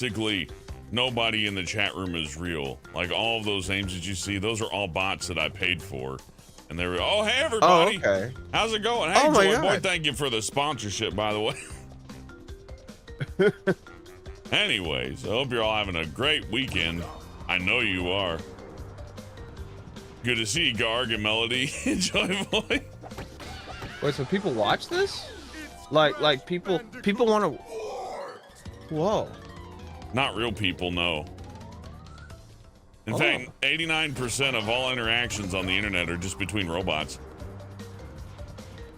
Basically, nobody in the chat room is real. Like all of those names that you see, those are all bots that I paid for. And they were, oh, hey, everybody. Oh, okay. How's it going? Hey, Oh my Joy Boy, God. thank you for the sponsorship, by the way. Anyways, I hope you're all having a great weekend. I know you are. Good to see you, Garg and Melody. Joy Boy. Wait, so people watch this? Like people want to. Whoa. Not real people, no. In fact, 89% of all interactions on the internet are just between robots.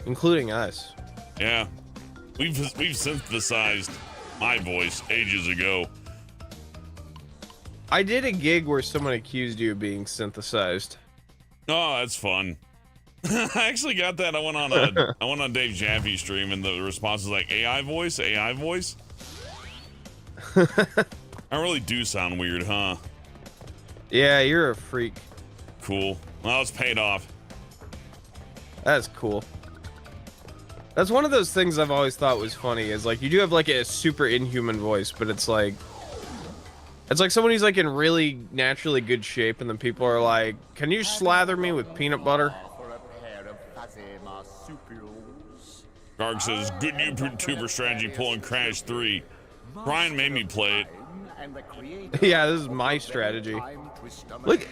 Including us. Yeah. We've synthesized my voice ages ago. I did a gig where someone accused you of being synthesized. Oh, that's fun. I actually got that. I went on Dave Jaffe's stream, and the response was like, AI voice, AI voice. I really do sound weird, huh? Yeah, you're a freak. Cool. Well, it's paid off. That's cool. That's one of those things I've always thought was funny, is like you do have like a super inhuman voice, but it's like someone who's like in really naturally good shape, and then people are like, can you slather me with peanut butter? Garg says, good YouTuber strategy pulling Crash 3. Bryan made me play it. Yeah, this is my strategy. Look at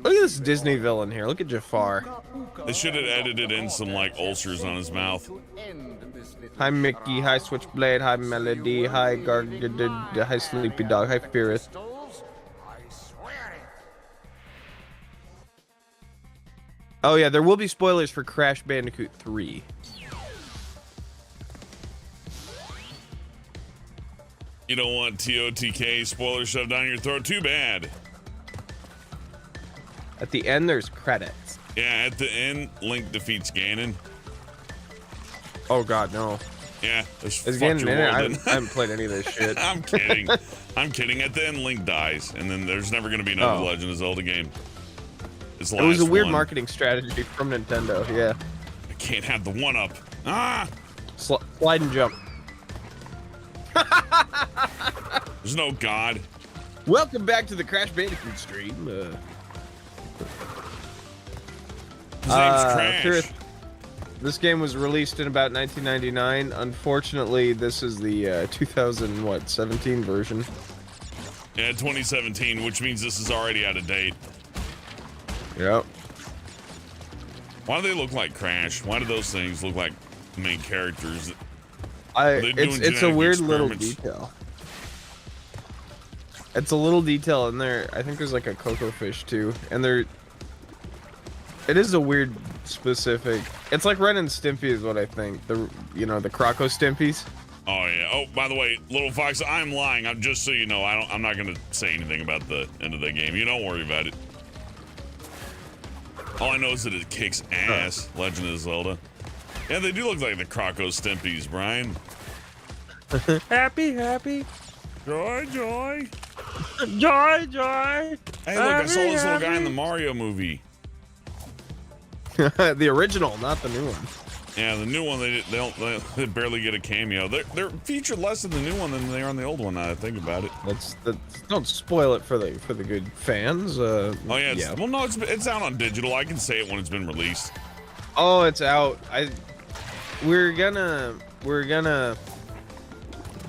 this Disney villain here. Look at Jafar. They should have edited in some like ulcers on his mouth. Hi Mickey, hi Switchblade, hi Melody, hi Garg, hi Sleepy Dog, hi Spirit. Oh yeah, there will be spoilers for Crash Bandicoot 3. You don't want TOTK spoiler shoved down your throat? Too bad. At the end, there's credits. Yeah, at the end, Link defeats Ganon. Oh god, no. Yeah, this Is fucked Ganon your in it? world. I haven't played any of this shit. I'm kidding. I'm kidding. At the end, Link dies, and then there's never going to be another Legend of Zelda game. It's the It was a last weird one. marketing strategy from Nintendo, yeah. I can't have the one-up. Ah! Slide and jump. There's no god. Welcome back to the Crash Bandicoot stream. His name's Crash. Chris, this game was released in about 1999. Unfortunately, this is the 2017 version. Yeah, 2017, which means this is already out of date. Yep. Why do they look like Crash? Why do those things look like main characters? It's a weird little experiments? detail. It's a little detail in there. I think there's like a cocoa fish too, and it is a weird specific. It's like Ren and Stimpy is what I think. The Croco Stimpies. Oh yeah. Oh, by the way, Little Fox, I'm lying. I'm just so you know, I'm not gonna say anything about the end of the game. You don't worry about it. All I know is that it kicks ass. Legend of Zelda. Yeah, they do look like the Croco Stimpies, Bryan. Happy. Joy. Joy. Hey, look, I saw this little guy in the Mario movie. The original, not the new one. Yeah, the new one, they barely get a cameo. They're featured less in the new one than they are in the old one, now that I think about it. Don't spoil it for the good fans. Oh yeah, well no, it's out on digital. I can say it when it's been released. Oh, it's out. We're gonna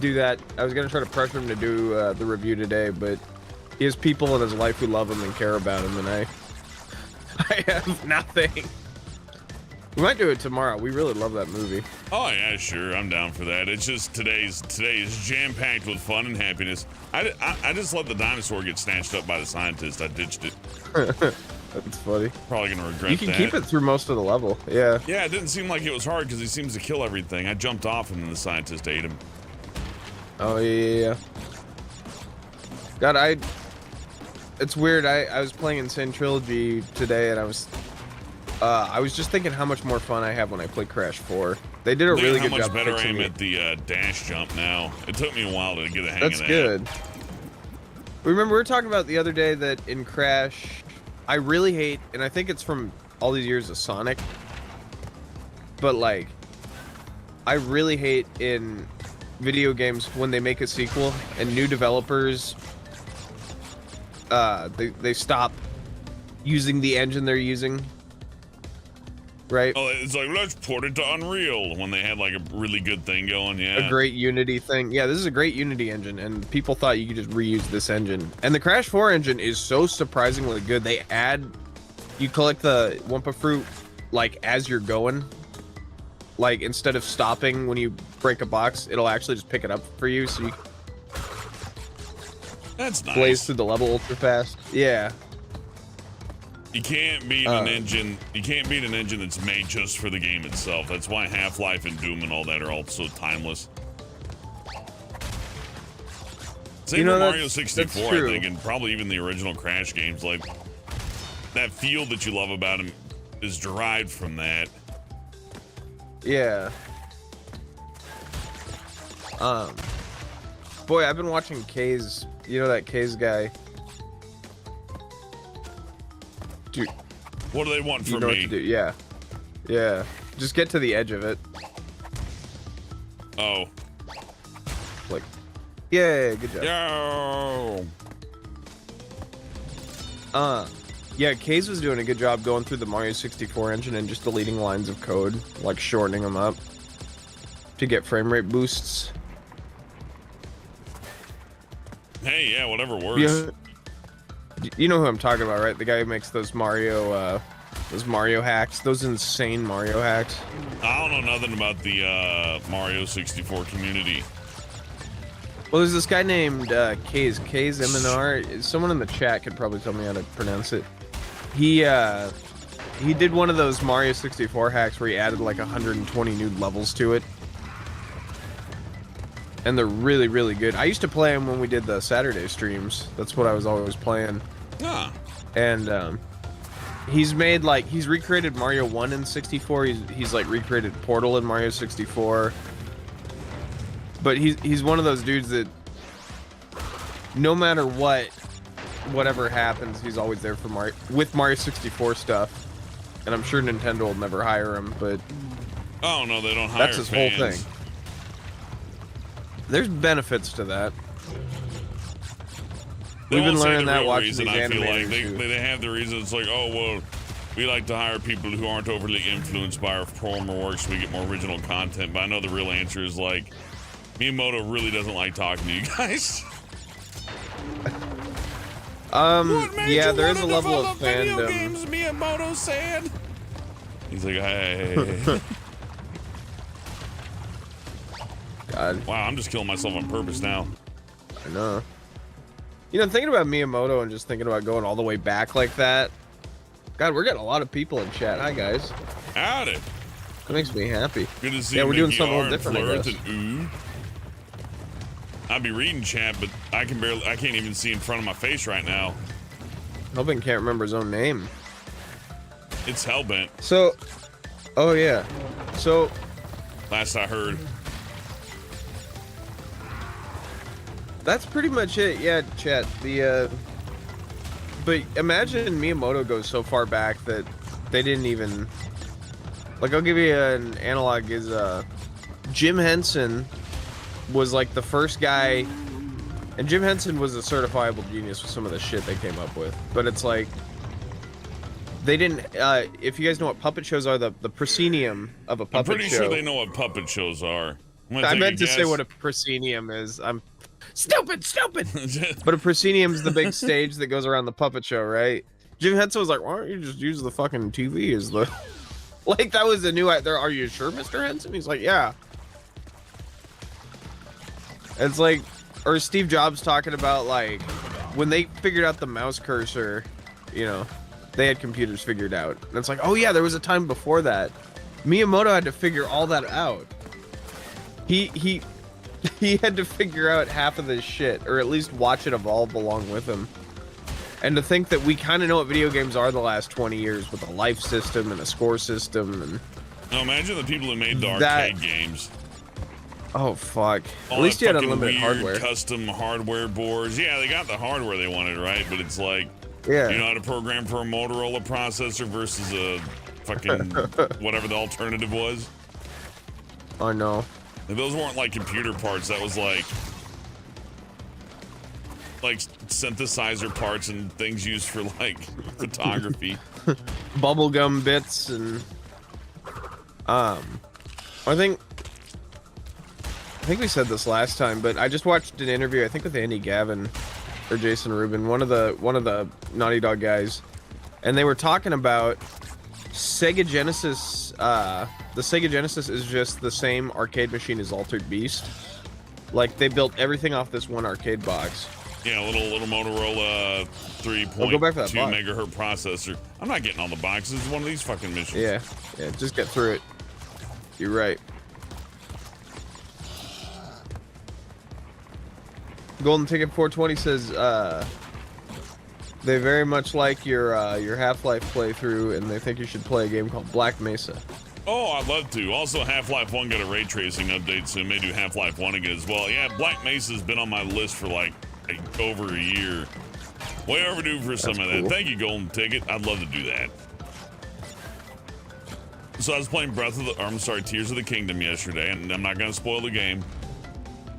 do that. I was gonna try to pressure him to do the review today, but he has people in his life who love him and care about him, and I have nothing. We might do it tomorrow. We really love that movie. Oh yeah, sure, I'm down for that. It's just today is jam-packed with fun and happiness. I just let the dinosaur get snatched up by the scientist. I ditched it. That's funny. Probably gonna regret that. You can keep it through most of the level. Yeah. Yeah, it didn't seem like it was hard because he seems to kill everything. I jumped off and then the scientist ate him. Oh yeah. God, it's weird. I was playing Sane Trilogy today, and I was just thinking how much more fun I have when I play Crash 4. They did a really good job. How much better fixing aim it. at the dash jump now. It took me a while to get a hang That's of that. good. Remember, we were talking about the other day that in Crash, I really hate, and I think it's from all these years of Sonic, but like, I really hate in video games when they make a sequel and new developers, they stop using the engine they're using. Right? Oh, it's like, let's port it to Unreal when they had like a really good thing going. Yeah. A great Unity thing. Yeah, this is a great Unity engine, and people thought you could just reuse this engine. And the Crash 4 engine is so surprisingly good. You collect the Wumpa fruit like as you're going. Like instead of stopping when you break a box, it'll actually just pick it up for you, so you That's nice. blaze through the level ultra fast. Yeah. You can't beat an engine. You can't beat an engine that's made just for the game itself. That's why Half-Life and Doom and all that are all so timeless. Same with Mario 64, I think, and probably even the original Crash games. Like that feel that you love about them is derived from that. Yeah. Boy, I've been watching K's. You know that K's guy. Dude, what do they want from you know me? what to do. Yeah. Yeah. Just get to the edge of it. Oh. Like, yeah, good job. Yo. Yeah, K's was doing a good job going through the Mario 64 engine and just deleting lines of code, like shortening them up to get frame rate boosts. Hey, yeah, whatever works. Yeah. You know who I'm talking about, right? The guy who makes those Mario hacks, those insane Mario hacks. I don't know nothing about the Mario 64 community. Well, there's this guy named K's MNR. Someone in the chat could probably tell me how to pronounce it. He did one of those Mario 64 hacks where he added like 120 new levels to it. And they're really, really good. I used to play them when we did the Saturday streams. That's what I was always playing. Ah. And he's recreated Mario 1 in 64. He's like recreated Portal in Mario 64. But he's one of those dudes that no matter whatever happens, he's always there for Mario 64 stuff. And I'm sure Nintendo will never hire him, but oh no, they don't hire that's his fans. whole thing. There's benefits to that. We've been learning that watching these animators. They have the reason. It's like, oh well, we like to hire people who aren't overly influenced by our former work so we get more original content. But I know the real answer is like, Miyamoto really doesn't like talking to you guys. Yeah, there is a level of fandom. Games, Miyamoto said. He's like, hey. God. Wow, I'm just killing myself on purpose now. I know. You know, thinking about Miyamoto and just thinking about going all the way back like that. God, we're getting a lot of people in chat. Hi, guys. Howdy. That makes me happy. Good to see yeah, you. We're doing something a little different, I guess. And I'll be reading chat, but I can't even see in front of my face right now. Hellbent can't remember his own name. It's Hellbent. So, oh yeah. So, last I heard. That's pretty much it. Yeah, chat. But imagine Miyamoto goes so far back that they didn't even, like, I'll give you an analog is Jim Henson was like the first guy, and Jim Henson was a certifiable genius with some of the shit they came up with. But it's like they didn't. If you guys know what puppet shows are, the proscenium of a puppet show. I'm pretty sure they know what puppet shows are. I meant to say what a proscenium is. I'm stupid. But a proscenium's the big stage that goes around the puppet show, right? Jim Henson was like, why don't you just use the fucking TV as the... Like, that was a new... Are you sure, Mr. Henson? He's like, yeah. It's like... Or Steve Jobs talking about, like, when they figured out the mouse cursor, you know, they had computers figured out. And it's like, oh yeah, there was a time before that. Miyamoto had to figure all that out. He had to figure out half of this shit, or at least watch it evolve along with him. And to think that we kind of know what video games are the last 20 years with a life system and a score system. And now imagine the people who made the arcade games. Oh, fuck. All at least you had unlimited weird hardware. Custom hardware boards. Yeah, they got the hardware they wanted, right? But it's like, yeah, you know how to program for a Motorola processor versus a fucking whatever the alternative was. Oh, no. And those weren't like computer parts. That was like synthesizer parts and things used for like photography. Bubblegum bits and I think we said this last time, but I just watched an interview, I think with Andy Gavin or Jason Rubin, one of the Naughty Dog guys, and they were talking about Sega Genesis. The Sega Genesis is just the same arcade machine as Altered Beast. Like, they built everything off this one arcade box. Yeah, little Motorola 3.2 megahertz processor. I'm not getting all the boxes. It's one of these fucking missions. Yeah, just get through it. You're right. Golden Ticket 420 says they very much like your Half-Life playthrough, and they think you should play a game called Black Mesa. Oh, I'd love to. Also, Half-Life 1 got a ray tracing update, so may do Half-Life 1 again as well. Yeah, Black Mesa's been on my list for like over a year. Way overdue for some of that. Cool. Thank you, Golden Ticket. I'd love to do that. So I was playing Tears of the Kingdom yesterday, and I'm not gonna spoil the game.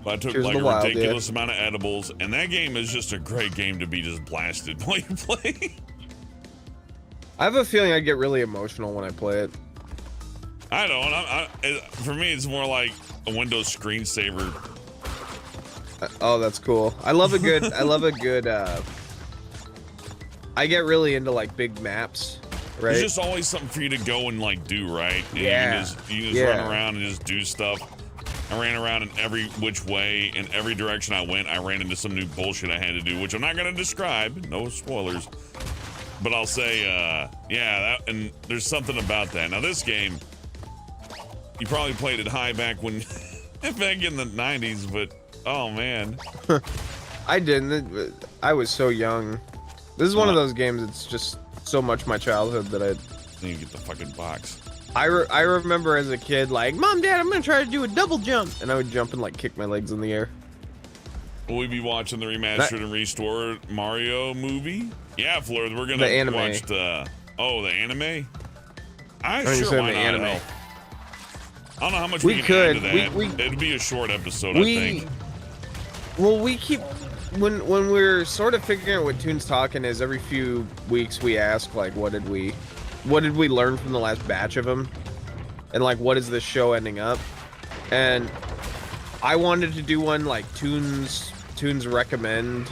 But I took like a ridiculous amount of edibles, and that game is just a great game to be just blasted while you play. I have a feeling I'd get really emotional when I play it. I don't. For me, it's more like a Windows screensaver. Oh, that's cool. I love a good. I get really into like big maps, right? There's just always something for you to go and like do, right? And yeah. You just run around and just do stuff. I ran around in every which way, in every direction I went. I ran into some new bullshit I had to do, which I'm not gonna describe. No spoilers. But I'll say, and there's something about that. Now this game, you probably played it high back in the 90s, but oh man. I didn't. I was so young. This is one of those games that's just so much my childhood that I need to get the fucking box. I remember as a kid, like, Mom, Dad, I'm gonna try to do a double jump, and I would jump and like kick my legs in the air. Will we be watching the remastered and restored Mario movie? Yeah, Fleur, we're gonna watch the anime. I sure why not? Anime. I don't know how much we can add to that. It'd be a short episode, I think. Well, we keep when we're sort of figuring out what Toon's Talking is. Every few weeks, we ask like, what did we learn from the last batch of them, and like, what is this show ending up? And I wanted to do one like Toon's recommend,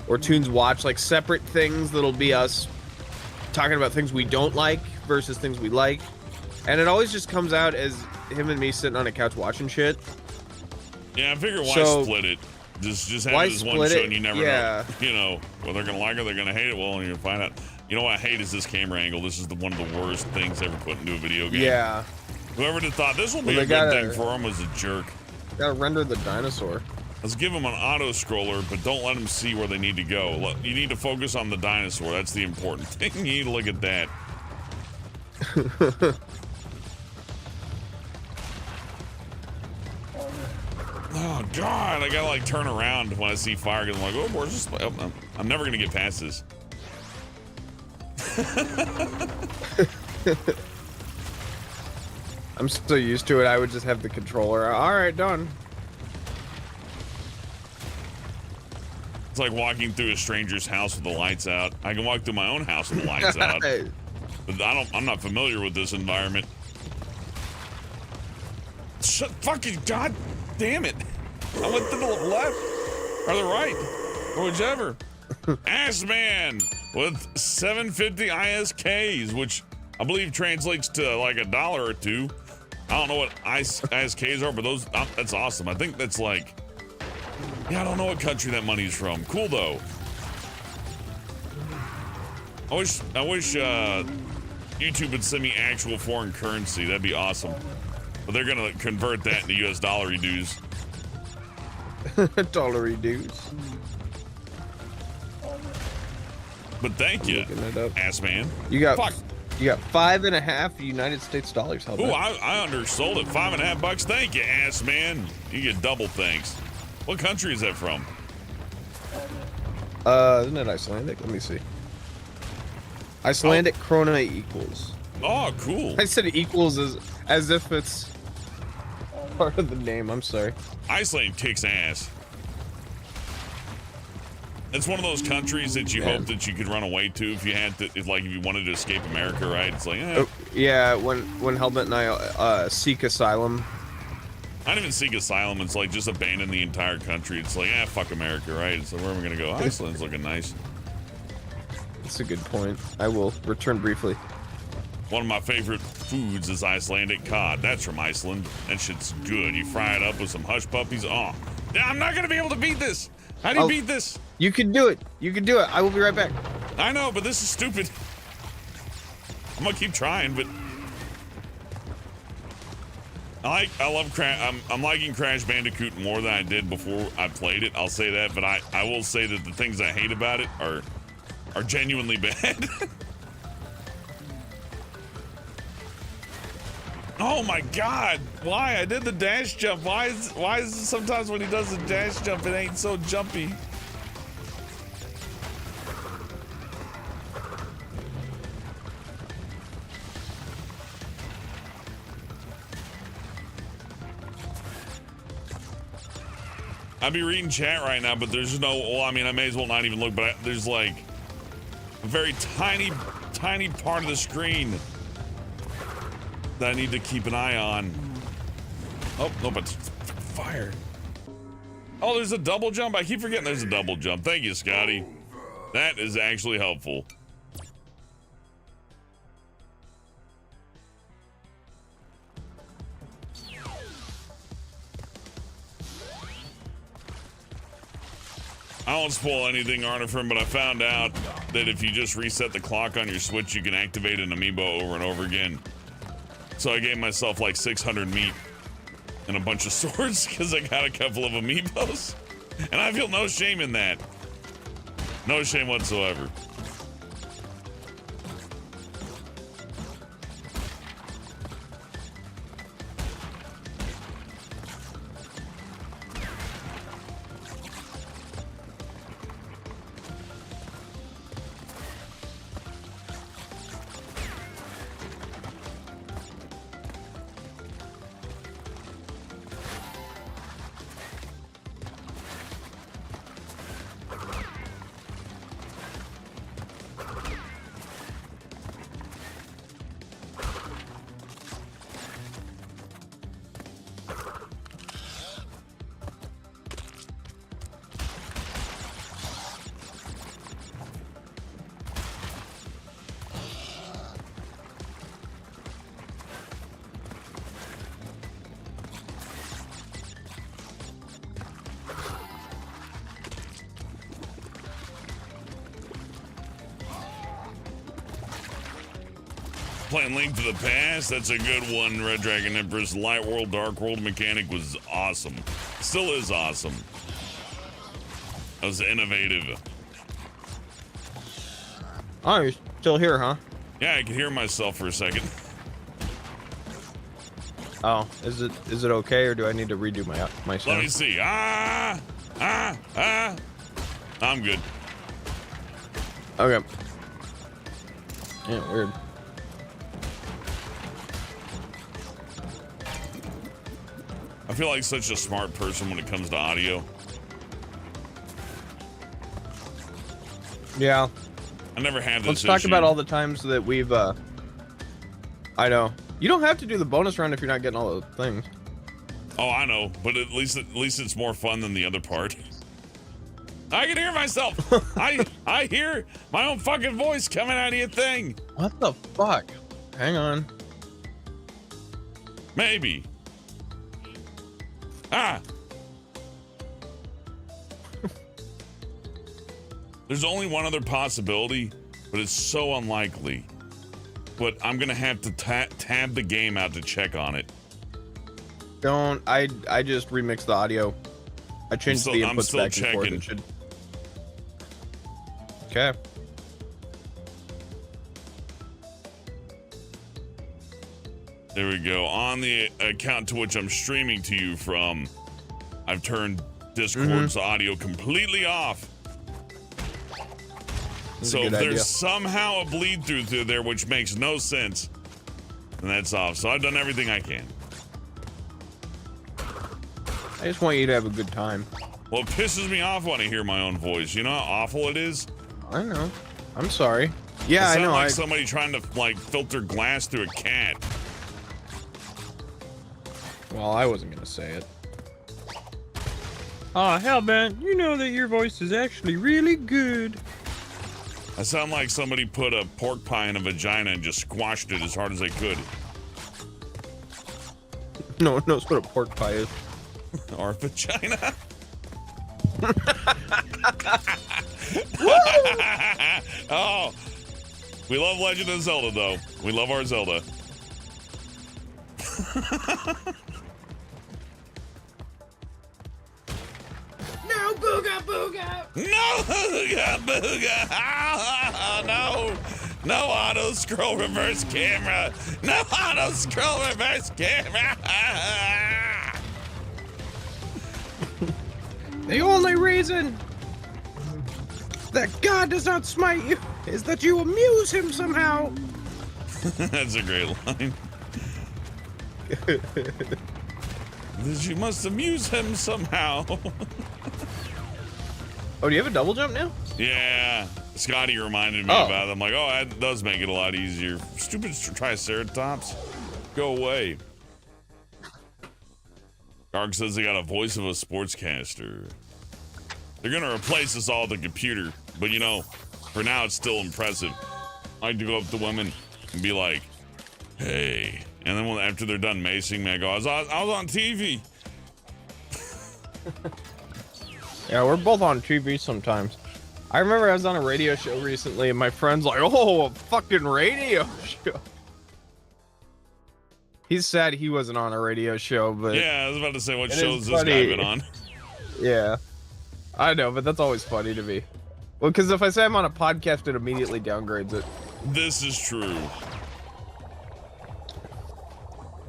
or Toon's watch, like separate things that'll be us talking about things we don't like versus things we like. And it always just comes out as him and me sitting on a couch watching shit. Yeah, I figure why split it? Just have this one show and you never know. Well, they're gonna like it, they're gonna hate it. Well, you're gonna find out. You know what I hate is this camera angle. This is one of the worst things ever put into a video game. Yeah. Whoever thought this will be a good thing for him was a jerk. Gotta render the dinosaur. Let's give them an auto scroller, but don't let them see where they need to go. You need to focus on the dinosaur. That's the important thing. You need to look at that. Oh God! I gotta like turn around when I see fire because I'm like, oh, where's this? I'm never gonna get past this. I'm so used to it. I would just have the controller. All right, done. It's like walking through a stranger's house with the lights out. I can walk through my own house with the lights out, but I'm not familiar with this environment. Fucking God damn it! I went to the left or the right or whichever. Ass man with 750 ISKs, which I believe translates to like $1 or $2. I don't know what ISKs are, but that's awesome. I think that's like, I don't know what country that money's from. Cool though. I wish YouTube would send me actual foreign currency. That'd be awesome. But they're gonna convert that into US dollary dues. Dollary dues. But thank you, ass man. You got 5.5 United States dollars. Ooh, I undersold it. $5.50. Thank you, ass man. You get double thanks. What country is that from? Isn't it Icelandic? Let me see. Icelandic krona equals. Oh, cool. I said equals as if it's part of the name. I'm sorry. Iceland kicks ass. It's one of those countries that you hope that you could run away to if you had to, if you wanted to escape America, right? It's like, yeah, when Helmet and I seek asylum. I don't even seek asylum. It's like just abandon the entire country. It's like, fuck America, right? So where am I gonna go? Iceland's looking nice. That's a good point. I will return briefly. One of my favorite foods is Icelandic cod. That's from Iceland. That shit's good. You fry it up with some hush puppies. Oh, I'm not gonna be able to beat this. How do you beat this? You can do it. You can do it. I will be right back. I know, but this is stupid. I'm gonna keep trying, but I love I'm liking Crash Bandicoot more than I did before I played it. I'll say that, but I will say that the things I hate about it are genuinely bad. Oh my God! Why? I did the dash jump. Why is it sometimes when he does the dash jump, it ain't so jumpy? I'd be reading chat right now, but there's no. Well, I mean, I may as well not even look. But there's like a very tiny part of the screen that I need to keep an eye on. Oh, no, but fire. Oh, there's a double jump. I keep forgetting there's a double jump. Thank you, Scotty. That is actually helpful. I won't spoil anything, Arnifrim, but I found out that if you just reset the clock on your Switch, you can activate an amiibo over and over again. So I gave myself like 600 meat and a bunch of swords because I got a couple of amiibos. And I feel no shame in that. No shame whatsoever. Playing Link to the Past, that's a good one. Red Dragon Empress, Light World, Dark World mechanic was awesome. Still is awesome. That was innovative. Oh, you're still here, huh? Yeah, I could hear myself for a second. Oh, is it okay, or do I need to redo my sound? Let me see. I'm good. Okay. Yeah, weird. I feel like such a smart person when it comes to audio. Yeah. I never had this Let's talk issue. about all the times that we've, I know. You don't have to do the bonus round if you're not getting all the things. Oh, I know, but at least it's more fun than the other part. I can hear myself. I hear my own fucking voice coming out of your thing. What the fuck? Hang on. Maybe. There's only one other possibility, but it's so unlikely. But I'm gonna have to tab the game out to check on it. Don't. I just remixed the audio. I changed the inputs back and forth. It should. Okay. There we go. On the account to which I'm streaming to you from, I've turned Discord's audio completely off. So if there's somehow a bleed through there, which makes no sense, then that's off. So I've done everything I can. I just want you to have a good time. Well, it pisses me off when I hear my own voice. You know how awful it is? I know. I'm sorry. Yeah, I know. Like somebody trying to like filter glass through a cat. Well, I wasn't gonna say it. Aw, Hellbent, you know that your voice is actually really good. I sound like somebody put a pork pie in a vagina and just squashed it as hard as they could. No one knows what a pork pie is. Or a vagina. Oh, we love Legend of Zelda, though. We love our Zelda. No, booga booga! No, booga booga! Oh, no! No auto scroll reverse camera! No auto scroll reverse camera! The only reason that God does not smite you is that you amuse him somehow. That's a great line. That you must amuse him somehow. Oh, do you have a double jump now? Yeah, Scotty reminded me about it. I'm like, oh, that does make it a lot easier. Stupid Triceratops, go away. Garg says they got a voice of a sportscaster. They're gonna replace us all with a computer, but you know, for now it's still impressive. I like to go up to women and be like, hey. And then after they're done macing me, I go, I was on TV. Yeah, we're both on TV sometimes. I remember I was on a radio show recently and my friend's like, oh, a fucking radio show. He's sad he wasn't on a radio show, but... Yeah, I was about to say, what shows this guy been on? Yeah. I know, but that's always funny to me. Well, because if I say I'm on a podcast, it immediately downgrades it. This is true.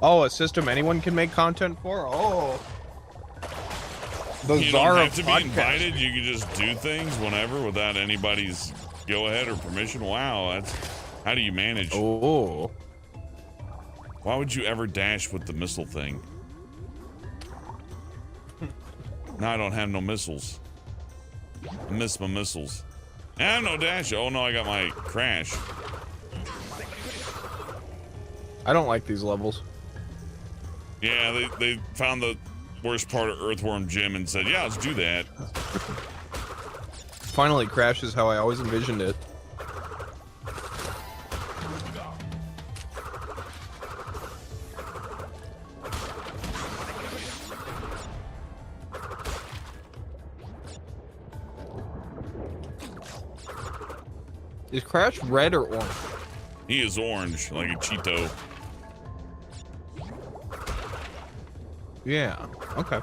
Oh, a system anyone can make content for? Oh. The You czar don't of have to be podcasts. invited. You can just do things whenever without anybody's go-ahead or permission. Wow, that's... How do you manage? Oh. Why would you ever dash with the missile thing? Now I don't have no missiles. I miss my missiles. I have no dash. Oh no, I got my crash. I don't like these levels. Yeah, they found the worst part of Earthworm Jim and said, yeah, let's do that. Finally crashes how I always envisioned it. Is Crash red or orange? He is orange, like a Cheeto. Yeah, okay.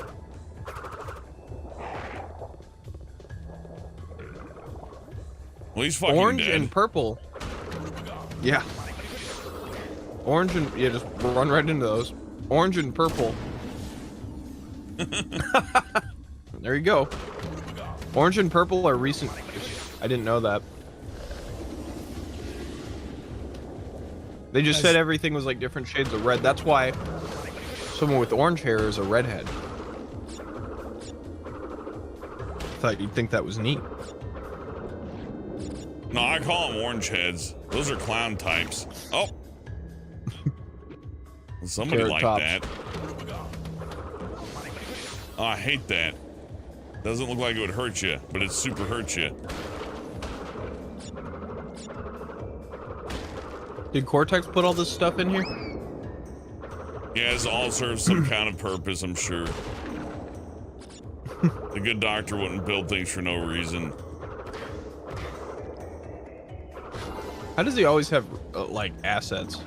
Well, he's fucking Orange dead. and purple. Yeah. Orange and, yeah, just run right into those. Orange and purple. There you go. Orange and purple are recent. I didn't know that. They just said everything was like different shades of red. That's why someone with orange hair is a redhead. Thought you'd think that was neat. No, I call them orange heads. Those are clown types. Oh. Somebody Carrot like tops. that. Oh, I hate that. Doesn't look like it would hurt you, but it super hurts you. Did Cortex put all this stuff in here? Yeah, it all serves some kind of purpose, I'm sure. The good doctor wouldn't build things for no reason. How does he always have, like, assets?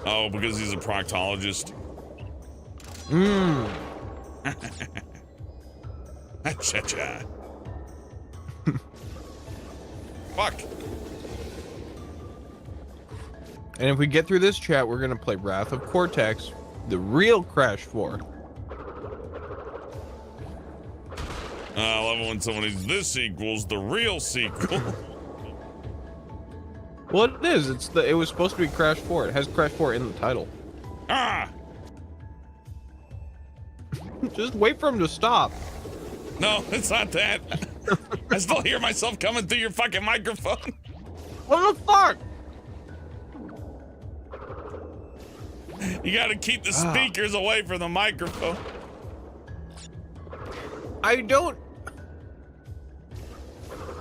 Oh, because he's a proctologist. Mmm. Cha-cha. Fuck. And if we get through this chat, we're gonna play Wrath of Cortex, the real Crash 4. I love it when somebody's this sequel's the real sequel. Well, it is. It was supposed to be Crash 4. It has Crash 4 in the title. Ah! Just wait for him to stop. No, it's not that. I still hear myself coming through your fucking microphone. What the fuck? You gotta keep the speakers away from the microphone. I don't.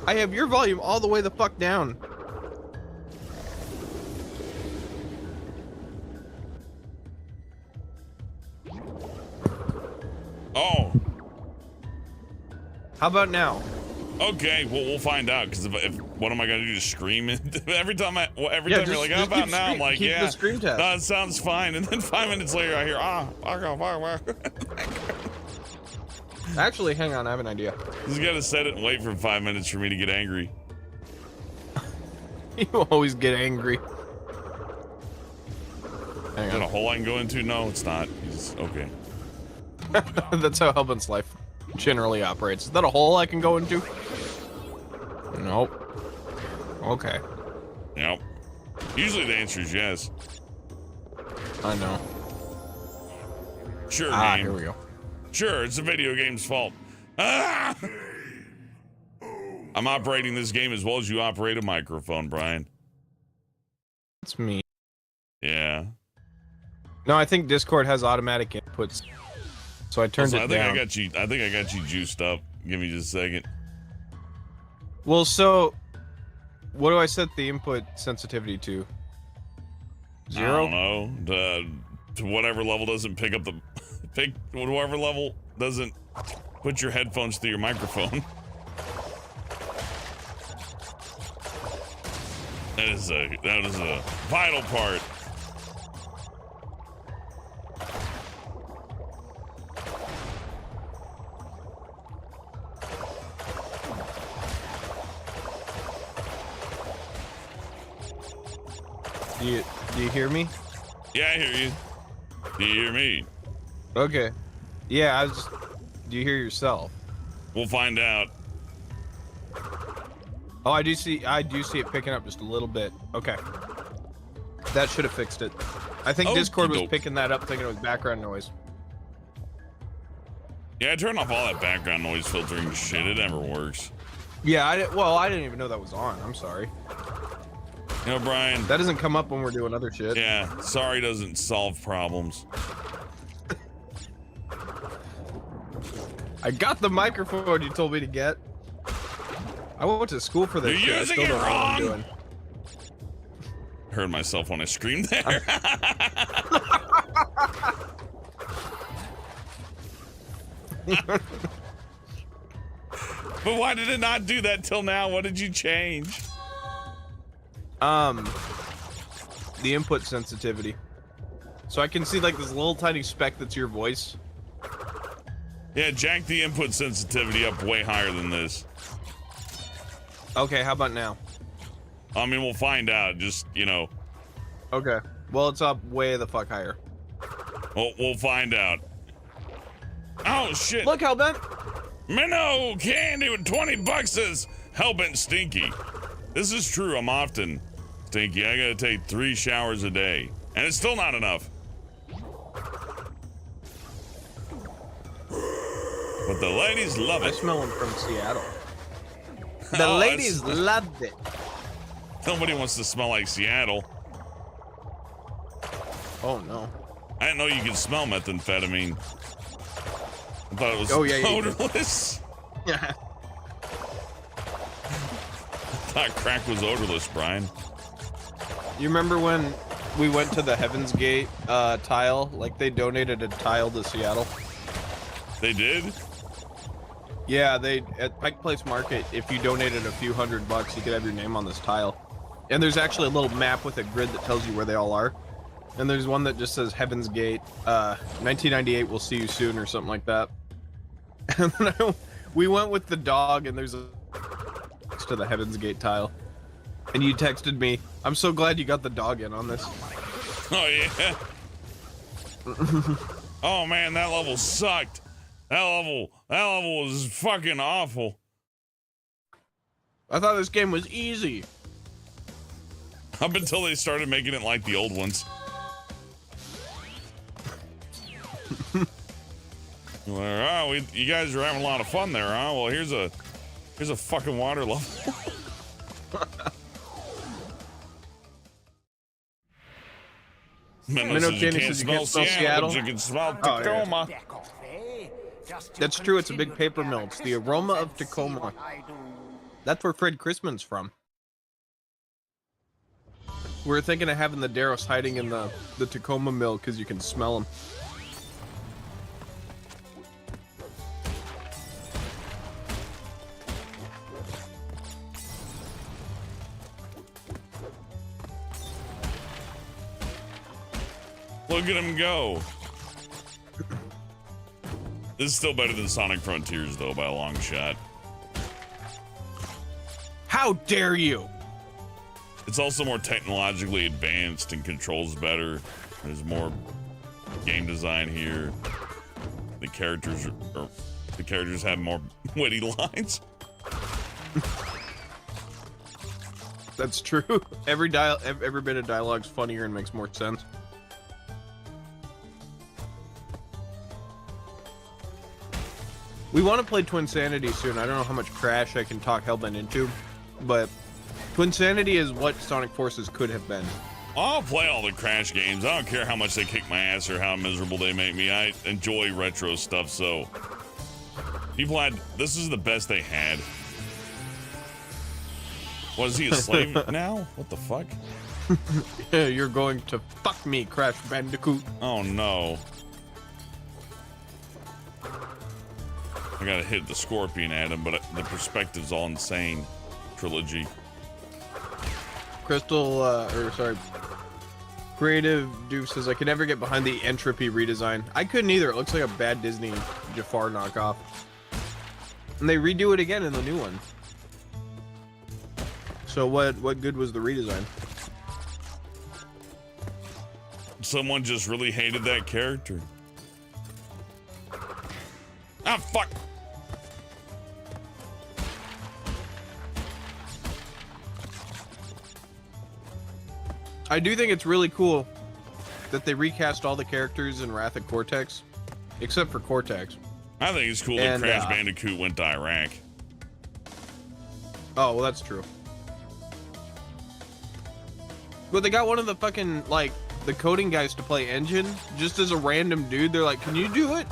I have your volume all the way the fuck down. Oh. How about now? Okay, well, we'll find out, because if what am I gonna do, to scream? every time Yeah, you're like, how about now? I'm like, keep yeah, the scream test. it sounds fine. And then 5 minutes later, I hear, Actually, hang on, I have an idea. Just gotta set it and wait for 5 minutes for me to get angry. You always get angry. Hang Is that a on. hole I can go into? No, it's not. Okay. That's how Hellbent's life generally operates. Is that a hole I can go into? Nope. Okay. Yep. Usually the answer is yes. I know. Sure, Ah, game. here we go. Sure, it's the video game's fault. Ah! I'm operating this game as well as you operate a microphone, Brian. That's me. Yeah. No, I think Discord has automatic inputs. So I turned Also, it down. I think I got you juiced up. Give me just a second. Well, so what do I set the input sensitivity to? I 0? don't know. To whatever level doesn't pick up the whatever level doesn't put your headphones through your microphone. That is a vital part. Do you hear me? Yeah, I hear you. Do you hear me? Okay. Yeah, do you hear yourself? We'll find out. Oh, I do see it picking up just a little bit. Okay. That should have fixed it. I think Discord was Okey-doke. picking that up thinking it was background noise. Yeah, I turned off all that background noise filtering shit. It never works. Yeah, I didn't even know that was on. I'm sorry. You know, Brian. That doesn't come up when we're doing other shit. Yeah, sorry doesn't solve problems. I got the microphone you told me to get. I went to school for this You're shit. using I it still don't know what I'm wrong. doing. Heard myself when I screamed there. But why did it not do that till now? What did you change? The input sensitivity. So I can see like this little tiny speck that's your voice. Yeah, jack the input sensitivity up way higher than this. Okay, how about now? I mean, we'll find out. Just, you know, Okay. Well, it's up way the fuck higher. we'll find out. Oh, shit. Look, Hellbent! Minnow candy with 20 bucks says Hellbent Stinky. This is true. I'm often stinky. I gotta take 3 showers a day. And it's still not enough. But the ladies love I it. smell them from Seattle. The Oh, ladies that's- loved it. Nobody wants to smell like Seattle. Oh no. I didn't know you could smell methamphetamine. I thought it was Oh, yeah, you can. odorless. Yeah. I thought crack was odorless, Brian. You remember when we went to the Heaven's Gate tile? Like they donated a tile to Seattle. They did? Yeah, they at Pike Place Market. If you donated a few $100, you could have your name on this tile. And there's actually a little map with a grid that tells you where they all are. And there's one that just says Heaven's Gate, 1998. We'll see you soon, or something like that. And then we went with the dog, and there's a next to the Heaven's Gate tile. And you texted me, "I'm so glad you got the dog in on this." Oh, yeah. Oh, man, that level sucked. That level was fucking awful. I thought this game was easy. Up until they started making it like the old ones. Oh, you guys are having a lot of fun there, huh? Well, here's a fucking water level. Minnow says you can't smell Seattle, but you can smell Tacoma. That's true. It's a big paper mill. It's the aroma of Tacoma. That's where Fred Crispin's from. We were thinking of having the Daros hiding in the Tacoma mill because you can smell them. Look at him go. This is still better than Sonic Frontiers, though, by a long shot. How dare you! It's also more technologically advanced and controls better. There's more game design here. The characters have more witty lines. That's true. Every bit of dialogue's funnier and makes more sense. We want to play Twinsanity soon. I don't know how much Crash I can talk Hellbent into, but Twinsanity is what Sonic Forces could have been. I'll play all the Crash games. I don't care how much they kick my ass or how miserable they make me. I enjoy retro stuff, so this is the best they had. What, is he a slave now? What the fuck? Yeah, you're going to fuck me, Crash Bandicoot. Oh no. I gotta hit the scorpion at him, but the perspective's all insane. Trilogy. Creative Duke says, I could never get behind the entropy redesign. I couldn't either. It looks like a bad Disney Jafar knockoff. And they redo it again in the new one. So what good was the redesign? Someone just really hated that character. Ah, fuck! I do think it's really cool that they recast all the characters in Wrath of Cortex, except for Cortex. I think it's cool that Crash Bandicoot went to Iraq. Oh, well, that's true. But they got one of the fucking, like, the coding guys to play Engine, just as a random dude. They're like, can you do it?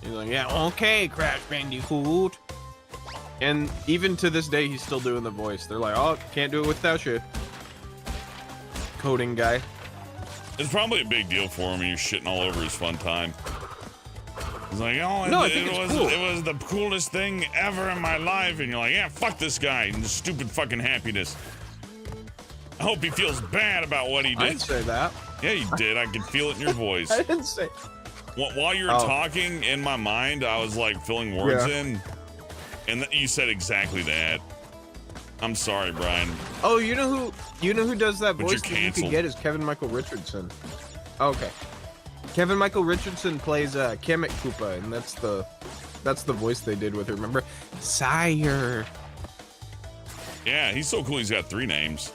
He's like, yeah, okay, Crash Bandicoot. And even to this day, he's still doing the voice. They're like, oh, can't do it without you. Coding guy. It's probably a big deal for him. He's shitting all over his fun time. He's like, oh, no, it was the coolest thing ever in my life. And you're like, yeah, fuck this guy and the stupid fucking happiness. I hope he feels bad about what he did. I didn't say that. Yeah, you did. I could feel it in your voice. I didn't say. While you were talking, in my mind, I was like filling words in, and you said exactly that. I'm sorry, Bryan. Oh, you know who does that voice that you canceled. can get is Kevin Michael Richardson. Okay. Kevin Michael Richardson plays Kamek Koopa, and that's the voice they did with her. Remember, Sire. Yeah, he's so cool. He's got 3 names.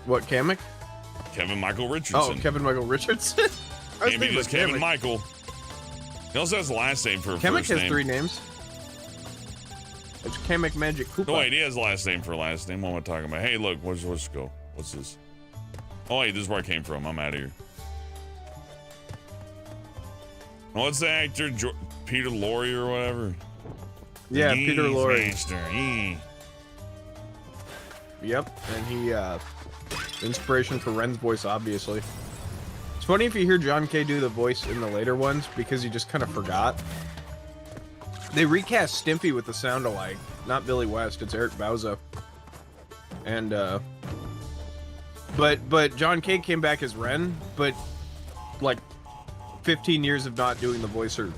What, Kamek? Kevin Michael Richardson. Oh, Kevin Michael Richardson. Maybe just Kevin Michael. He also has the last name for a Kamek first name. has 3 names. It's Kamek Magic Koopa. No, wait, he has last name for last name. What am I talking about? Hey, look, let's go. What's this? Oh, wait, this is where I came from. I'm out of here. What's the actor? Peter Lorre or whatever? Yeah, Peter Lorre. Master. Yep, and he, inspiration for Ren's voice, obviously. It's funny if you hear John K. do the voice in the later ones, because he just kind of forgot. They recast Stimpy with the sound alike. Not Billy West, it's Eric Bauza. And, but John K. came back as Ren, but, like, 15 years of not doing the voice or...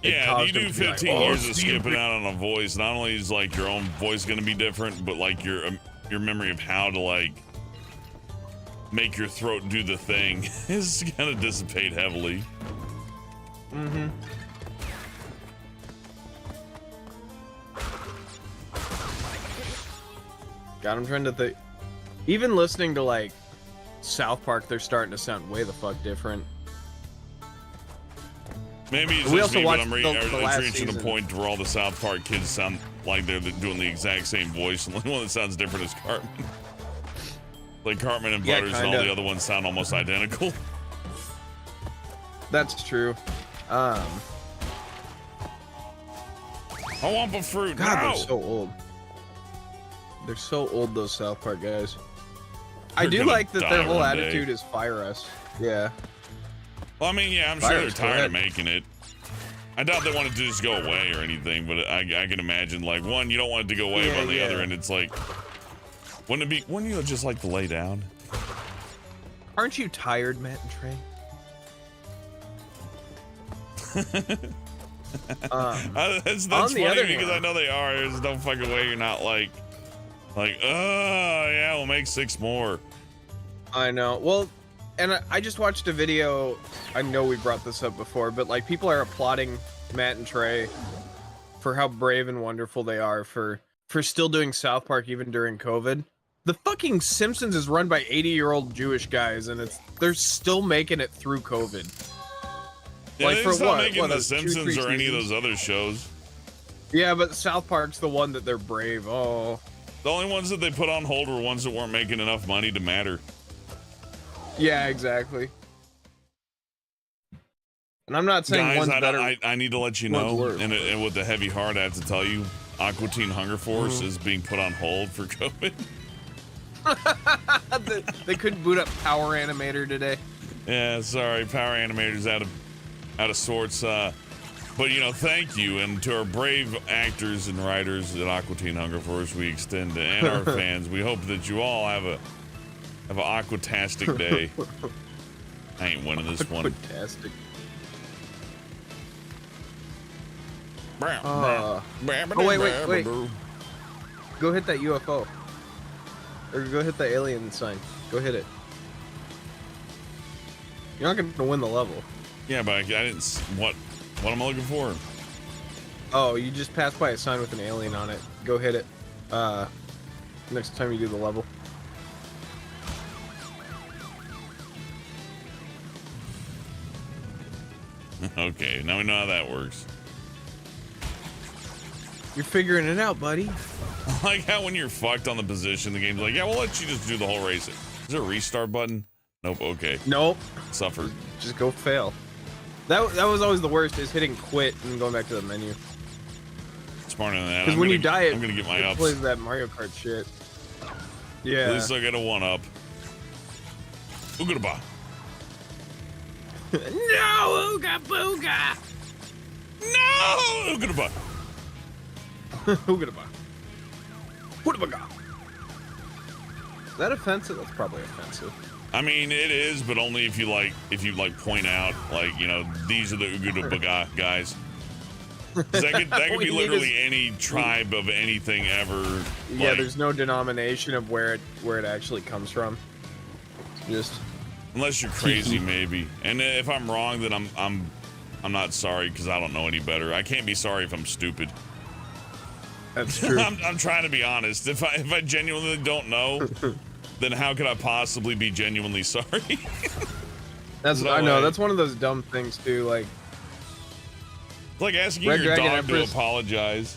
Yeah, you do 15 years of skipping out on a voice. Not only is, like, your own voice going to be different, but, like, your memory of how to, like, make your throat do the thing is going to dissipate heavily. Mm-hmm. God, I'm trying to think. Even listening to, like, South Park, they're starting to sound way the fuck different. Maybe it's We just also me, but watched I'm the last reaching a season. point where all the South Park kids sound like they're doing the exact same voice, and the only one that sounds different is Cartman. Like Cartman and Yeah, Butters and all kinda. the other ones sound almost identical. That's true. I want the fruit. God, now. they're so old. They're so old, those South Park guys. I They're do gonna like that die their whole one day. attitude is fire us. Yeah. Well, I mean, yeah, I'm sure Fire they're us, go tired of ahead. making it. I doubt they want it to just go away or anything, but I can imagine, like, one, you don't want it to go away, but on the other end, it's like, wouldn't you just like to lay down? Aren't you tired, Matt and Trey? That's on the funny other because hand- I know they are. There's no fucking way you're not like, oh, yeah, we'll make 6 more. I know. Well, and I just watched a video. I know we brought this up before, but like people are applauding Matt and Trey for how brave and wonderful they are for still doing South Park even during COVID. The fucking Simpsons is run by 80-year-old Jewish guys, and they're still making it through COVID. Yeah, Like, they're for just not what? making What, The those 2, Simpsons 3 or any of seasons? those other shows. Yeah, but South Park's the one that they're brave. Oh, The only ones that they put on hold were ones that weren't making enough money to matter. yeah, exactly. And I'm not saying Guys, one's better. I need to let you one's know, worse. and with the heavy heart, I have to tell you, Aqua Teen Hunger Force Mm-hmm. is being put on hold for COVID. They couldn't boot up Power Animator today. Yeah, sorry, Power Animator's out of sorts. But you know, thank you, and to our brave actors and writers at Aqua Teen Hunger Force, we extend, and our fans, we hope that you all have an aquatastic day. I ain't winning this one. Fantastic. Oh, wait. Go hit that UFO. Or go hit the alien sign. Go hit it. You're not gonna win the level. Yeah, but I didn't. What am I looking for? Oh, you just passed by a sign with an alien on it. Go hit it. Next time you do the level. Okay, now we know how that works. You're figuring it out, buddy. Like how when you're fucked on the position, the game's like, yeah, we'll let you just do the whole race. Is there a restart button? Nope. Okay. Nope. Suffer. Just go fail. That was always the worst, is hitting quit and going back to the menu. Smarter than that. Because when you die, I'm gonna get my it ups. plays that Mario Kart shit. Yeah. At least I get a 1-up. Oogada. No, ooga booga. No! Oogada. Ooga booga. Is that offensive? That's probably offensive. I mean, it is, but only if you point out, like, you know, these are the Oogada guys. 'Cause that could be literally any tribe of anything ever. Yeah, like, there's no denomination of where it actually comes from. It's just unless you're crazy, maybe. And if I'm wrong, then I'm not sorry because I don't know any better. I can't be sorry if I'm stupid. that's true. I'm trying to be honest. If I genuinely don't know, then how could I possibly be genuinely sorry? That's No I know way. that's one of those dumb things too. Like It's like asking Red your Dragon dog to Empress. apologize.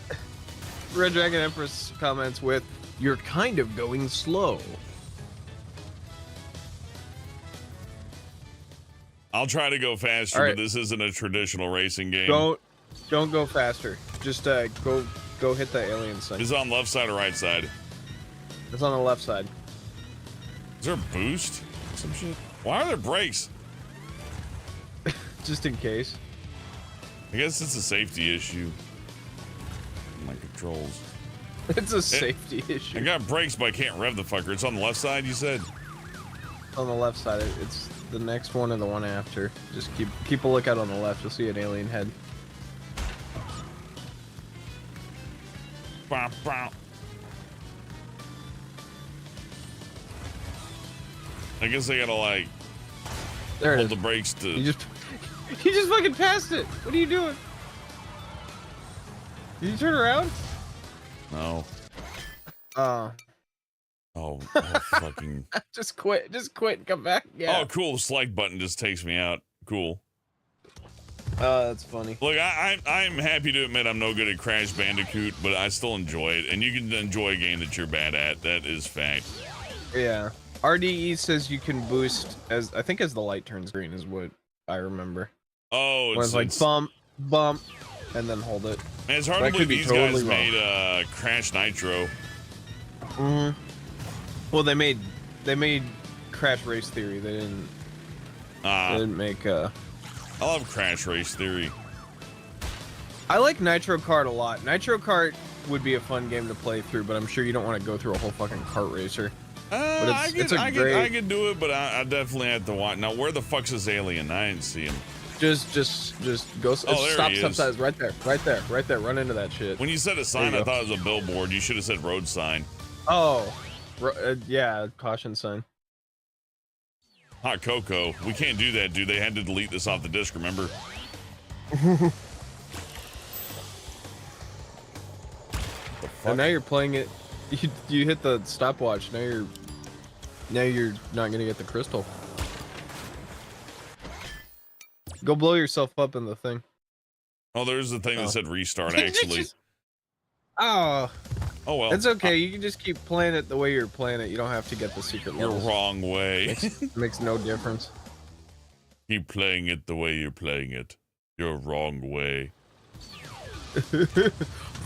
Red Dragon Empress comments with, "You're kind of going slow." I'll try to go faster, All right. but this isn't a traditional racing game. Don't go faster. Just go hit that alien sign. Is it on left side or right side? It's on the left side. Is there a boost? Some shit? Why are there brakes? Just in case. I guess it's a safety issue. My controls. It's a safety I issue. got brakes, but I can't rev the fucker. It's on the left side, you said? On the left side. It's the next one and the one after. Just keep a lookout on the left. You'll see an alien head. Bow, bow. I guess I gotta, like, There it hold is. the brakes to... You just fucking passed it. What are you doing? Did you turn around? No. Oh, Oh, fucking... just quit and come back. Yeah. Oh, cool. The select button just takes me out. Cool. Oh, that's funny. Look, I'm happy to admit I'm no good at Crash Bandicoot, but I still enjoy it. And you can enjoy a game that you're bad at. That is fact. Yeah. RDE says you can boost as I think as the light turns green is what I remember. Oh, When it's like bump, bump, and then hold it. Man, it's hard to believe these guys made Crash Nitro. Mm-hmm. Well, they made Crash Race Theory. They didn't. They didn't make. I love Crash Race Theory. I like Nitro Kart a lot. Nitro Kart would be a fun game to play through, but I'm sure you don't want to go through a whole fucking kart racer. I could do it, but I definitely have to watch. Now, where the fuck's this alien? I didn't see him. Just go. Stop. Right there. Run into that shit. When you said a sign, I thought it was a billboard. You should have said road sign. Oh, yeah, caution sign. Hot cocoa. We can't do that, dude. They had to delete this off the disc, remember? And now you're playing it. You hit the stopwatch. Now you're not gonna get the crystal. Go blow yourself up in the thing. Oh, there's the thing that said restart, actually. Oh well. It's okay. You can just keep playing it the way you're playing it. You don't have to get the secret levels. You're wrong way. Makes no difference. Keep playing it the way you're playing it. You're wrong way.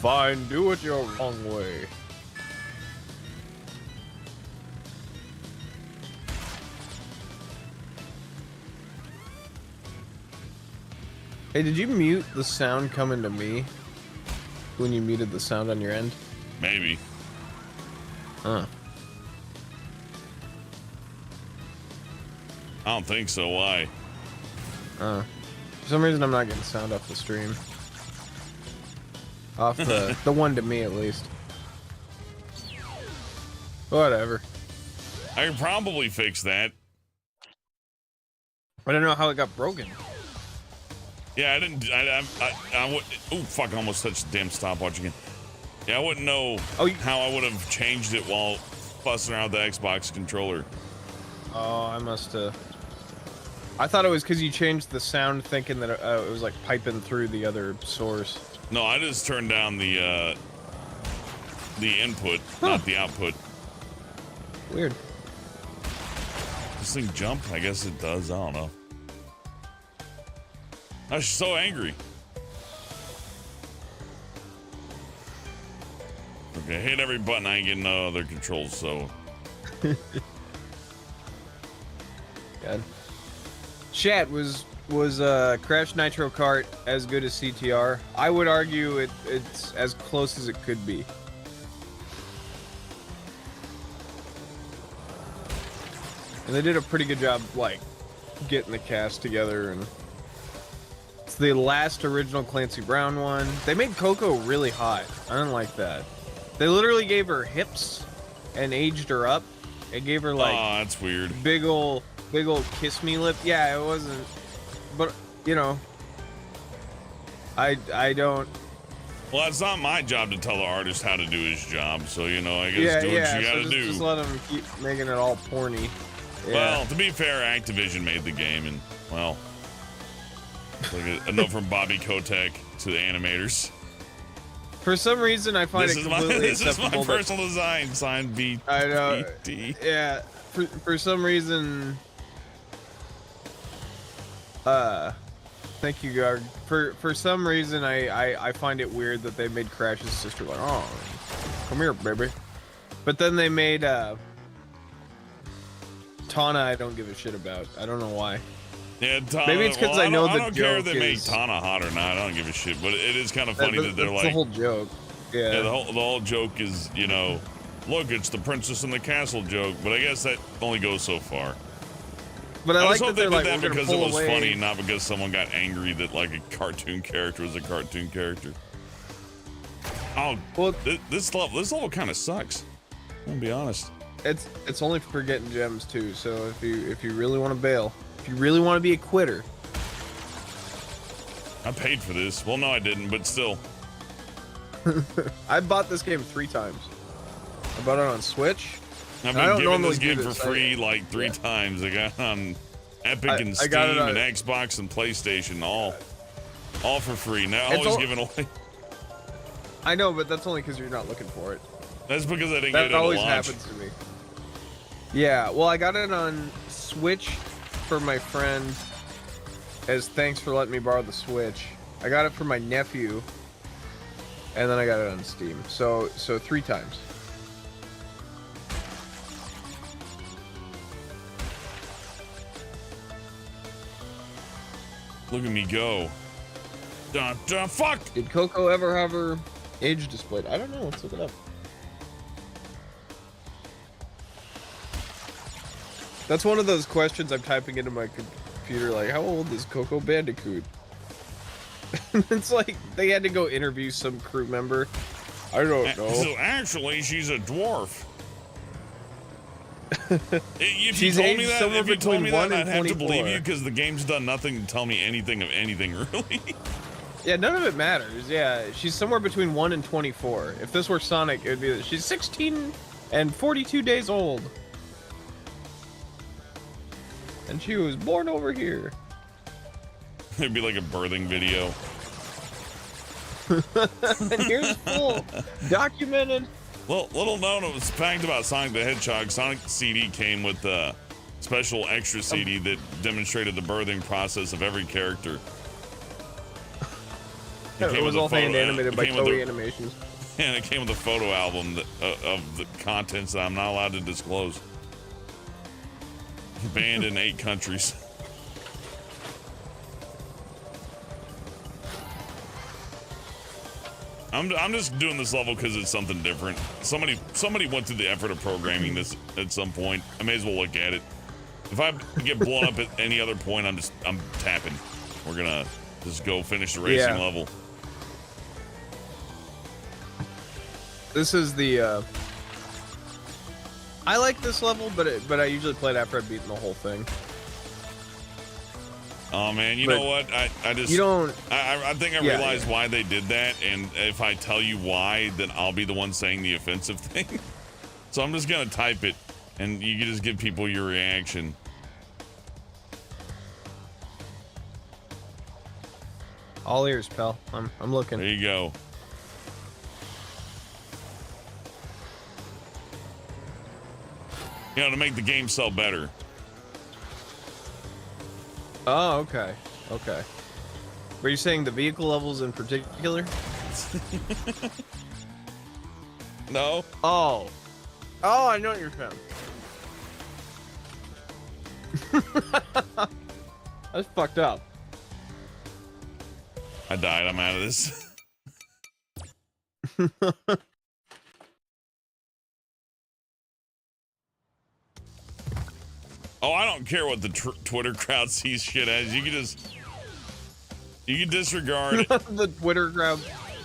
Fine, do it your wrong way. Hey, did you mute the sound coming to me when you muted the sound on your end? Maybe. Huh. I don't think so. Why? For some reason, I'm not getting sound off the stream. Off the one to me, at least. Whatever. I could probably fix that. I don't know how it got broken. Yeah, I didn't. I would. Oh fuck! I almost touched the damn stopwatch again. Yeah, I wouldn't know how I would have changed it while fussing around with the Xbox controller. Oh, I must have. I thought it was because you changed the sound, thinking that it was like piping through the other source. No, I just turned down the input, not the output. Weird. This thing jump? I guess it does. I don't know. I was so angry. Okay, hit every button. I ain't getting no other controls, so. God. Chat, was Crash Nitro Kart as good as CTR? I would argue it's as close as it could be. And they did a pretty good job, like, getting the cast together, and it's the last original Clancy Brown one. They made Coco really hot. I didn't like that. They literally gave her hips and aged her up. It gave her like, oh, that's weird. Big ol' kiss me lip. Yeah, it wasn't, but you know, I don't. Well, it's not my job to tell the artist how to do his job, so you know, I guess do what you gotta do. Just let him keep making it all porny. Yeah. Well, to be fair, Activision made the game, and well, like a note from Bobby Kotick to the animators. For some reason, I find it completely acceptable. This is my personal design, signed B. I know. Yeah. For some reason. Thank you, Garg. For some reason, I find it weird that they made Crash's sister like, oh, come here, baby. But then they made Tana. I don't give a shit about. I don't know why. Yeah, Tana, maybe it's because I know the joke. I don't care if they make Tana hot or not. I don't give a shit. But it is kind of funny that they're like the whole joke. Yeah. The whole joke is, you know, look, it's the princess in the castle joke. But I guess that only goes so far. But I like that they did that because it was funny, not because someone got angry that like a cartoon character was a cartoon character. Oh, well, this level kind of sucks. I'm gonna be honest. It's only for getting gems too. So if you really want to bail, if you really want to be a quitter, I paid for this. Well, no, I didn't, but still. I bought this game 3 times. I bought it on Switch. I've been giving this game for free like 3 times. I got it on Epic and Steam and Xbox and PlayStation all. All for free. Now It's always all- giving away. I know, but that's only because you're not looking for it. That's because I didn't That get it at always launch. happens to me. Yeah, well, I got it on Switch for my friend as thanks for letting me borrow the Switch. I got it for my nephew, and then I got it on Steam. So 3 times. Look at me go. Dun, dun, fuck! Did Coco ever have her age displayed? I don't know. Let's look it up. That's one of those questions I'm typing into my computer, like, how old is Coco Bandicoot? It's like they had to go interview some crew member. I don't know. So actually, she's a dwarf. If you She's told me aged that, somewhere if you told me between that, 1 I'd and have to believe 24. you because the game's done nothing to tell me anything of anything, really. Yeah, none of it matters. Yeah, she's somewhere between 1 and 24. If this were Sonic, it would be that she's 16 and 42 days old. And she was born over here. It'd be like a birthing video. And here's full documented. Little known fact about Sonic the Hedgehog: Sonic CD came with a special extra CD that demonstrated the birthing process of every character. It was all hand animated by Toei Animations. And it came with a photo album that, of the contents that I'm not allowed to disclose. Banned in 8 countries. I'm just doing this level because it's something different. Somebody went through the effort of programming this at some point. I may as well look at it. If I get blown up at any other point, I'm tapping. We're gonna just go finish the racing level. This is the. I like this level, but I usually play it after I've beaten the whole thing. Oh man, you know what? I just you don't. I think I realized why they did that, and if I tell you why, then I'll be the one saying the offensive thing. So I'm just gonna type it, and you can just give people your reaction. All ears, pal. I'm looking. There you go. You know, to make the game sell better. Oh, okay. Okay. Were you saying the vehicle levels in particular? No. Oh. Oh, I know what you're saying. That's fucked up. I died. I'm out of this. Oh, I don't care what the Twitter crowd sees shit as. You can disregard The Twitter crowd.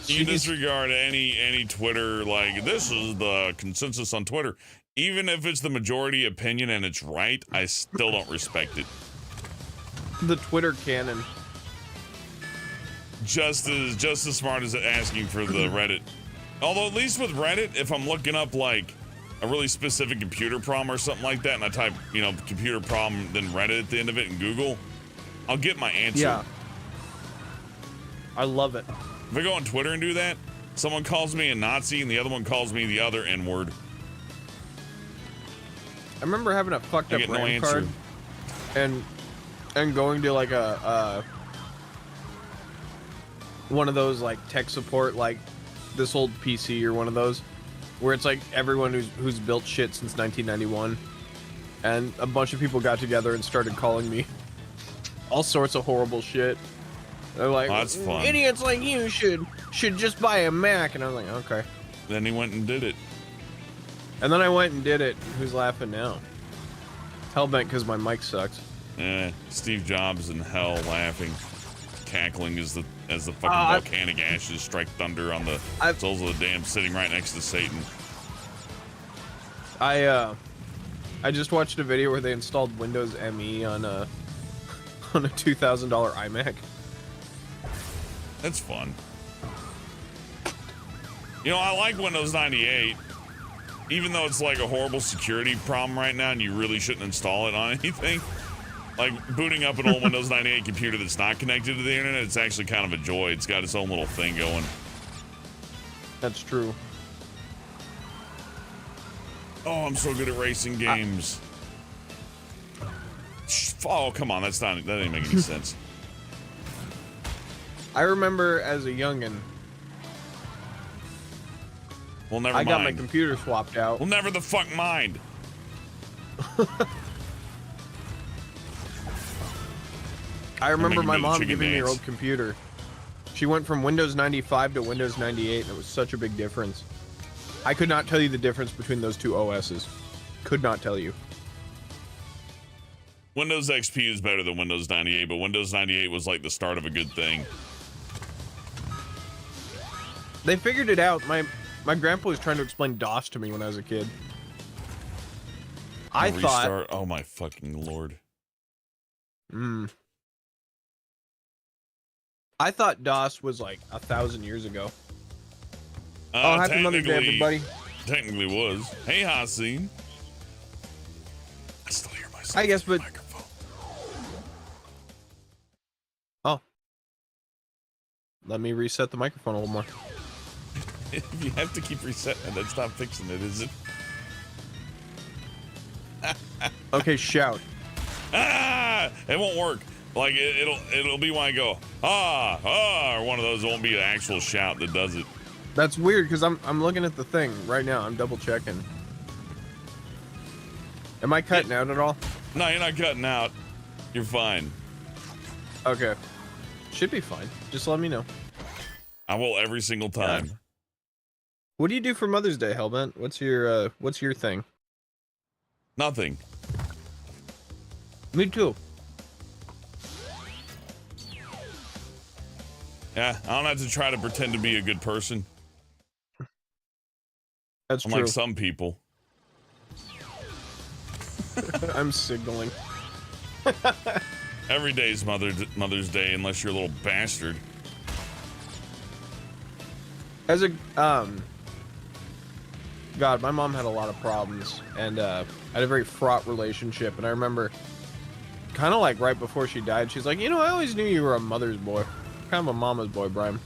you can disregard any Twitter, like, this is the consensus on Twitter. Even if it's the majority opinion and it's right, I still don't respect it. The Twitter canon. Just as smart as asking for the Reddit. Although at least with Reddit, if I'm looking up like a really specific computer problem or something like that, and I type, you know, computer problem, then Reddit at the end of it in Google, I'll get my answer. Yeah. I love it. If I go on Twitter and do that, someone calls me a Nazi and the other one calls me the other N-word. I remember having a fucked I up get no RAM card answer. and going to like a one of those like tech support, like this old PC or one of those where it's like everyone who's built shit since 1991, and a bunch of people got together and started calling me all sorts of horrible shit. They're like, Oh, that's fun. idiots like you should just buy a Mac, and I was like, okay. Then he went and did it. And then I went and did it. Who's laughing now? Hellbent because my mic sucks. Steve Jobs in hell laughing, cackling as the fucking volcanic ashes strike thunder on the souls of the damned, sitting right next to Satan. I just watched a video where they installed Windows ME on a $2,000 iMac. That's fun. You know, I like Windows 98, even though it's like a horrible security problem right now and you really shouldn't install it on anything. Like booting up an old Windows 98 computer that's not connected to the internet, it's actually kind of a joy. It's got its own little thing going. That's true. Oh, I'm so good at racing games. Oh, come on, that didn't make any sense. I remember as a youngin', Well, never I mind. got my computer swapped out. Well, never the fuck mind. I remember my me the mom chicken giving me her dance. old computer. She went from Windows 95 to Windows 98, and it was such a big difference. I could not tell you the difference between those two OSs. Could not tell you. Windows XP is better than Windows 98, but Windows 98 was like the start of a good thing. They figured it out. My grandpa was trying to explain DOS to me when I was a kid. I thought... Restart. Oh my fucking lord. I thought DOS was like 1,000 years ago. Oh, happy Mother's Day, everybody. Technically was. Hey, Haseen. I still hear myself. I guess, but... Microphone. Oh. Let me reset the microphone a little more. If you have to keep resetting it, that's not fixing it, is it? Okay, shout. Ah! It won't work. Like it'll be when I go or one of those. It won't be an actual shout that does it. That's weird because I'm looking at the thing right now. I'm double checking. Am I cutting out at all? No, you're not cutting out. You're fine. Okay. Should be fine. Just let me know. I will every single time. Yeah. What do you do for Mother's Day, Hellbent? What's your thing? Nothing. Me too. Yeah, I don't have to try to pretend to be a good person. That's Unlike true. some people. I'm signaling. Every day is Mother's Day unless you're a little bastard. As a God, my mom had a lot of problems, and I had a very fraught relationship. And I remember, kind of like right before she died, she's like, "You know, I always knew you were a mother's boy, kind of a mama's boy, Bryan."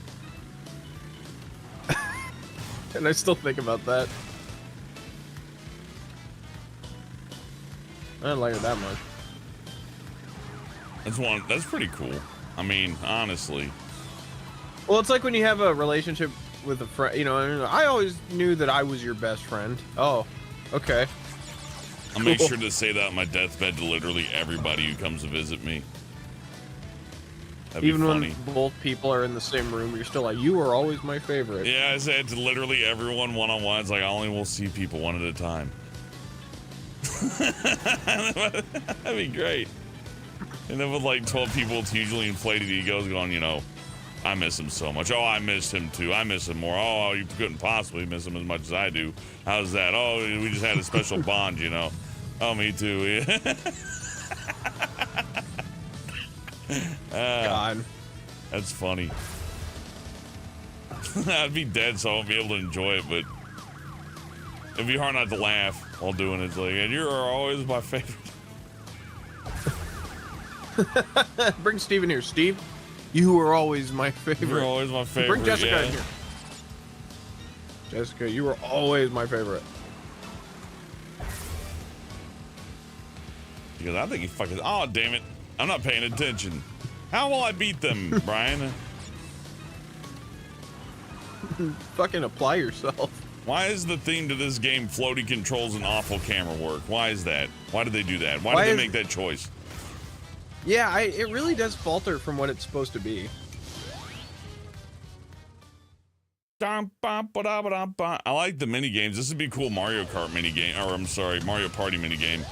And I still think about that. I didn't like her that much. That's pretty cool. I mean, honestly. Well, it's like when you have a relationship with a friend, you know, I always knew that I was your best friend. Oh, okay. I'll make sure to say that on my deathbed to literally everybody who comes to visit me. That'd Even be funny. when both people are in the same room, you're still like, you were always my favorite. Yeah, I said to literally everyone one-on-one. It's like, I only will see people one at a time. That'd be great. And then with like 12 people with hugely inflated egos going, you know, I miss him so much. Oh, I miss him too. I miss him more. Oh, you couldn't possibly miss him as much as I do. How's that? Oh, we just had a special bond, you know. Oh, me too. God. That's funny. I'd be dead, so I won't be able to enjoy it, but it'd be hard not to laugh while doing it. It's like, and you're always my favorite. Bring Steven here. Steve, you were always my favorite. You're always my favorite. Bring Jessica yeah. in here. Jessica, you were always my favorite. Because I think he fucking. Oh, damn it. I'm not paying attention. How will I beat them, Bryan? Fucking apply yourself. Why is the theme to this game floaty controls and awful camera work? Why is that? Why did they do that? Why did they make that choice? Yeah, it really does falter from what it's supposed to be. I like the mini games. This would be a cool Mario Kart mini game, or I'm sorry, Mario Party mini game.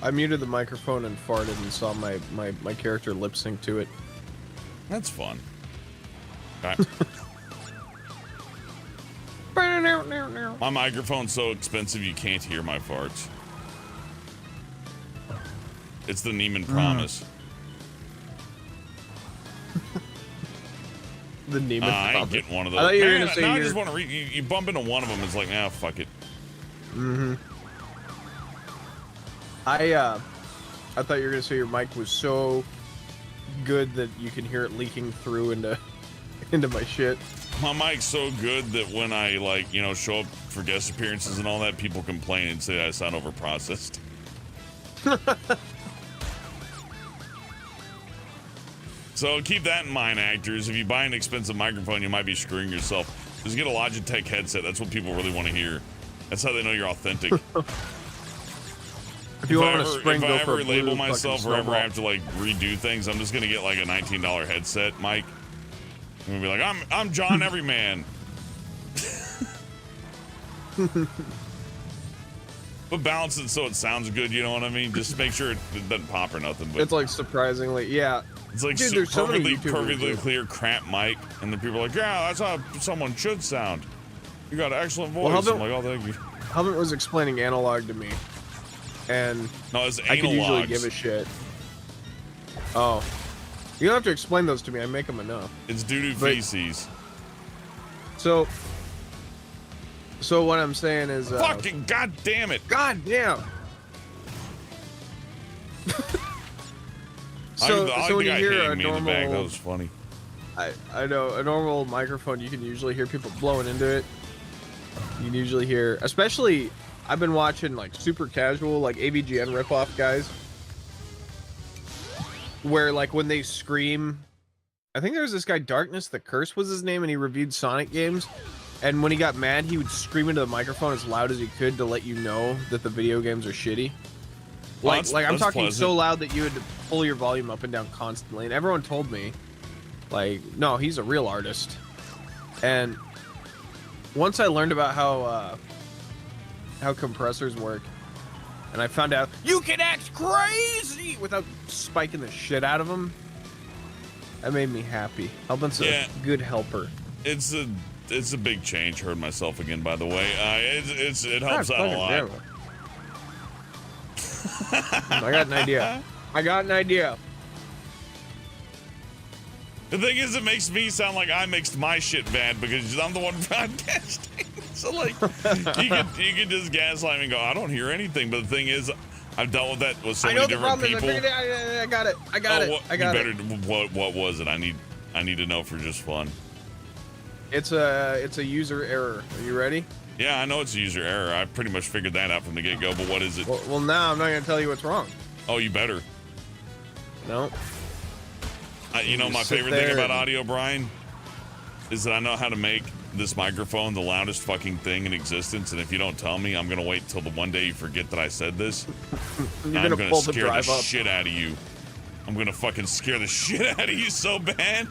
I muted the microphone and farted and saw my character lip sync to it. That's fun. My microphone's so expensive you can't hear my farts. It's the Neiman promise. The Neiman I ain't promise. getting one of those. I thought you were Man, gonna say now I you're... just want to you bump into one of them, it's like, ah, fuck it. Mm-hmm. I thought you were gonna say your mic was so good that you can hear it leaking through into my shit. My mic's so good that when I, like, you know, show up for guest appearances and all that, people complain and say I sound overprocessed. So keep that in mind, actors. If you buy an expensive microphone, you might be screwing yourself. Just get a Logitech headset. That's what people really want to hear. That's how they know you're authentic. If you want to spring, if I go for ever a blue label myself or ever snowball. have to like redo things, I'm just gonna get like a $19 headset mic. I'm gonna be like, I'm John Everyman. But balance it so it sounds good, you know what I mean? Just make sure it doesn't pop or nothing. But It's like surprisingly, yeah. it's like Dude, there's so many perfectly YouTubers clear crap mic, and then people are like, yeah, that's how someone should sound. You got an excellent voice. Well, I'm like, oh, thank you. Helmet was explaining analog to me, and No, it's I could usually analogs. give a shit. Oh, you don't have to explain those to me. I make them enough. It's doo-doo But- feces. So what I'm saying is, Fucking god damn it. God damn. So when you hear a me in the back, that normal, was funny. I know a normal microphone, you can usually hear people blowing into it. You can usually hear, especially I've been watching like super casual, like AVGN ripoff guys, where like when they scream, I think there was this guy Darkness the Curse was his name, and he reviewed Sonic games. And when he got mad, he would scream into the microphone as loud as he could to let you know that the video games are shitty. Well, Like I'm that's talking pleasant. so loud that you had to pull your volume up and down constantly. And everyone told me, like, no, he's a real artist. And once I learned about how compressors work, and I found out you can act crazy without spiking the shit out of them, that made me happy. Helping's Yeah. a good helper. It's a big change. Heard myself again, by the way. It helps God out a fucking lot. damn it. I got an idea. The thing is, it makes me sound like I mixed my shit bad because I'm the one broadcasting. So like, you can just gaslight me and go, I don't hear anything. But the thing is, I've dealt with that with so I many know the different problem people. is I got it. I got it. What was it? I need to know for just fun. It's a user error. Are you ready? Yeah, I know it's a user error. I pretty much figured that out from the get-go. But what is it? Well, now I'm not gonna tell you what's wrong. Oh, you better. No. You know, my Sit favorite thing there about and- audio, Brian, is that I know how to make this microphone the loudest fucking thing in existence. And if you don't tell me, I'm gonna wait till the one day you forget that I said this. You're I'm gonna pull the scare drive up. shit out of you. I'm gonna fucking scare the shit out of you so bad.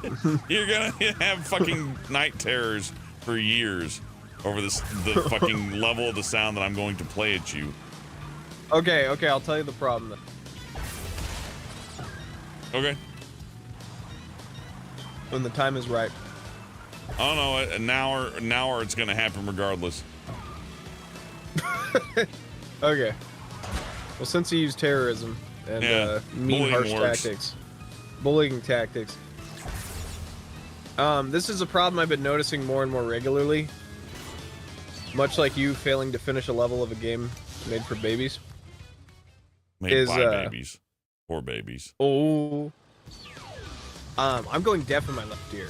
You're gonna have fucking night terrors for years over the fucking level of the sound that I'm going to play at you. Okay, I'll tell you the problem then. Okay. When the time is right. I don't know. An hour, it's gonna happen regardless. Okay. Well, since you use terrorism and Yeah, mean bullying harsh works. tactics, bullying tactics. This is a problem I've been noticing more and more regularly. Much like you failing to finish a level of a game made for babies. Made by babies. For babies. Oh. I'm going deaf in my left ear.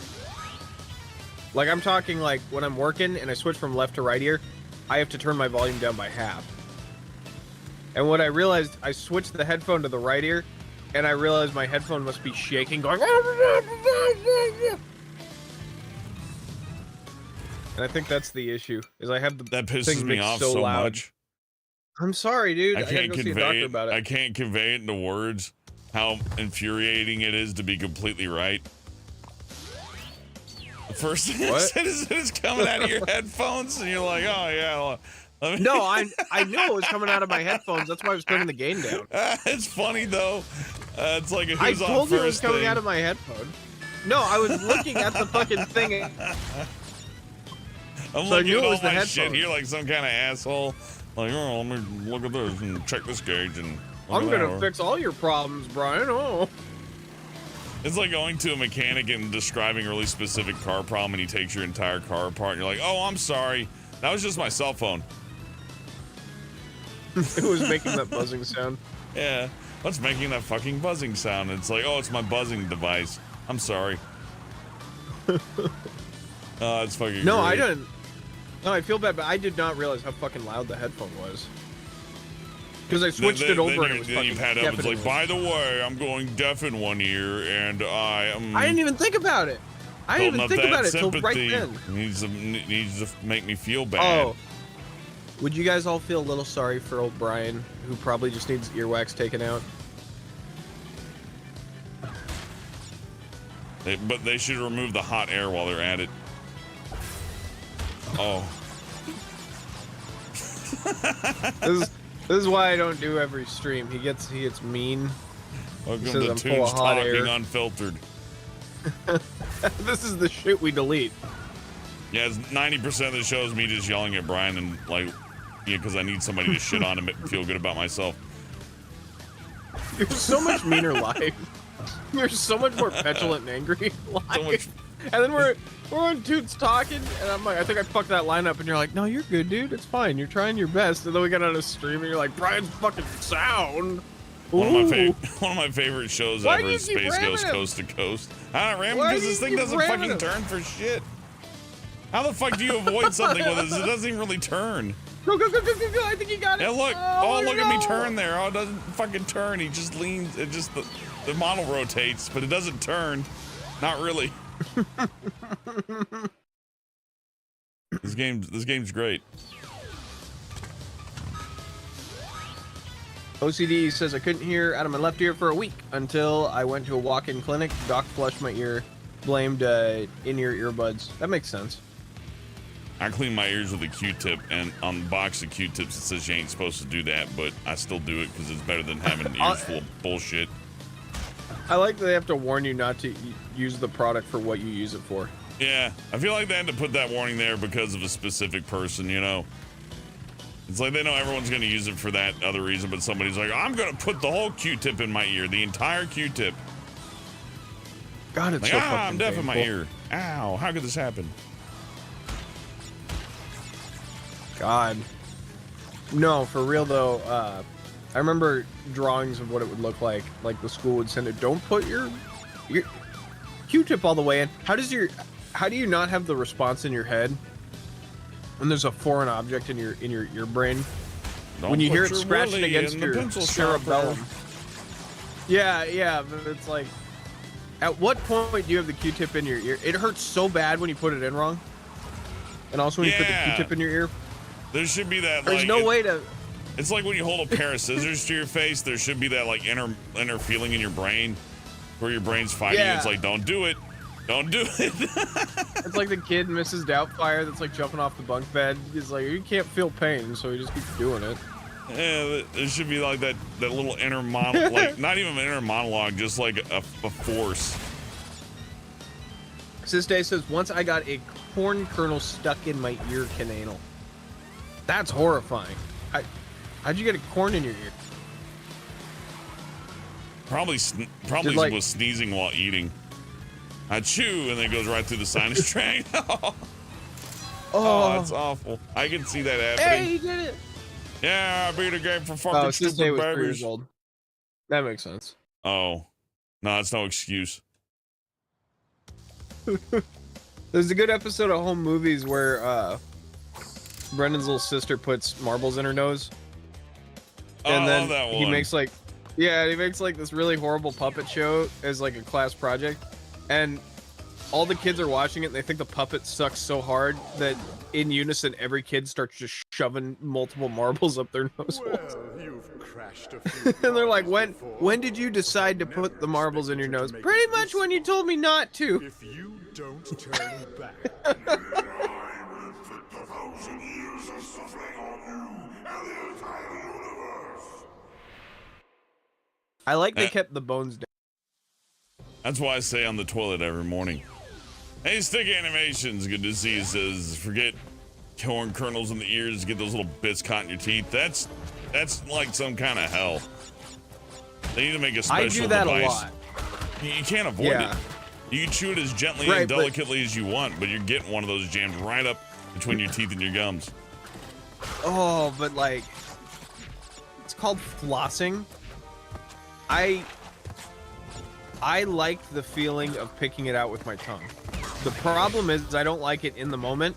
Like, I'm talking like when I'm working and I switch from left to right ear, I have to turn my volume down by half. And what I realized, I switched the headphone to the right ear, and I realized my headphone must be shaking, going. And I think that's the issue, is I have the That pisses thing me mixed off so so loud. much. I'm sorry, dude. I gotta can't go see a convey doctor it. about it. I can't convey it into words how infuriating it is to be completely right. The first thing I What? said is it's coming out of your headphones, and you're like, oh yeah. Well, let me- No, I knew it was coming out of my headphones. That's why I was turning the gain down. It's funny though. It's like a I who's on told you it was first coming thing. out of my headphone. No, I was looking at the fucking thing. I'm So I looking knew at it all was the my shit headphones. here like some kind of asshole. Like, oh, let me look at this and check this gauge and. look I'm at gonna that. fix all your problems, Brian. Oh. It's like going to a mechanic and describing a really specific car problem, and he takes your entire car apart, and you're like, "Oh, I'm sorry, that was just my cell phone." It was making that buzzing sound. Yeah. What's making that fucking buzzing sound? It's like, oh, it's my buzzing device. I'm sorry. It's fucking No, great. I didn't. No, I feel bad, but I did not realize how fucking loud the headphone was. Because I switched it over and it was then fucking you've had up, it's like, deafening. by the way, I'm going deaf in one ear, and I am... I didn't even think about it. I didn't even think about it till right sympathy. then. Needs to make me feel bad. Oh. Would you guys all feel a little sorry for old Bryan, who probably just needs earwax taken out? But they should remove the hot air while they're at it. Oh. This is why I don't do every stream. He gets mean. Welcome He to says I'm full Tunes of hot Talking air. Unfiltered. This is the shit we delete. Yeah, it's 90% of the show is me just yelling at Bryan and like, yeah, because I need somebody to shit on and feel good about myself. You're so much meaner live. You're so much more petulant and angry live. So much. And then we're on Toots talking, and I'm like, I think I fucked that line up, and you're like, no, you're good, dude. It's fine. You're trying your best. And then we got on a stream, and you're like, Bryan's fucking sound. One of my favorite shows Why ever do you is keep Space ramming Ghost him? Coast to Coast. I don't ram Why because do this you thing keep doesn't ramming fucking him? turn for shit. How the fuck do you avoid something with this? It doesn't even really turn. Go, go, go, go, go, go. I think you got it. Yeah, look. Oh, Look at me no. turn there. Oh, it doesn't fucking turn. He just leans. It just, the model rotates, but it doesn't turn. Not really. This game's great. OCD says I couldn't hear out of my left ear for a week until I went to a walk-in clinic. Doc flushed my ear, blamed in-ear earbuds. That makes sense. I clean my ears with a Q-tip, and on the box of Q-tips it says you ain't supposed to do that, but I still do it because it's better than having ears full of bullshit. I like that they have to warn you not to use the product for what you use it for. Yeah, I feel like they had to put that warning there because of a specific person, you know? It's like they know everyone's going to use it for that other reason, but somebody's like, I'm going to put the whole Q-tip in my ear, the entire Q-tip. God, it's Like, so fucking I'm deaf in my painful. ear. Ow, how could this happen? God. No, for real though, I remember drawings of what it would look like. Like the school would send it, don't put your Q-tip all the way in. How do you not have the response in your head when there's a foreign object in your brain? Don't When you put hear it your scratching willy against in the your pencil cerebellum. sharpener. Yeah, but it's like, at what point do you have the Q-tip in your ear? It hurts so bad when you put it in wrong. And also when you put the Yeah. Q-tip in your ear. There should be that, There's like, no way to... It's like when you hold a pair of scissors to your face, there should be that, like, inner feeling in your brain where your brain's fighting. Yeah. It's like, don't do it. Don't do it. It's like the kid in Mrs. Doubtfire that's like jumping off the bunk bed. He's like, you can't feel pain, so he just keeps doing it. Yeah, there should be like that little inner monologue, like not even an inner monologue, just like a force. Sis Day says, once I got a corn kernel stuck in my ear canal. That's horrifying. How'd you get a corn in your ear? Probably like- was sneezing while eating. I chew and then it goes right through the sinus tract. Oh, that's awful. I can see that happening. Hey, he did it! Yeah, I beat a game for fucking Oh, Sis Day stupid was 3 babies. years old. That makes sense. Oh, no, it's no excuse. There's a good episode of Home Movies where Brendan's little sister puts marbles in her nose. Oh, And I then love that he one. makes like, he makes like this really horrible puppet show as like a class project. And all the kids are watching it and they think the puppet sucks so hard that in unison, every kid starts just shoving multiple marbles up their nose holes. Well, you've crashed a few And they're like, cars before. when did you decide to put the marbles in your nose? Pretty much when you told me not to. If you don't turn back, I like they kept the bones down. That's why I say on the toilet every morning. Hey, Stick Animations, good to see you. Says, forget corn kernels in the ears, get those little bits caught in your teeth. That's like some kind of hell. They need to make a special I do that device. a lot. You can't avoid Yeah. it. You can chew it as gently Right, and but- delicately as you want, but you're getting one of those jammed right up between your teeth and your gums. Oh, but like, it's called flossing. I like the feeling of picking it out with my tongue. The problem is I don't like it in the moment.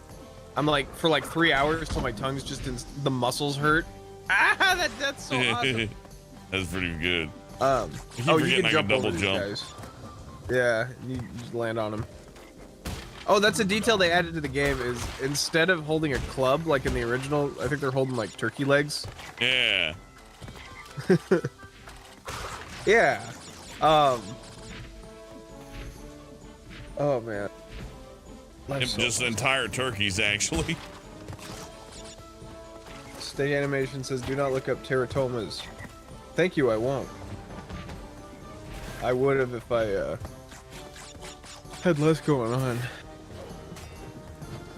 I'm like, for like 3 hours till my tongue's just in, the muscles hurt. Ah, that's so awesome. That's pretty good. Oh, you forgetting can I jump can over double these jump. guys. Yeah, you just land on them. Oh, that's a detail they added to the game is instead of holding a club like in the original, I think they're holding like turkey legs. Yeah. Yeah. Oh man. Life's so Just awesome. entire turkeys, actually. Stay animation says do not look up teratomas. Thank you, I won't. I would have if I had less going on.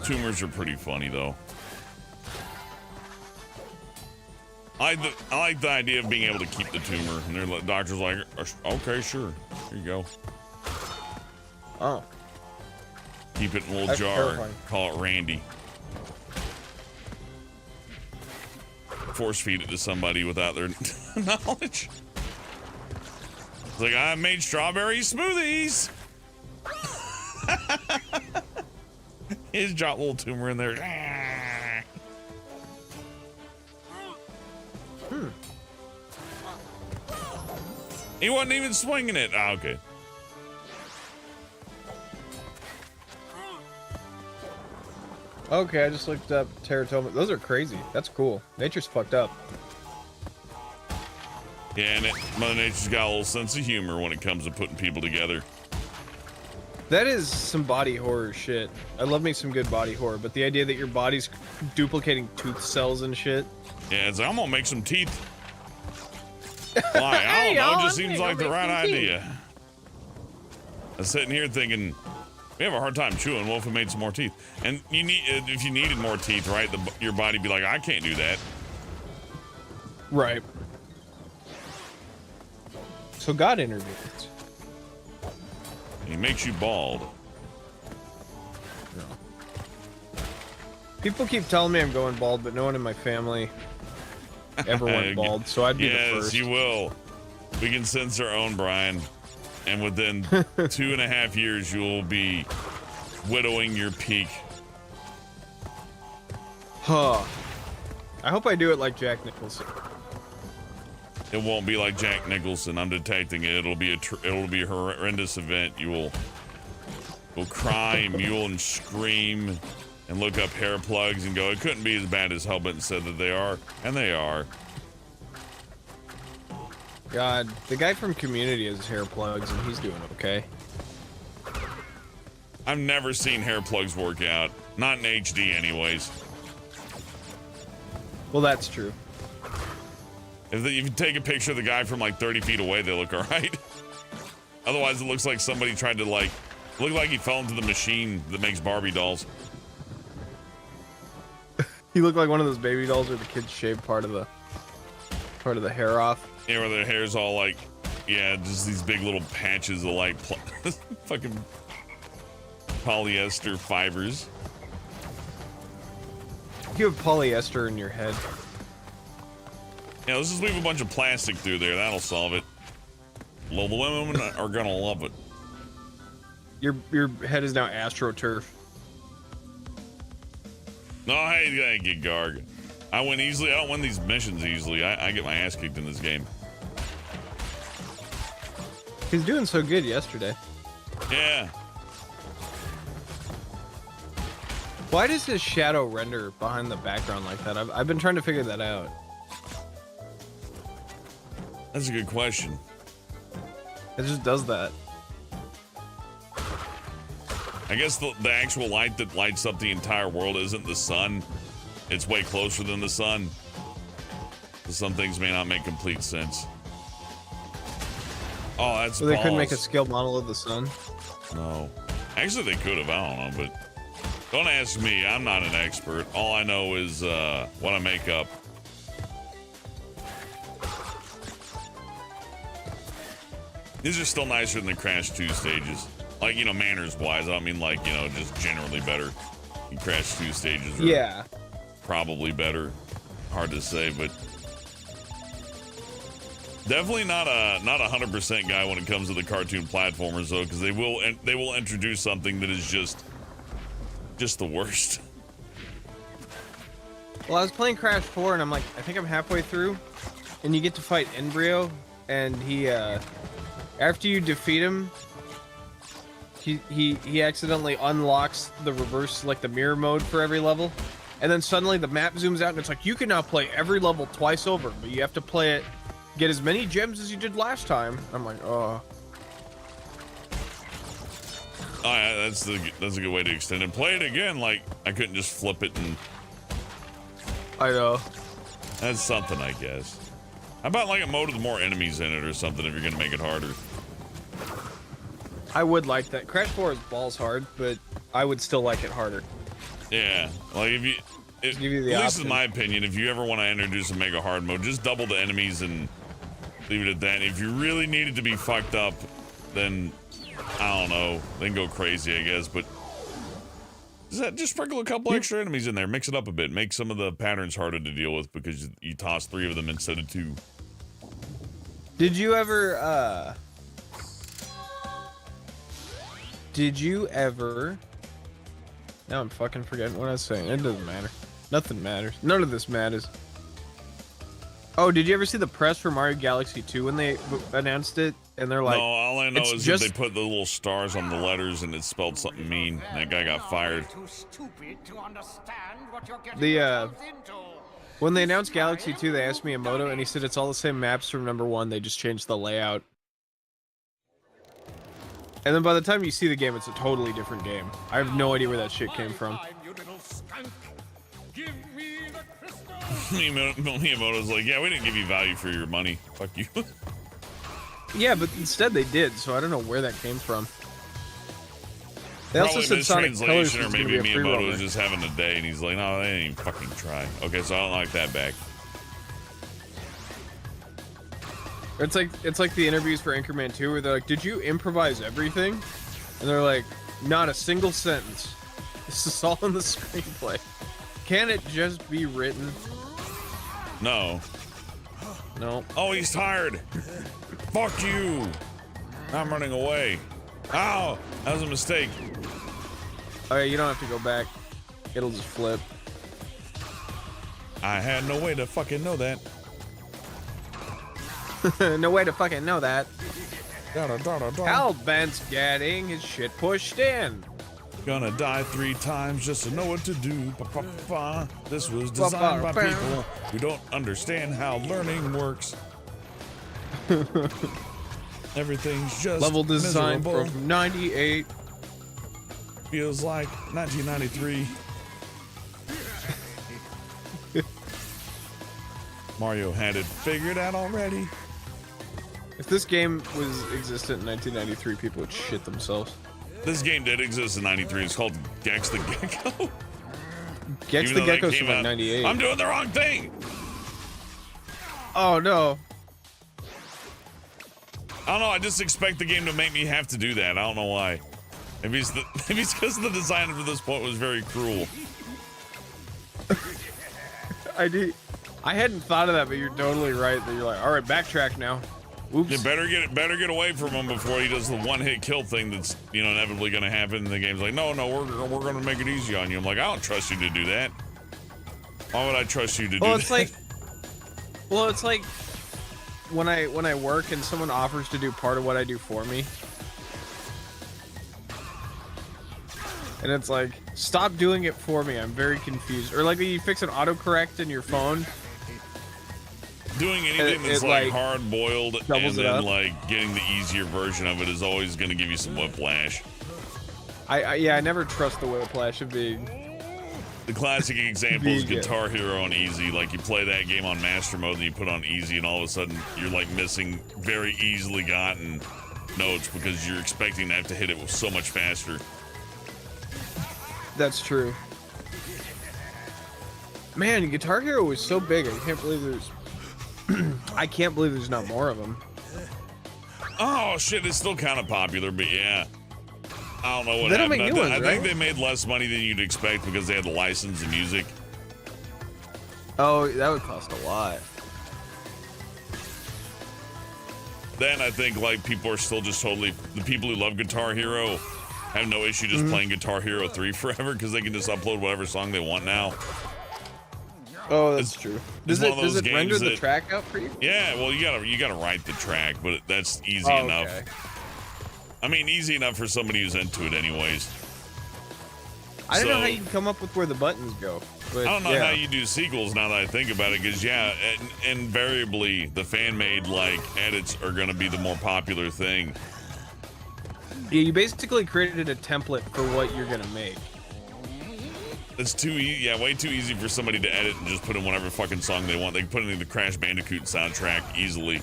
Tumors are pretty funny, though. I like the idea of being able to keep the tumor, and the doctor's like, okay, sure, here you go. Oh. Keep it in a little That's jar. terrifying. Call it Randy. Force feed it to somebody without their knowledge. It's like, I made strawberry smoothies. He just dropped a little tumor in there. He wasn't even swinging it. Ah, okay. Okay, I just looked up teratoma. Those are crazy. That's cool. Nature's fucked up. Yeah, and Mother Nature's got a little sense of humor when it comes to putting people together. That is some body horror shit. I love me some good body horror, but the idea that your body's duplicating tooth cells and shit. Yeah, it's like, I'm gonna make some teeth. Why? I don't know. It just seems like the right idea. I'm sitting here thinking, we have a hard time chewing. What if we made some more teeth? And you need, if you needed more teeth, right? Your body be like, I can't do that. Right. So God intervenes. He makes you bald. No. People keep telling me I'm going bald, but no one in my family ever went bald, so I'd be the Yes, first. you will. We can sense our own, Brian. And within 2.5 years, you'll be widowing your peak. Huh. I hope I do it like Jack Nicholson. It won't be like Jack Nicholson. I'm detecting it. It'll be a horrendous event. You'll cry and mule and scream and look up hair plugs and go, it couldn't be as bad as Hellbent said that they are, and they are. God, the guy from Community has hair plugs and he's doing okay. I've never seen hair plugs work out. Not in HD, anyways. Well, that's true. If you take a picture of the guy from like 30 feet away, they look all right. Otherwise, it looks like somebody tried to look like he fell into the machine that makes Barbie dolls. He looked like one of those baby dolls where the kids shave part of the hair off. Yeah, where their hair's all like, yeah, just these big little patches of like fucking polyester fibers. You have polyester in your head. Yeah, let's just leave a bunch of plastic through there. That'll solve it. Well, the women are gonna love it. Your head is now AstroTurf. No, hey, thank you, Garg. I win easily. I don't win these missions easily. I get my ass kicked in this game. He's doing so good yesterday. Yeah. Why does his shadow render behind the background like that? I've been trying to figure that out. That's a good question. It just does that. I guess the actual light that lights up the entire world isn't the sun. It's way closer than the sun. So some things may not make complete sense. Oh, that's So they couldn't make a balls. scale model of the sun? No. Actually, they could have. I don't know, but don't ask me. I'm not an expert. All I know is what I make up. These are still nicer than the Crash 2 stages. Like, you know, manners-wise. I don't mean like, you know, just generally better. The Crash 2 stages are Yeah. probably better. Hard to say, but Definitely not a 100% guy when it comes to the cartoon platformers though, because they will introduce something that is just the worst. Well, I was playing Crash 4 and I'm like, I think I'm halfway through, and you get to fight Embryo, and he after you defeat him, he accidentally unlocks the reverse, like the mirror mode for every level, and then suddenly the map zooms out and it's like you can now play every level twice over, but you have to play it, get as many gems as you did last time. I'm like, oh. Oh yeah, that's a good way to extend it. Play it again, like I couldn't just flip it and. I know. That's something, I guess. How about like a mode with more enemies in it or something if you're gonna make it harder? I would like that. Crash 4 is balls hard, but I would still like it harder. Yeah, like if you, Give you the at least option. in my opinion, if you ever want to introduce a mega hard mode, just double the enemies and leave it at that. If you really need it to be fucked up, then I don't know, then go crazy, I guess. But just sprinkle a couple extra enemies in there, mix it up a bit, make some of the patterns harder to deal with because you toss 3 of them instead of 2. Did you ever now I'm fucking forgetting what I was saying. It doesn't matter. Nothing matters. None of this matters. Oh, did you ever see the press for Mario Galaxy 2 when they announced it? And they're like, no, all I know it's is just... that they put the little stars on the letters and it spelled something mean. And that guy got fired. When they announced Galaxy 2, they asked Miyamoto, and he said it's all the same maps from number 1. They just changed the layout. And then by the time you see the game, it's a totally different game. I have no idea where that shit came from. Miyamoto's like, yeah, we didn't give you value for your money. Fuck you. Yeah, but instead they did, so I don't know where that came from. They also Probably said Sonic Colors mistranslation, was or going to maybe be a Miyamoto free was just having a day and he's like, no, they didn't even fucking try. Okay, so I don't like that back. It's like the interviews for Anchorman 2 where they're like, did you improvise everything? And they're like, not a single sentence. This is all in the screenplay. Can it just be written? No. No. Oh, he's tired. Fuck you. I'm running away. Ow, that was a mistake. Alright, you don't have to go back. It'll just flip. I had no way to fucking know that. No way to fucking know that. Da-da-da-da-da. Hellbent's getting his shit pushed in. Gonna die 3 times just to know what to do. Ba-ba-ba. This was designed by people who don't understand how learning works. Everything's just Level design miserable. from 98. Feels like 1993. Mario had it figured out already. If this game was existent in 1993, people would shit themselves. This game did exist in 93. It's called Gex the Gecko. Gex Even the though that Gecko's came from like out- 98. I'm doing the wrong thing. Oh no. I don't know. I just expect the game to make me have to do that. I don't know why. Maybe it's because the design up to this point was very cruel. I hadn't thought of that, but you're totally right. That you're like, all right, backtrack now. Oops. You better get away from him before he does the one-hit kill thing that's, you know, inevitably going to happen. And the game's like, no, we're going to make it easy on you. I'm like, I don't trust you to do that. Why would I trust you to do that? It's like when I work and someone offers to do part of what I do for me. And it's like, stop doing it for me. I'm very confused. Or like you fix an autocorrect in your phone. Doing anything that's it, like like, hard-boiled and doubles it then up. like getting the easier version of it is always going to give you some whiplash. I never trust the whiplash of being. The classic example is Vegan. Guitar Hero on easy. Like you play that game on master mode and you put on easy and all of a sudden you're like missing very easily gotten notes because you're expecting to have to hit it so much faster. That's true. Man, Guitar Hero was so big. I can't believe there's not more of them. Oh shit, it's still kind of popular, but yeah. I don't know what They don't happened. make new ones, I think right? they made less money than you'd expect because they had to license the music. Oh, that would cost a lot. then I think like people are still just totally, the people who love Guitar Hero have no issue just playing Guitar Hero 3 forever because they can just upload whatever song they want now. Oh, that's true. Does it render the that, track out for you? Yeah, well, you gotta write the track, but that's easy enough. Okay. I mean, easy enough for somebody who's into it, anyways. I don't know how you can come up with where the buttons go. But, I don't know how you do sequels now that I think about it, because yeah, invariably the fan-made like edits are gonna be the more popular thing. Yeah, you basically created a template for what you're gonna make. It's too easy, yeah, way too easy for somebody to edit and just put in whatever fucking song they want. They can put it in the Crash Bandicoot soundtrack easily.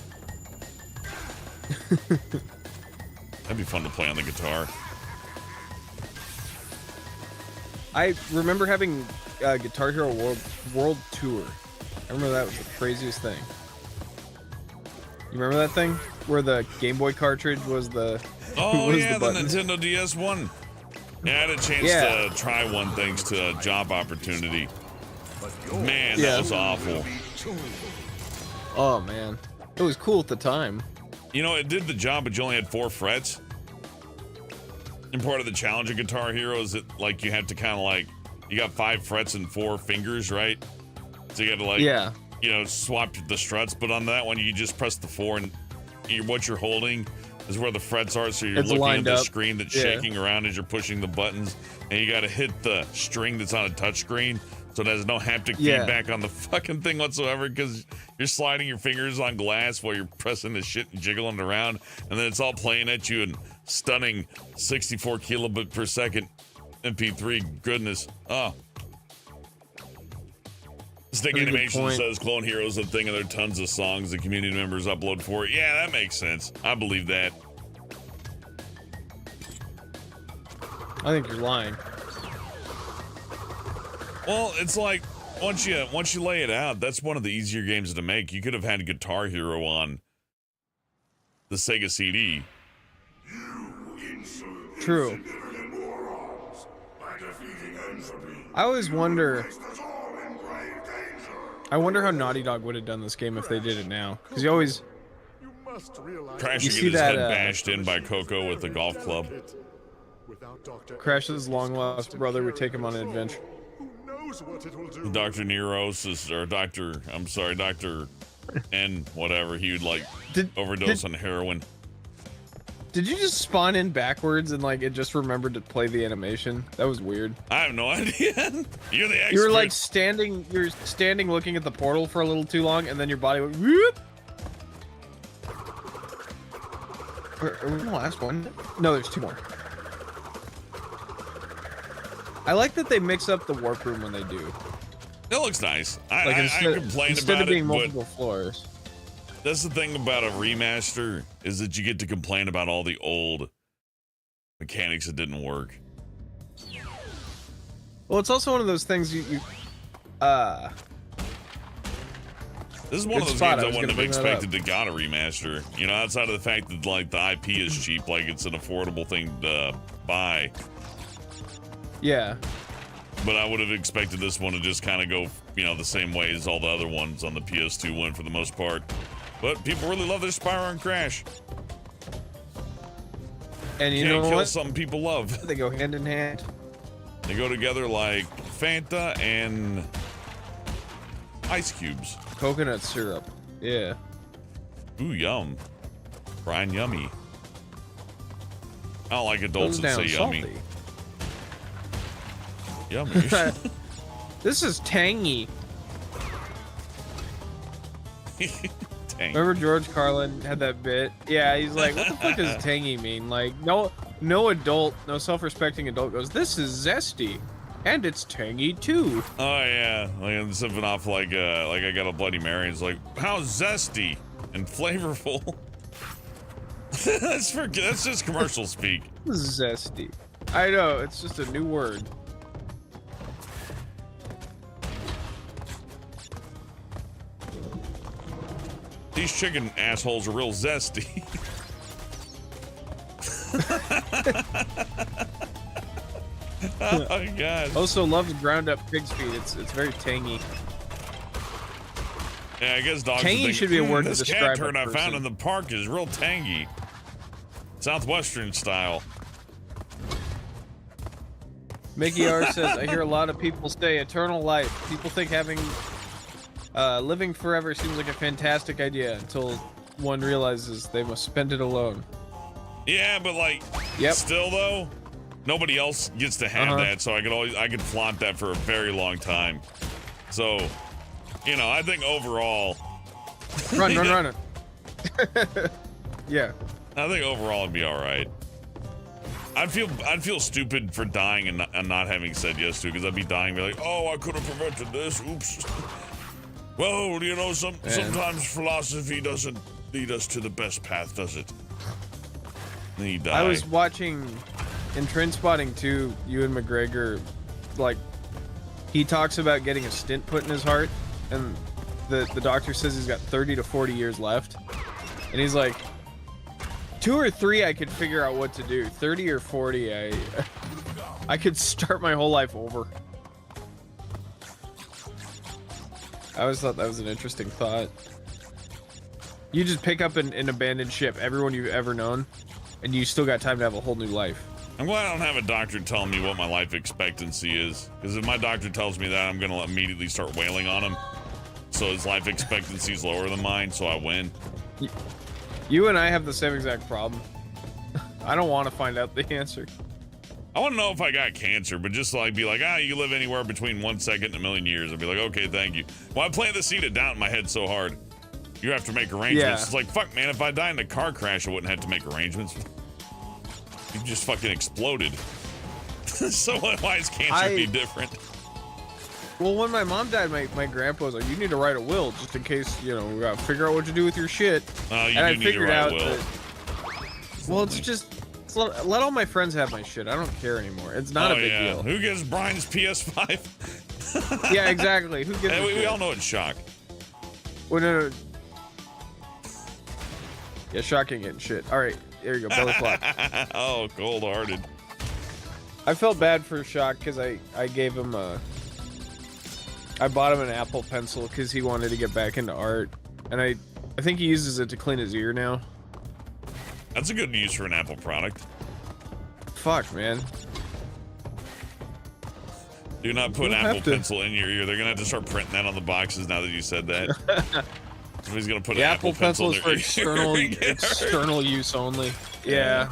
That'd be fun to play on the guitar. I remember having Guitar Hero World Tour. I remember that was the craziest thing. You remember that thing where the Game Boy cartridge was the oh yeah, the buttons? Nintendo DS one. Yeah, I had a chance to try one thanks to a job opportunity. Man, that was awful. Oh man, it was cool at the time. You know, it did the job, but you only had 4 frets. And part of the challenge of Guitar Hero is that, like, you have to kind of, like, you got 5 frets and 4 fingers, right? So you got to, like, you know, swap the struts. But on that one, you just press the 4, and what you're holding is where the frets are. So you're looking at the screen that's shaking around as you're pushing the buttons. And you got to hit the string that's on a touch screen. So it has no haptic feedback on the fucking thing whatsoever, because you're sliding your fingers on glass while you're pressing the shit and jiggling it around, and then it's all playing at you in stunning 64 kilobit per second MP3 goodness. Oh. Stick Animation says Clone Heroes a thing, and there are tons of songs that community members upload for it. Yeah, that makes sense. I believe that. I think you're lying. Well, it's like once you lay it out, that's one of the easier games to make. You could have had Guitar Hero on the Sega CD. True. I always wonder. I wonder how Naughty Dog would have done this game if they did it now, because you always. Crash would get his head bashed in by Coco with the golf club. Crash's long lost brother would take him on an adventure. Dr. Neurosis, or Dr. N, whatever, he would like overdose on heroin. Did you just spawn in backwards and like it just remembered to play the animation? That was weird. I have no idea. You're the expert. You were like standing looking at the portal for a little too long, and then your body went whoop. Are we the last one? No, there's 2 more. I like that they mix up the warp room when they do. It looks nice. I complain instead about of being it, multiple floors. That's the thing about a remaster, is that you get to complain about all the old mechanics that didn't work. Well, it's also one of those things you This is one of those games I wouldn't have expected to got a remaster. You know, outside of the fact that like the IP is cheap, like it's an affordable thing to buy. Yeah. But I would have expected this one to just kind of go, you know, the same way as all the other ones on the PS2 went for the most part. But people really love their Spyro and Crash. And you know what? Something people love. They go hand in hand. They go together like Fanta and ice cubes. Coconut syrup. Yeah. Ooh, yum. Bryan, yummy. I don't like adults that say yummy. Yummy. This is tangy. Tangy. Remember George Carlin had that bit? Yeah, he's like, what the fuck does tangy mean? Like, no adult, no self-respecting adult goes, this is zesty. And it's tangy too. Oh yeah, like I'm sipping off like I got a Bloody Mary. It's like, how zesty and flavorful. that's just commercial speak. Zesty. I know, it's just a new word. These chicken assholes are real zesty. Oh my god. Also loves ground up pig's feet. It's very tangy. Yeah, I guess dogs. Tangy should be a word to This describe cat turd a I found person." in the park is real tangy, southwestern style. Mickey R says, I hear a lot of people say eternal life. People think living forever seems like a fantastic idea until one realizes they must spend it alone. Yeah, but like, Yep. still though, nobody else gets to have that, so I could flaunt that for a very long time. So, you know, I think overall, Run. Yeah. I think overall it'd be all right. I'd feel stupid for dying and not having said yes to, because I'd be dying, and be like, oh, I could have prevented this. Oops. Well, you know, sometimes philosophy doesn't lead us to the best path, does it? Then you die. I was watching in Trainspotting 2, Ewan McGregor, like, he talks about getting a stent put in his heart, and the doctor says he's got 30 to 40 years left. And he's like, 2 or 3 I could figure out what to do. 30 or 40, I could start my whole life over. I always thought that was an interesting thought. You just pick up an abandoned ship, everyone you've ever known, and you still got time to have a whole new life. I'm glad I don't have a doctor telling me what my life expectancy is, because if my doctor tells me that, I'm gonna immediately start wailing on him. So his life expectancy is lower than mine, so I win. You and I have the same exact problem. I don't want to find out the answer. I want to know if I got cancer, but just like be like, you live anywhere between 1 second and a million years. I'd be like, okay, thank you. Well, I planted the seed of doubt in my head so hard. You have to make arrangements. Yeah. It's like, fuck, man, if I died in a car crash, I wouldn't have to make arrangements. You just fucking exploded. So why is cancer be different? Well, when my mom died, my grandpa was like, you need to write a will just in case, you know, we gotta figure out what to do with your shit. You do need to write a will. Well, it's just, let all my friends have my shit. I don't care anymore. It's not a big deal. Who gives Brian's PS5? Yeah, exactly. Who gives we all know it's Shock. Well, no. Yeah, shocking and shit. All right, there you go, belly flop. Oh, cold-hearted. I felt bad for Shock because I gave him I bought him an Apple Pencil because he wanted to get back into art, and I think he uses it to clean his ear now. That's a good use for an Apple product. Fuck, man. Do not put Apple Pencil in your ear. They're gonna have to start printing that on the boxes now that you said that. Somebody's gonna put an Apple Pencil is for external use only. Yeah.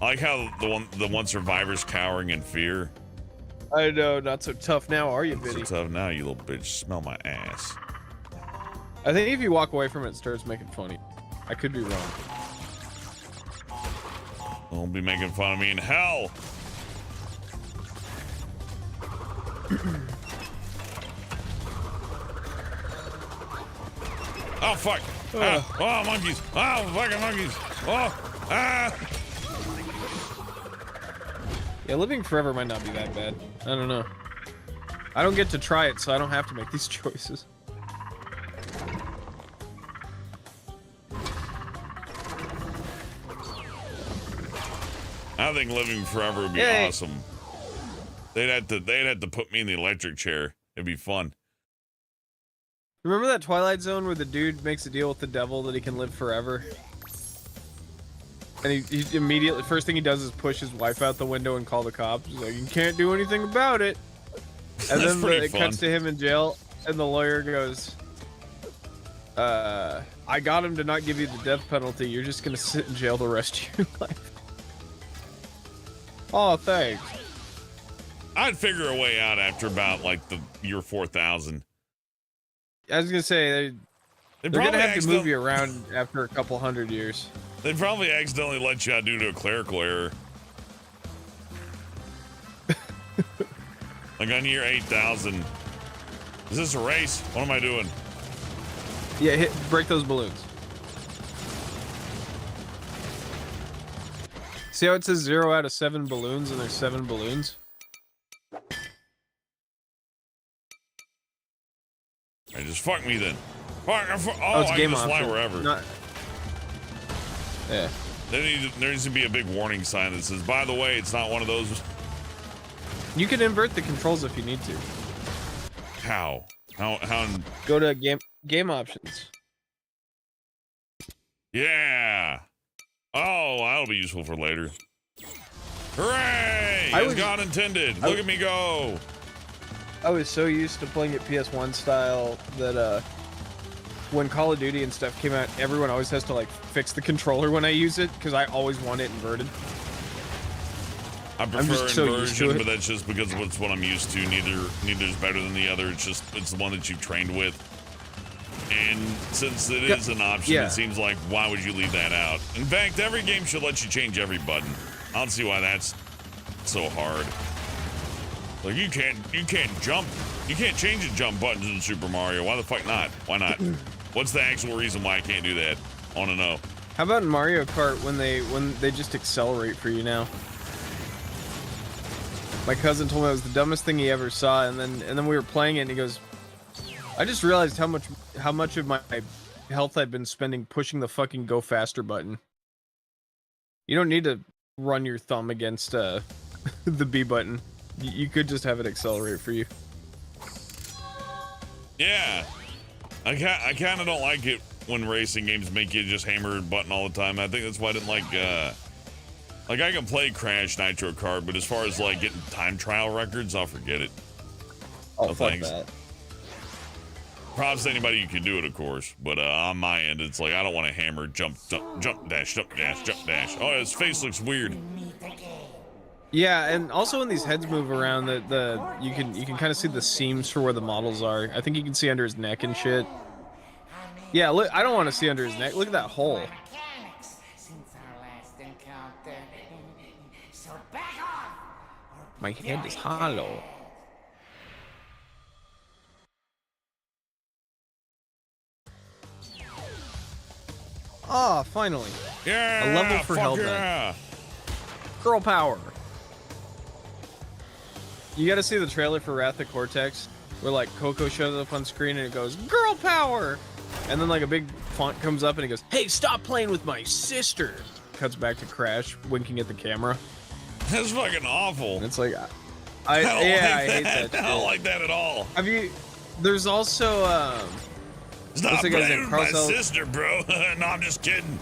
I like how the one survivor's cowering in fear. I know, not so tough now, are you, Biddy? So tough now, you little bitch. Smell my ass. I think if you walk away from it, it starts making funny. I could be wrong. Don't be making fun of me in hell. Oh, fuck. Oh, monkeys. Oh, fucking monkeys. Oh, Yeah, living forever might not be that bad. I don't know. I don't get to try it, so I don't have to make these choices. I think living forever would be awesome. They'd have to put me in the electric chair. It'd be fun. Remember that Twilight Zone where the dude makes a deal with the devil that he can live forever? And he immediately, first thing he does is push his wife out the window and call the cops. He's like, you can't do anything about it. And then it cuts to him in jail, and the lawyer goes, I got him to not give you the death penalty. You're just gonna sit in jail the rest of your life. Oh, thanks. I'd figure a way out after about like the year 4000. I was gonna say they're gonna have to move you around after a couple hundred years. They probably accidentally let you out due to a clerical error. Like on year 8000. Is this a race? What am I doing? Yeah, break those balloons. See how it says 0 out of 7 balloons and there's 7 balloons? Hey, just fuck me then. Fuck, oh, it's I game can just fly option. wherever. Yeah. There needs to be a big warning sign that says, by the way, it's not one of those. You can invert the controls if you need to. How? How? Go to game options. Yeah. Oh, that'll be useful for later. Hooray! As God intended. Look at me go. I was so used to playing it PS1 style that when Call of Duty and stuff came out, everyone always has to like fix the controller when I use it because I always want it inverted. I prefer so used to inversion, it. but that's just because it's what I'm used to. Neither's better than the other. It's the one that you've trained with. And since it is an option, Yeah. it seems like why would you leave that out? In fact, every game should let you change every button. I don't see why that's so hard. Like you can't jump. You can't change the jump buttons in Super Mario. Why the fuck not? Why not? What's the actual reason why I can't do that? I want to know. How about in Mario Kart when they just accelerate for you now? My cousin told me it was the dumbest thing he ever saw, and then we were playing it, and he goes, "I just realized how much of my health I've been spending pushing the fucking go faster button. You don't need to run your thumb against the B button. You could just have it accelerate for you." Yeah, I kind of don't like it when racing games make you just hammer a button all the time. I think that's why I didn't like I can play Crash Nitro Kart, but as far as like getting time trial records, I'll forget it. Oh, No fuck thanks. that. Props to anybody who can do it, of course. But on my end, it's like I don't want to hammer jump dash. Oh, his face looks weird. Yeah, and also when these heads move around, you can kind of see the seams for where the models are. I think you can see under his neck and shit. Yeah, look, I don't want to see under his neck. Look at that hole. My head is hollow. Ah, finally. Yeah, A level for fuck Zelda. yeah. Girl power. You gotta see the trailer for Wrath of Cortex, where like Coco shows up on screen and it goes, "Girl power!" And then like a big font comes up and it goes, "Hey, stop playing with my sister!" Cuts back to Crash, winking at the camera. That's fucking awful. And it's like, I don't I like hate that. that I don't shit. like that at all. Have you, there's also, Stop what's the guy's playing name? with my Carl sister, bro. No, I'm just kidding.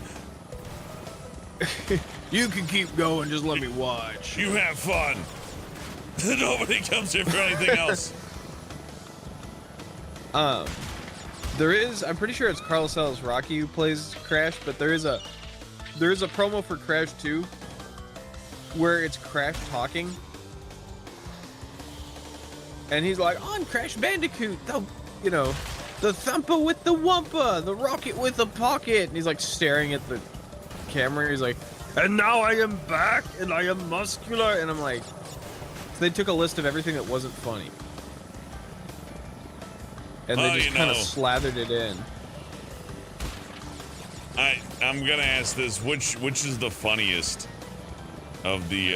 you can keep going, just let me watch. You have fun. Nobody comes here for anything else. There is, I'm pretty sure it's Carlos Ellis Rocky who plays Crash, but there is a promo for Crash 2 where it's Crash talking. And he's like, "I'm Crash Bandicoot, the thumper with the wumper, the rocket with the pocket." And he's like staring at the camera. He's like, "And now I am back and I am muscular." And I'm like, so they took a list of everything that wasn't funny. And they just kind of slathered it in. I'm gonna ask this: which is the funniest of the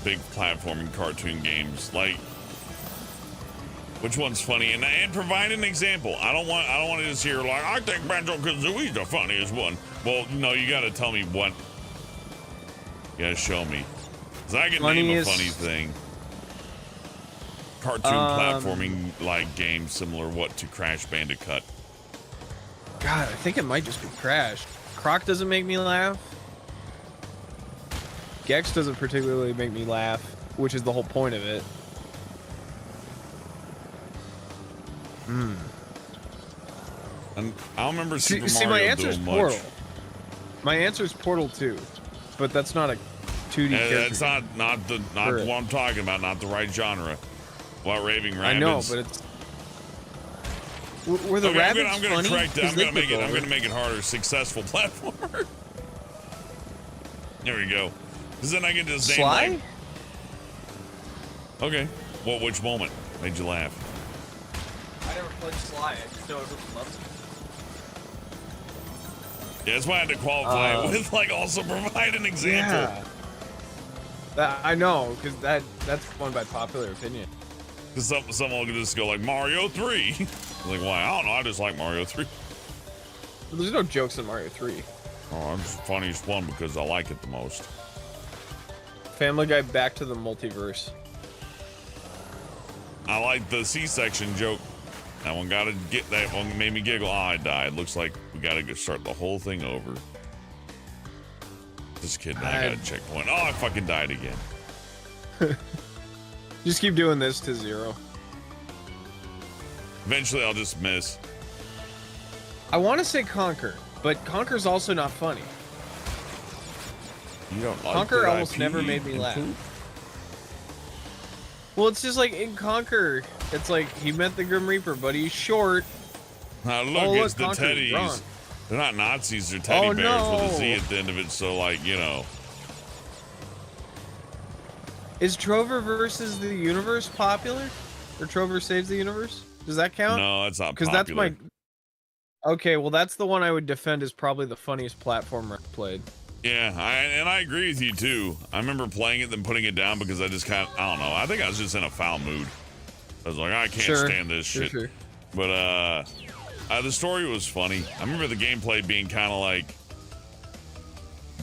big platforming cartoon games? Like, which one's funny? And provide an example. I don't want to just hear like, "I think Banjo-Kazooie's the funniest one." Well, no, you got to tell me what. You got to show me, cause I can name a funny thing. Cartoon platforming like game similar to Crash Bandicoot. God, I think it might just be Crash. Croc doesn't make me laugh. Gex doesn't particularly make me laugh, which is the whole point of it. And I don't remember Super See, my Mario answer's doing much. Portal. My answer's Portal 2, but that's not a 2D character. That's not what I'm talking about. Not the right genre. What Raving Rabbits? I know, but it's. Were the rabbits I'm gonna funny? correct it. I'm 'Cause they gonna make it. took I'm over. gonna make it harder. Successful platformer. There we go. Because then I can just name Sly? like. Okay. Well, which moment made you laugh? I never played Sly. I just know everyone loves it. Yeah, that's why I had to qualify it with like also provide an example. Yeah. I know, because that's one by popular opinion. Because someone could just go like Mario 3. Like, why? I don't know. I just like Mario 3. But there's no jokes in Mario 3. Oh, it's the funniest one because I like it the most. Family Guy Back to the Multiverse. I like the C-section joke. That one gotta get, that one made me giggle. Oh, I died. Looks like we gotta go start the whole thing over. Just kidding, I got a checkpoint. Oh, I fucking died again. Just keep doing this to 0. Eventually I'll just miss. I want to say Conquer, but Conquer's also not funny. You don't like Conquer that almost IP never made me laugh. improved? Well, it's just like in Conquer, it's like he met the Grim Reaper, but he's short. Now look, Oh, look, it's the Conquer's teddies. wrong. They're not Nazis, they're teddy Oh, bears with a no. Z at the end of it, so like, you know. Is Trover versus the Universe popular? Or Trover Saves the Universe? Does that count? No, that's not Because popular. that's my... Okay, well, that's the one I would defend as probably the funniest platformer I've played. Yeah, I agree with you too. I remember playing it then putting it down because I just kind of, I don't know. I think I was just in a foul mood. I was like, I can't stand this shit. Sure. But the story was funny. I remember the gameplay being kind of like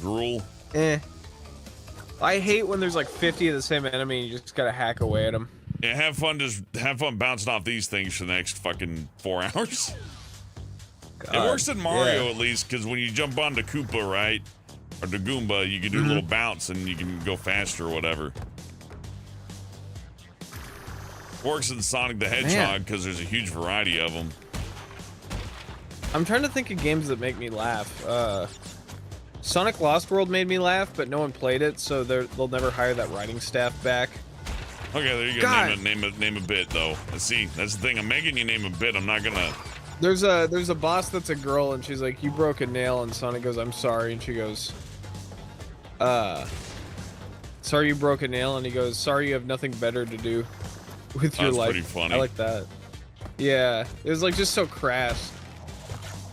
gruel. I hate when there's like 50 of the same enemy and you just gotta hack away at them. Yeah, have fun bouncing off these things for the next fucking 4 hours. God, It works in Mario yeah. at least, because when you jump onto Koopa, right, or the Goomba, you can do a little bounce and you can go faster or whatever. Works in Sonic the Hedgehog because there's a huge variety of them. I'm trying to think of games that make me laugh. Sonic Lost World made me laugh, but no one played it, so they'll never hire that writing staff back. Okay, there you go. God. Name a bit though. See, that's the thing. I'm making you name a bit. I'm not gonna. There's a boss that's a girl, and she's like, "You broke a nail," and Sonic goes, "I'm sorry," and she goes, "Sorry you broke a nail," and he goes, "Sorry you have nothing better to do with your That's life." pretty funny. I like that. Yeah, it was like just so crass.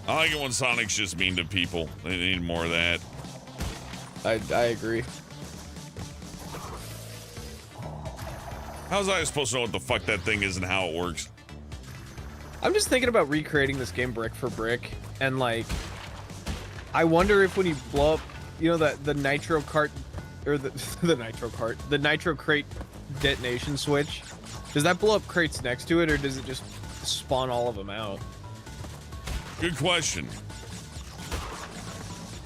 I like it when Sonic's just mean to people. They need more of that. I agree. How was I supposed to know what the fuck that thing is and how it works? I'm just thinking about recreating this game brick for brick, and like, I wonder if when you blow up, you know, the nitro cart, or the the nitro crate detonation switch, does that blow up crates next to it, or does it just spawn all of them out? Good question.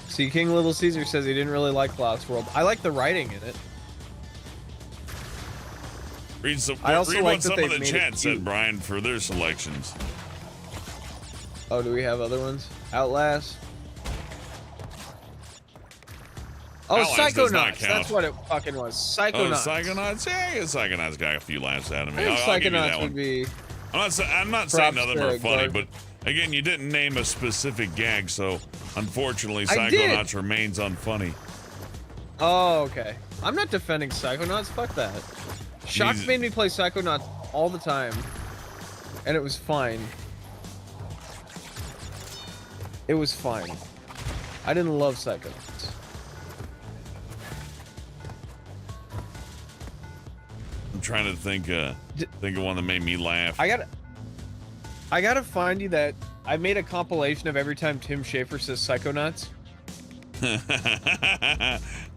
See, King Little Caesar says he didn't really like Lost World. I like the writing in it. Read I also read like what that some they of the made it chat said, cute. Brian, for their selections. Oh, do we have other ones? Outlast. Oh, Outlast does not Psychonauts. count. That's what it fucking was. Oh, Psychonauts. Psychonauts? Yeah, Psychonauts got a few laughs out of me. I think I'll give you that Psychonauts one. would be. I'm not saying none of them are to funny, Garg. but again, you didn't name a specific gag, so unfortunately, I did. Psychonauts remains unfunny. Oh, okay. I'm not defending Psychonauts. Fuck that. Shock He's- made me play Psychonauts all the time, and it was fine. It was fine. I didn't love Psychonauts. I'm trying to think of one that made me laugh. I gotta find you that. I made a compilation of every time Tim Schafer says Psychonauts.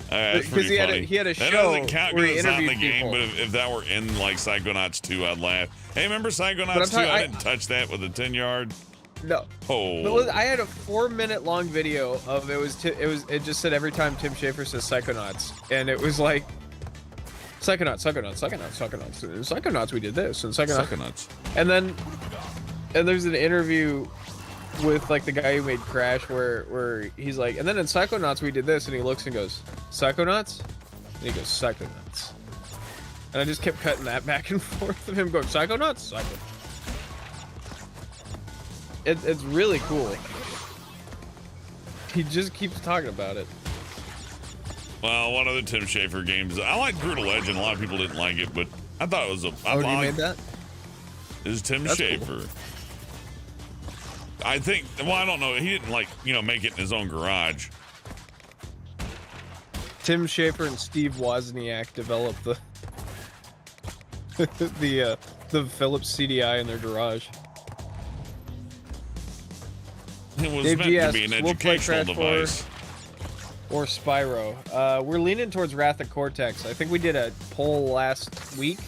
That's Because pretty funny. he had a that show doesn't count where because he it's not in the interviewed game, people. but if that were in like Psychonauts 2, I'd laugh. Hey, remember Psychonauts 2? talking- I didn't touch that with a 10-yard. No. Oh. But I had a 4-minute long video of it just said every time Tim Schafer says Psychonauts, and it was like Psychonauts, and Psychonauts we did this, and Psychonauts. and there's an interview with like the guy who made Crash where he's like, and then in Psychonauts we did this, and he looks and goes, Psychonauts? And he goes, Psychonauts. And I just kept cutting that back and forth of him going, Psychonauts? Psychonauts. It's really cool. He just keeps talking about it. Well, one other Tim Schafer games. I like Brutal Legend. A lot of people didn't like it, but I thought it was a. Oh, you made that? It was Tim That's Schafer. cool. I think. Well, I don't know. He didn't make it in his own garage. Tim Schafer and Steve Wozniak developed the the Philips CDI in their garage. It was Dave meant G to asks, be an "We'll play educational Crash device. Or Spyro. We're leaning towards Wrath of Cortex. I think we did a poll last week.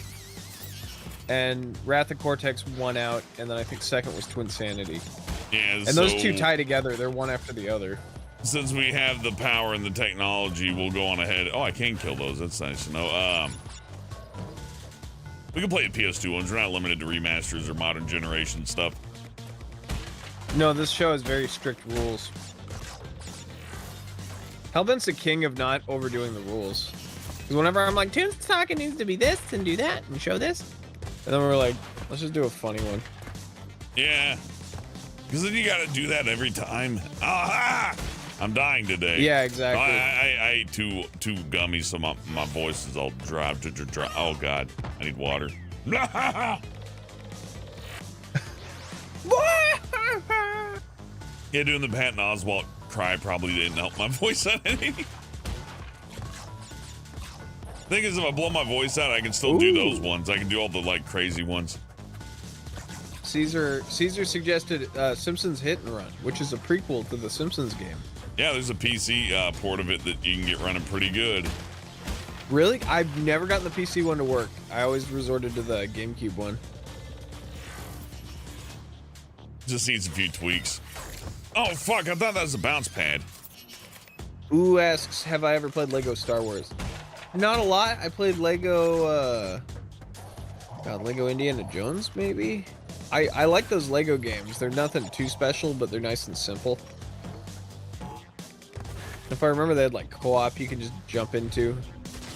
and Wrath of Cortex won out, and then I think second was Twin Sanity. Yeah, And those two tie together. They're one after the other. Since we have the power and the technology, we'll go on ahead. Oh, I can kill those. That's nice to know. We can play the PS2 ones. We're not limited to remasters or modern generation stuff. No, this show has very strict rules. Hellbent's the king of not overdoing the rules. Because whenever I'm like, Toon's talking needs to be this and do that and show this. And then we're like, let's just do a funny one. Yeah. Because then you got to do that every time. Aha! I'm dying today. Yeah, exactly. I ate two gummies, so my voice is all dry. Oh, God. I need water. Yeah, doing the Patton Oswalt cry probably didn't help my voice out any. Thing is, if I blow my voice out, I can still do those ones. I can do all the like crazy ones. Caesar suggested Simpsons Hit and Run, which is a prequel to the Simpsons game. Yeah, there's a PC port of it that you can get running pretty good. Really? I've never gotten the PC one to work. I always resorted to the GameCube one. Just needs a few tweaks. Oh, fuck, I thought that was a bounce pad. Ooh asks, have I ever played Lego Star Wars? Not a lot. I played Lego, Lego Indiana Jones, maybe? I like those Lego games. They're nothing too special, but they're nice and simple. If I remember, they had like co-op you can just jump into.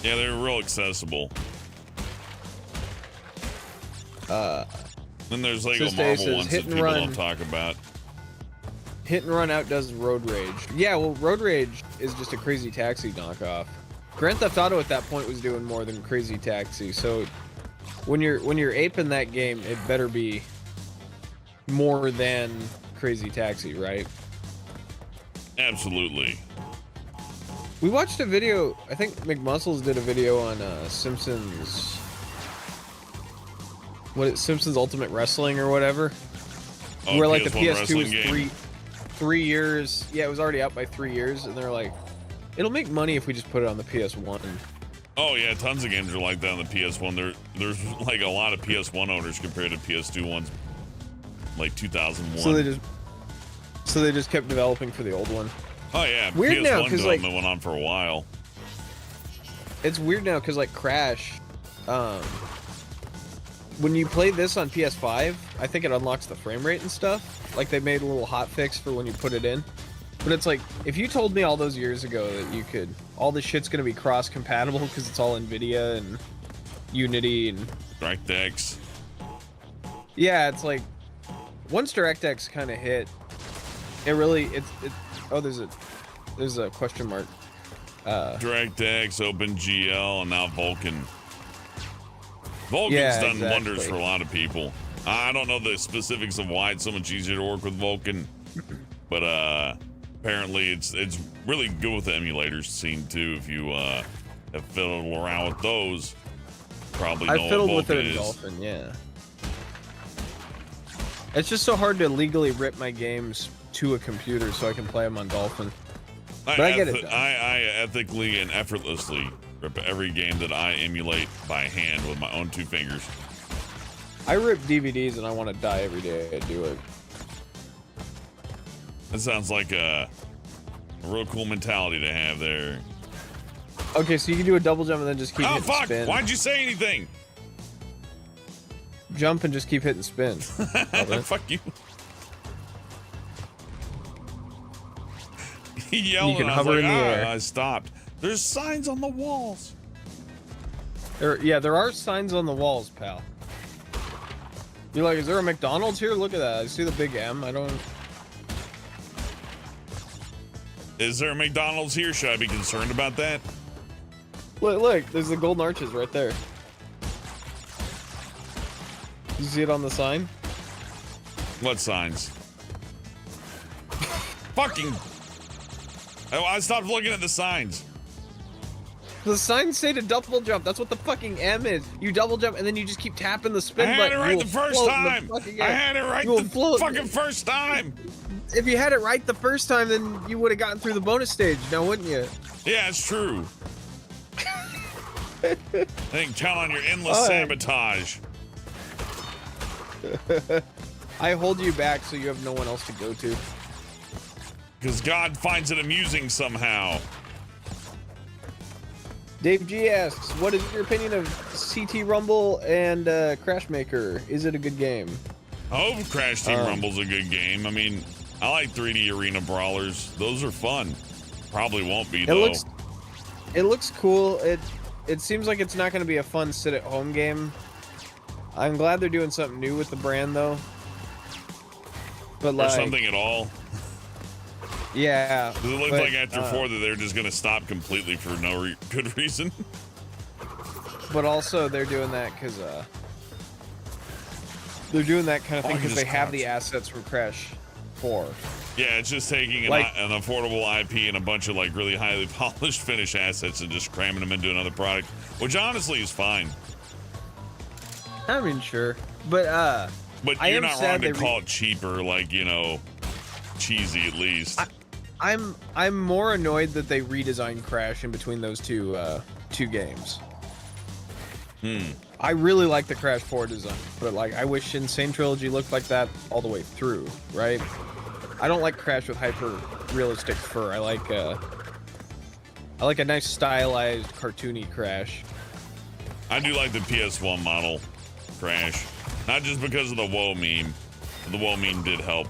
Yeah, they're real accessible. Then there's Lego Marvel ones that people don't talk about. Hit and Run outdoes Road Rage. Yeah, well, Road Rage is just a Crazy Taxi knockoff. Grand Theft Auto at that point was doing more than Crazy Taxi, so when you're aping that game, it better be more than Crazy Taxi, right? Absolutely. We watched a video, I think McMuscles did a video on Simpsons. Simpsons Ultimate Wrestling or whatever. Oh, where like the PS1 PS2 was game. 3 years. Yeah, it was already out by 3 years, and they're like, it'll make money if we just put it on the PS1. Oh yeah, tons of games are like that on the PS1. There's like a lot of PS1 owners compared to PS2 ones, like 2001. So they just kept developing for the old one. Oh yeah, weird PS1 now, 'cause, development like, went on for a while. It's weird now because like Crash, when you play this on PS5, I think it unlocks the frame rate and stuff. Like they made a little hot fix for when you put it in. But it's like, if you told me all those years ago that you could, all this shit's gonna be cross-compatible because it's all NVIDIA and Unity and DirectX. Yeah, it's like once DirectX kind of hit, it really oh, there's a question mark. DirectX, OpenGL, and now Vulkan. Vulkan's done wonders for a lot of people. I don't know the specifics of why it's so much easier to work with Vulkan, but apparently it's really good with the emulators scene too. If you have fiddled around with those, probably know I fiddled what with it Vulkan in is. Dolphin, yeah. It's just so hard to legally rip my games to a computer so I can play them on Dolphin. But I get it done. I ethically and effortlessly rip every game that I emulate by hand with my own 2 fingers. I rip DVDs and I want to die every day I do it. That sounds like a real cool mentality to have there. Okay, so you can do a double jump and then just keep hitting fuck! spin. Why'd you say anything? Jump and just keep hitting spin. Fuck you. He yelled You can and I was hover like, in the air. I stopped. There's signs on the walls. There are signs on the walls, pal. You're like, is there a McDonald's here? Look at that. I see the big M. I don't... Is there a McDonald's here? Should I be concerned about that? Look, there's the golden arches right there. You see it on the sign? What signs? Fucking... I stopped looking at the signs. The signs say to double jump. That's what the fucking M is. You double jump and then you just keep tapping the spin button. I had it right the first time. I had it right the fucking first time. If you had it right the first time, then you would have gotten through the bonus stage, now wouldn't you? Yeah, it's true. I think count on your endless sabotage. I hold you back so you have no one else to go to. Because God finds it amusing somehow. Dave G asks, what is your opinion of CT Rumble and Crash Maker? Is it a good game? I hope Crash Team Rumble's a good game. I mean, I like 3D arena brawlers. Those are fun. Probably won't be, though. It looks cool. It seems like it's not going to be a fun sit-at-home game. I'm glad they're doing something new with the brand, though. But or something at all. Yeah. It looks like after 4 that they're just going to stop completely for no good reason. But also, they're doing that because they're doing that kind of thing because they have the assets from Crash 4. Yeah, it's just taking an affordable IP and a bunch of like really highly polished finished assets and just cramming them into another product, which honestly is fine. I mean, sure, but you're not wrong to call it cheaper, like, you know, cheesy at least. I'm more annoyed that they redesigned Crash in between those two games. I really like the Crash 4 design, but like I wish Sane Trilogy looked like that all the way through, right? I don't like Crash with hyper realistic fur. I like a nice stylized cartoony Crash. I do like the PS1 model Crash, not just because of the woe meme. The woe meme did help.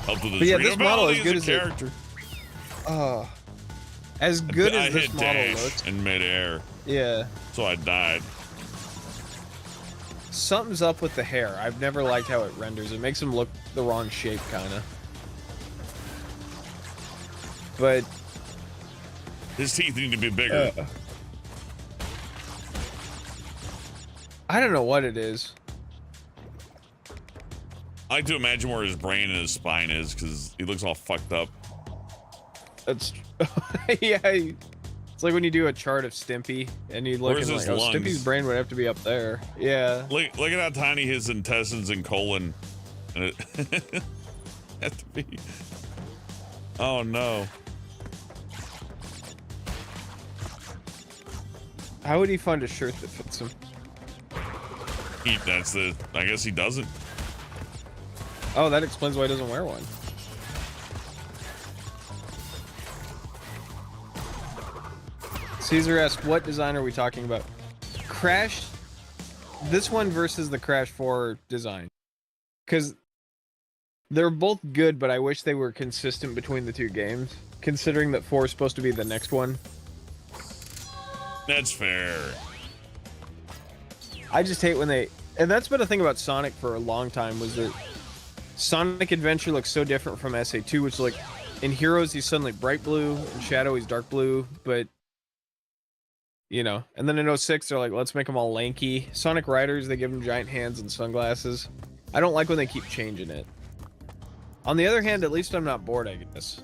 Helped with the this model is good as character. As good as I this hit model dash looks. in midair. Yeah. So I died. Something's up with the hair. I've never liked how it renders. It makes him look the wrong shape, kind of. But his teeth need to be bigger. I don't know what it is. I like to imagine where his brain and his spine is because he looks all fucked up. That's yeah. It's like when you do a chart of Stimpy and you look at like, oh, Stimpy's brain would have to be up there. Yeah. Look at how tiny his intestines and colon have to be. Oh no. How would he find a shirt that fits him? I guess he doesn't. Oh, that explains why he doesn't wear one. Caesar asked, what design are we talking about? Crash, this one versus the Crash 4 design. Because they're both good, but I wish they were consistent between the two games, considering that 4 is supposed to be the next one. That's fair. I just hate when they... And that's been a thing about Sonic for a long time, was that Sonic Adventure looks so different from SA2, which, like, in Heroes, he's suddenly bright blue, in Shadow, he's dark blue, but... You know, and then in 06, they're like, let's make them all lanky. Sonic Riders, they give them giant hands and sunglasses. I don't like when they keep changing it. On the other hand, at least I'm not bored, I guess.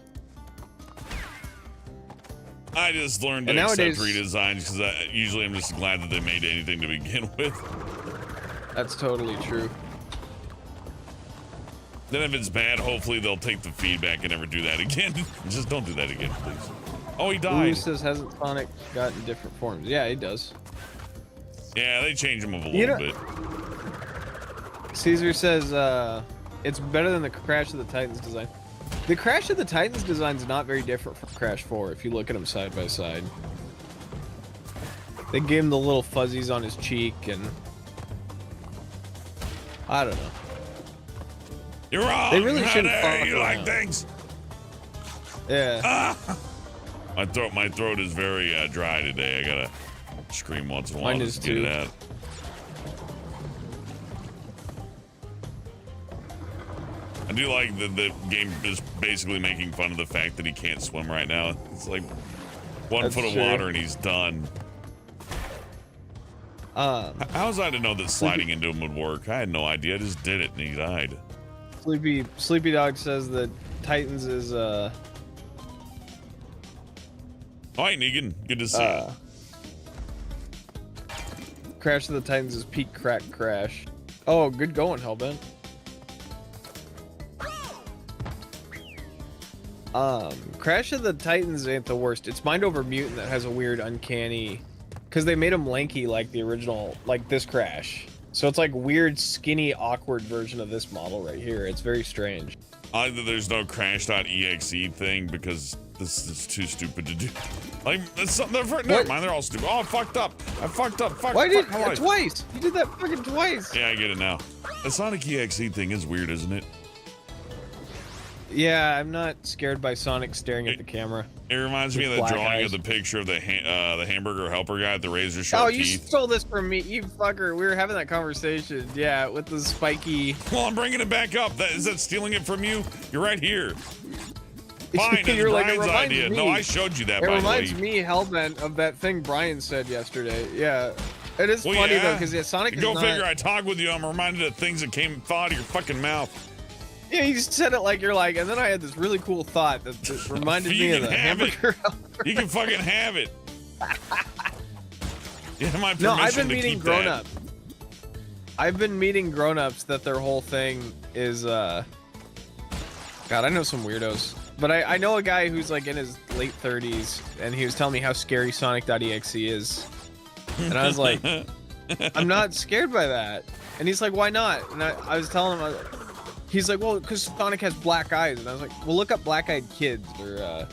I just learned to accept redesigns because usually I'm just glad that they made anything to begin with. That's totally true. Then if it's bad, hopefully they'll take the feedback and never do that again. Just don't do that again, please. Oh, he died. Who says hasn't Sonic gotten different forms? Yeah, he does. Yeah, they change him up a little bit. Caesar says it's better than the Crash of the Titans design. The Crash of the Titans design is not very different from Crash 4 if you look at them side by side. They gave him the little fuzzies on his cheek and... I don't know. You're wrong. They really shouldn't fuck you around. like things. Yeah. Ah! My throat is very dry today. I gotta scream once in a while. Mine Just is get too. it out. I do like that the game is basically making fun of the fact that he can't swim right now. It's like one foot of water and he's done. How was I to know that sliding into him would work? I had no idea. I just did it and he died. Sleepy Dog says that Titans is Hi, Negan. Good to see you. Crash of the Titans is peak crack Crash. Oh, good going, Hellbent. Crash of the Titans ain't the worst. It's Mind Over Mutant that has a weird, uncanny... Because they made him lanky like the original, like this Crash. So it's like weird, skinny, awkward version of this model right here. It's very strange. I like that there's no crash.exe thing because this is too stupid to do. Like, it's something different. Never mind, they're all stupid. Oh, I fucked up. I fucked up. Fuck. Why did fuck my life. twice? You did that fucking twice. Yeah, I get it now. The Sonic EXE thing is weird, isn't it? Yeah, I'm not scared by Sonic staring at the camera. It reminds me of the Black drawing eyes. of the picture of the hamburger helper guy with the razor sharp Oh, you teeth. stole this from me, you fucker. We were having that conversation. Yeah, with the spiky. Well, I'm bringing it back up. Is that stealing it from you? You're right here. Fine, it's You're like, it Brian's reminds idea. me. No, I showed you that, It by the reminds way. me, Hellbent, of that thing Bryan said yesterday. Yeah. It is Well, funny, yeah. though, because Sonic is Go not... figure, I talk with you. I'm reminded of things that fall out of your fucking mouth. Yeah, you just said it like you're like, and then I had this really cool thought that reminded You me of can the have it. hamburger helper. You can fucking have it. You have my permission No, I've been to meeting keep grown-ups. I've been meeting grown-ups that their whole thing is, God, I know some weirdos. But I know a guy who's like in his late 30s, and he was telling me how scary Sonic.exe is. And I was like, I'm not scared by that. And he's like, why not? And I was telling him, he's like, well, because Sonic has black eyes. And I was like, well, look up black-eyed kids or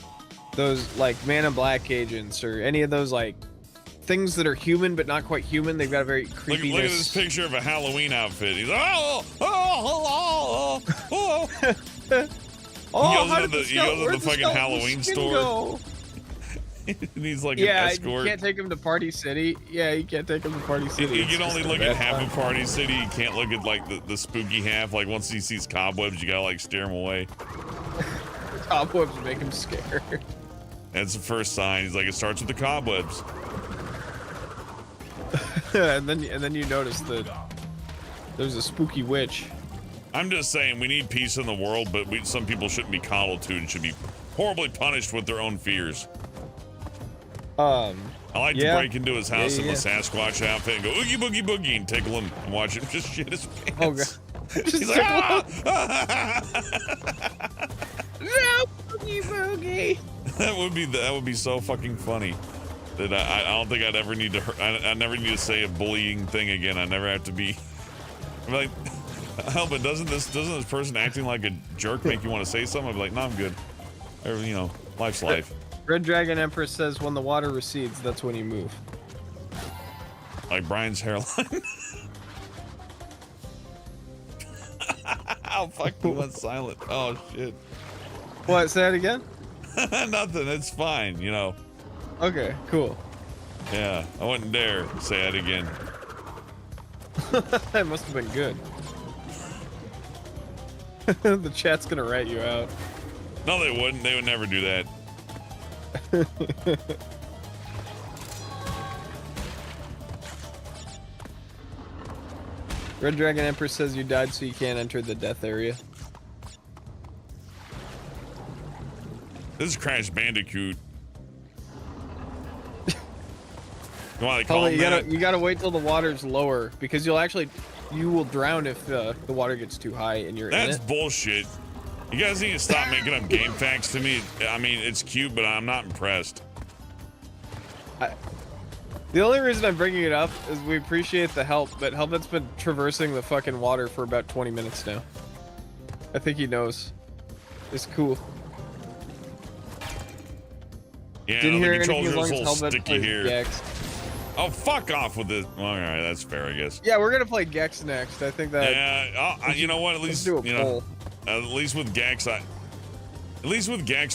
those like Man in Black agents or any of those like things that are human but not quite human. They've got a very Look creepy. at this picture of a Halloween outfit. He's like, Oh, he goes to the fucking Halloween store. And he's like an Yeah, escort. you can't take him to Party City. Yeah, you can't take him to Party City. You It's can just only a look bad at half time. of Party City. You can't look at like the spooky half. Like once he sees cobwebs, you gotta like steer him away. Cobwebs make him scared. That's the first sign. He's like, it starts with the cobwebs. and then you notice that there's a spooky witch. I'm just saying, we need peace in the world, but some people shouldn't be coddled to and should be horribly punished with their own fears. I like to break into his house in a Sasquatch outfit and go oogie boogie boogie and tickle him and watch him just shit his pants. Oh god. He's like, ah! No, boogie boogie. That would be so fucking funny. That I don't think I'd ever need to. I never need to say a bullying thing again. I never have to be. I'm like, hell, but doesn't this person acting like a jerk make you want to say something? I'd be like, no, I'm good. You know, life's life. Red Dragon Empress says when the water recedes, that's when you move. Like Brian's hairline. Oh fuck! He went silent. Oh shit. What? Say that again? Nothing. It's fine. You know. Okay, cool. Yeah, I wouldn't dare say that again. That must have been good. The chat's gonna rat you out. No, they wouldn't. They would never do that. Red Dragon Empress says you died so you can't enter the death area. This is Crash Bandicoot. Why they call Hold on, him that? you gotta wait till the water's lower because you will drown if the water gets too high and you're That's in it. bullshit. You guys need to stop making up game facts to me. I mean, it's cute, but I'm not impressed. The only reason I'm bringing it up is we appreciate the help, but Helmet's been traversing the fucking water for about 20 minutes now. I think he knows. It's cool. Yeah, Didn't no, hear the anything controls as are a long as little Helmet sticky plays here. Gex. Oh, fuck off with this. Well, all right, that's fair, I guess. Yeah, we're gonna play Gex next. I think that. Yeah, you know what? At Let's least do a you poll. know, at least with Gex,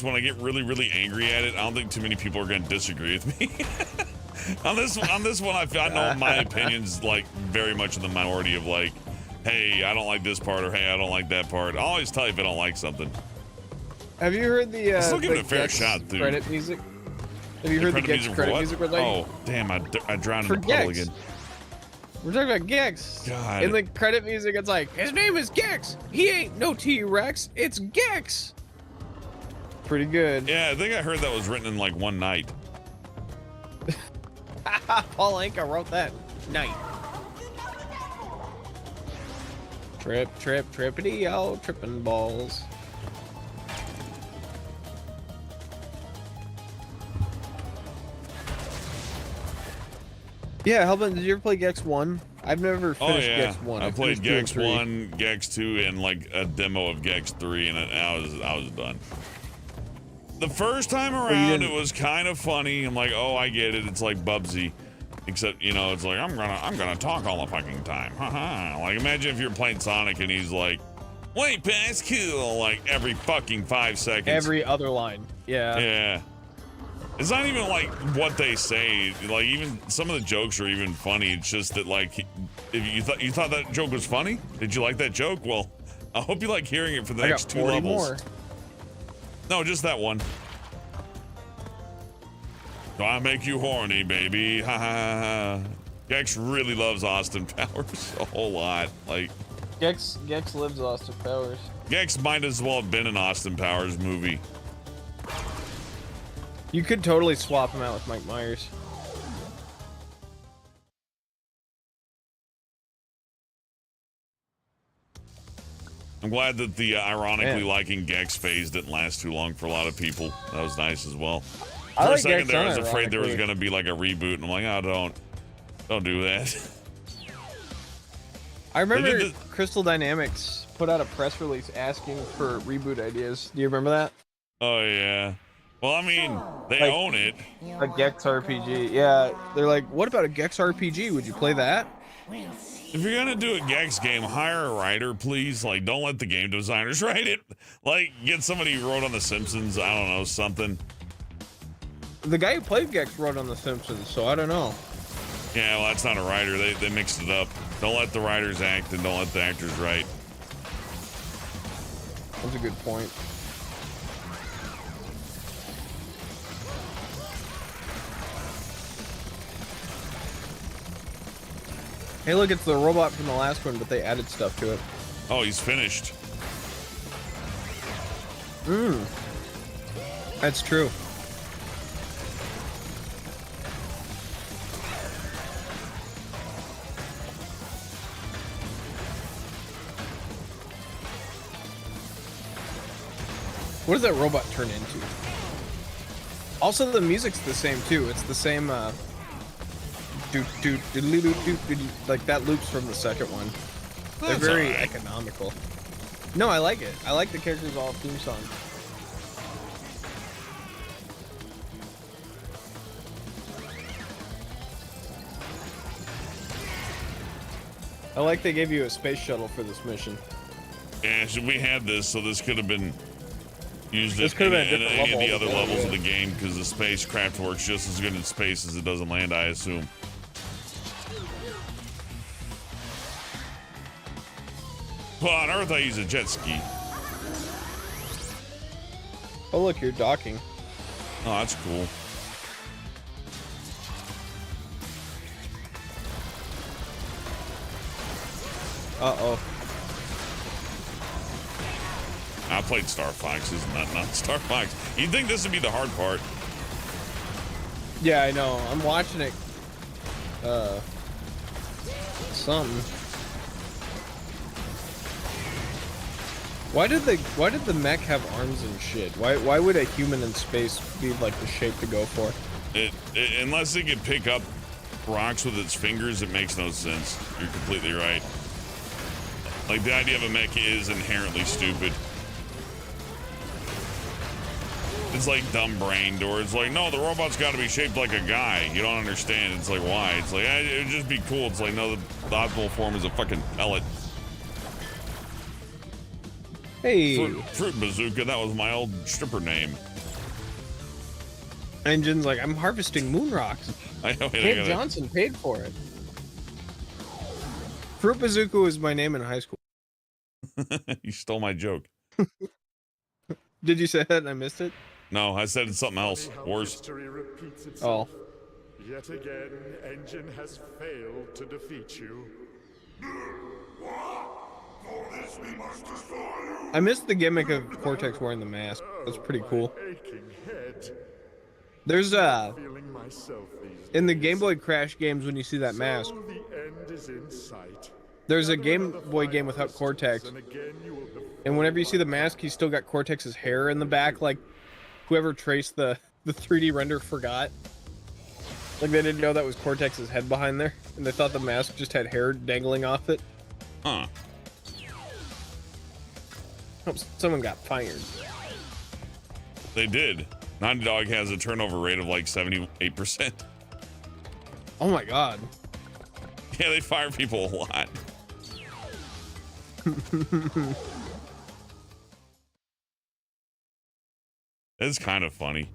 when I get really, really angry at it, I don't think too many people are going to disagree with me. on this one, I know my opinion's like very much in the minority of like, hey, I don't like this part, or hey, I don't like that part. I'll always tell you if I don't like something. Have you heard the Still give the it a fair Gex shot, dude. credit music? Have you heard the Gex credit music? Like, Oh, damn, I drowned For in the puddle Gex. again. We're talking about Gex. God. In the credit music, it's like, his name is Gex. He ain't no T-Rex. It's Gex. Pretty good. Yeah, I think I heard that was written in like one night. Paul Anka wrote that night. Trippity, oh, tripping balls. Yeah, Hellbent, did you ever play Gex 1? I've never Oh finished yeah, Gex 1. I played finished 2 and 3. Gex 1, Gex 2, and like a demo of Gex 3, and I was done. The first time around, it was kind of funny. I'm like, oh, I get it. It's like Bubsy, except you know, it's like I'm gonna talk all the fucking time. Haha. Like imagine if you're playing Sonic and he's like, wait, that's cool, like every fucking 5 seconds. Every other line. Yeah. Yeah. It's not even like what they say. Like even some of the jokes are even funny. It's just that like, if you thought that joke was funny, did you like that joke? Well, I hope you like hearing it for the next 2 levels. More. No, just that one. Do I make you horny, baby? Ha ha ha. Gex really loves Austin Powers a whole lot. Like Gex lives Austin Powers. Gex might as well have been an Austin Powers movie. You could totally swap him out with Mike Myers. I'm glad that the ironically liking Gex phase didn't last too long for a lot of people. That was nice as well. For a second there, I was afraid there was going to be like a reboot, and I'm like, oh, don't do that. I remember Crystal Dynamics put out a press release asking for reboot ideas. Do you remember that? Oh, yeah. Well, I mean, they own it. A Gex RPG. Yeah, they're like, what about a Gex RPG? Would you play that? If you're gonna do a Gex game, hire a writer, please. Like, don't let the game designers write it. Like, get somebody who wrote on The Simpsons. I don't know, something. The guy who played Gex wrote on The Simpsons, so I don't know. Yeah, well, that's not a writer. They mixed it up. Don't let the writers act, and don't let the actors write. That's a good point. Hey, look, it's the robot from the last one, but they added stuff to it. Oh, he's finished. That's true. What does that robot turn into? Also, the music's the same too. It's the same like that loops from the second one. They're very economical. No, I like it. I like the characters all theme song. I like they gave you a space shuttle for this mission. Yeah, so we had this, so this could have been used This in could have been a any of the different other level, levels yeah. of the game, because the spacecraft works just as good in space as it does in land, I assume. Well, on Earth, I use a jet ski. Oh, look, you're docking. Oh, that's cool. Uh-oh. I played Star Fox, isn't that not Star Fox? You'd think this would be the hard part. Yeah, I know. I'm watching it. Something. Why did the mech have arms and shit? Why would a human in space be like the shape to go for? Unless it can pick up rocks with its fingers, it makes no sense. You're completely right. Like, the idea of a mech is inherently stupid. It's like dumb-brained, or it's like, no, the robot's got to be shaped like a guy. You don't understand. It's like, why? It's like, it would just be cool. It's like, no, the optimal form is a fucking pellet. Hey. Fruit Bazooka, that was my old stripper name. Engine's like, I'm harvesting moon rocks. I know. Kid Johnson paid for it. Fruit Bazooka was my name in high school. You stole my joke. Did you say that and I missed it? No, I said it's something else. Worse. History repeats itself. Oh. Yet again, Engine has failed to defeat you. I missed the gimmick of Cortex wearing the mask. That's pretty cool. Aching head. There's Feeling myself these in the days. Game Boy Crash games when you see that mask, So the end is in sight. there's a Game Boy game without Cortex, And again you will have and whenever you see the mask, he's still got Cortex's hair in the back, like whoever traced the 3D render forgot. Like they didn't know that was Cortex's head behind there, and they thought the mask just had hair dangling off it. Huh. Oh, someone got fired. They did. Naughty Dog has a turnover rate of like 78%. Oh my god. Yeah, they fire people a lot. It's kind of funny.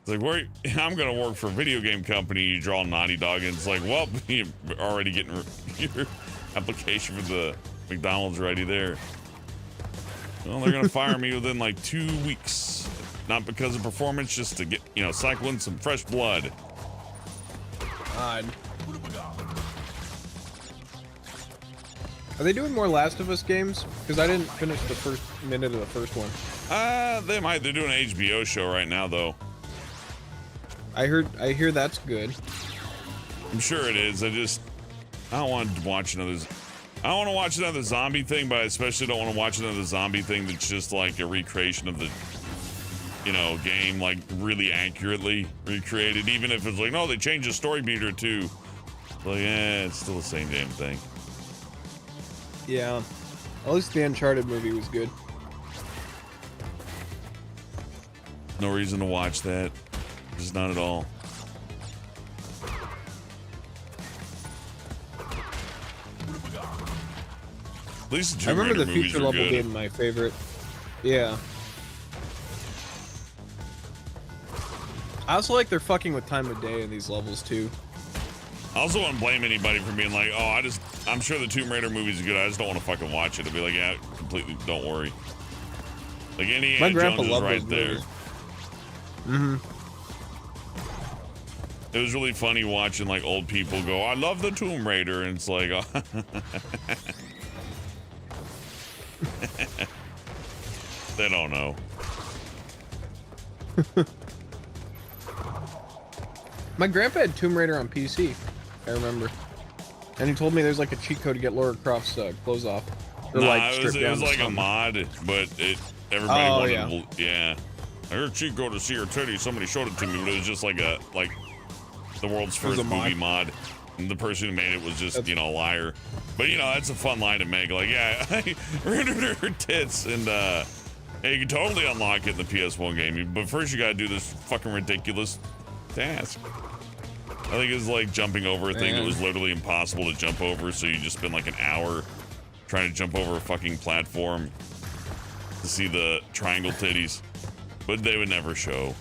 It's like, I'm gonna work for a video game company. You draw Naughty Dog, and it's like, well, you're already getting your application for the McDonald's ready there. Well, they're gonna fire me within like 2 weeks, not because of performance, just to get, cycle in some fresh blood. God. Are they doing more Last of Us games? Because I didn't finish the first minute of the first one. They might. They're doing an HBO show right now, though. I hear that's good. I'm sure it is. I don't want to watch another. I don't want to watch another zombie thing, but I especially don't want to watch another zombie thing that's just like a recreation of the, game, like really accurately recreated. Even if it's like, no, they changed the story beat or two. Like, it's still the same damn thing. Yeah. At least the Uncharted movie was good. No reason to watch that. Just not at all. At least the I remember the movies future are level good. being my favorite. Yeah. I also like they're fucking with time of day in these levels too. I also wouldn't blame anybody for being like, oh, I'm sure the Tomb Raider movies are good. I just don't want to fucking watch it. I'd be like, yeah, completely, don't worry. Like, Indiana Jones is right there. Mm-hmm. It was really funny watching like old people go, I love the Tomb Raider, and it's like, oh. They don't know. My grandpa had Tomb Raider on PC, I remember. And he told me there's like a cheat code to get Laura Croft's clothes off. Or Nah, like it was like a mod, but everybody wanted to, yeah. I heard cheat code to see her titty. Somebody showed it to me, but it was just like the world's first movie mod. And the person who made it was just, a liar. But, that's a fun line to make. Like, yeah, I rendered her tits, and, yeah, you can totally unlock it in the PS1 game. But first you gotta do this fucking ridiculous task. I think it's like jumping over a thing that was literally impossible to jump over, so you just spend like an hour trying to jump over a fucking platform to see the triangle titties. But they would never show.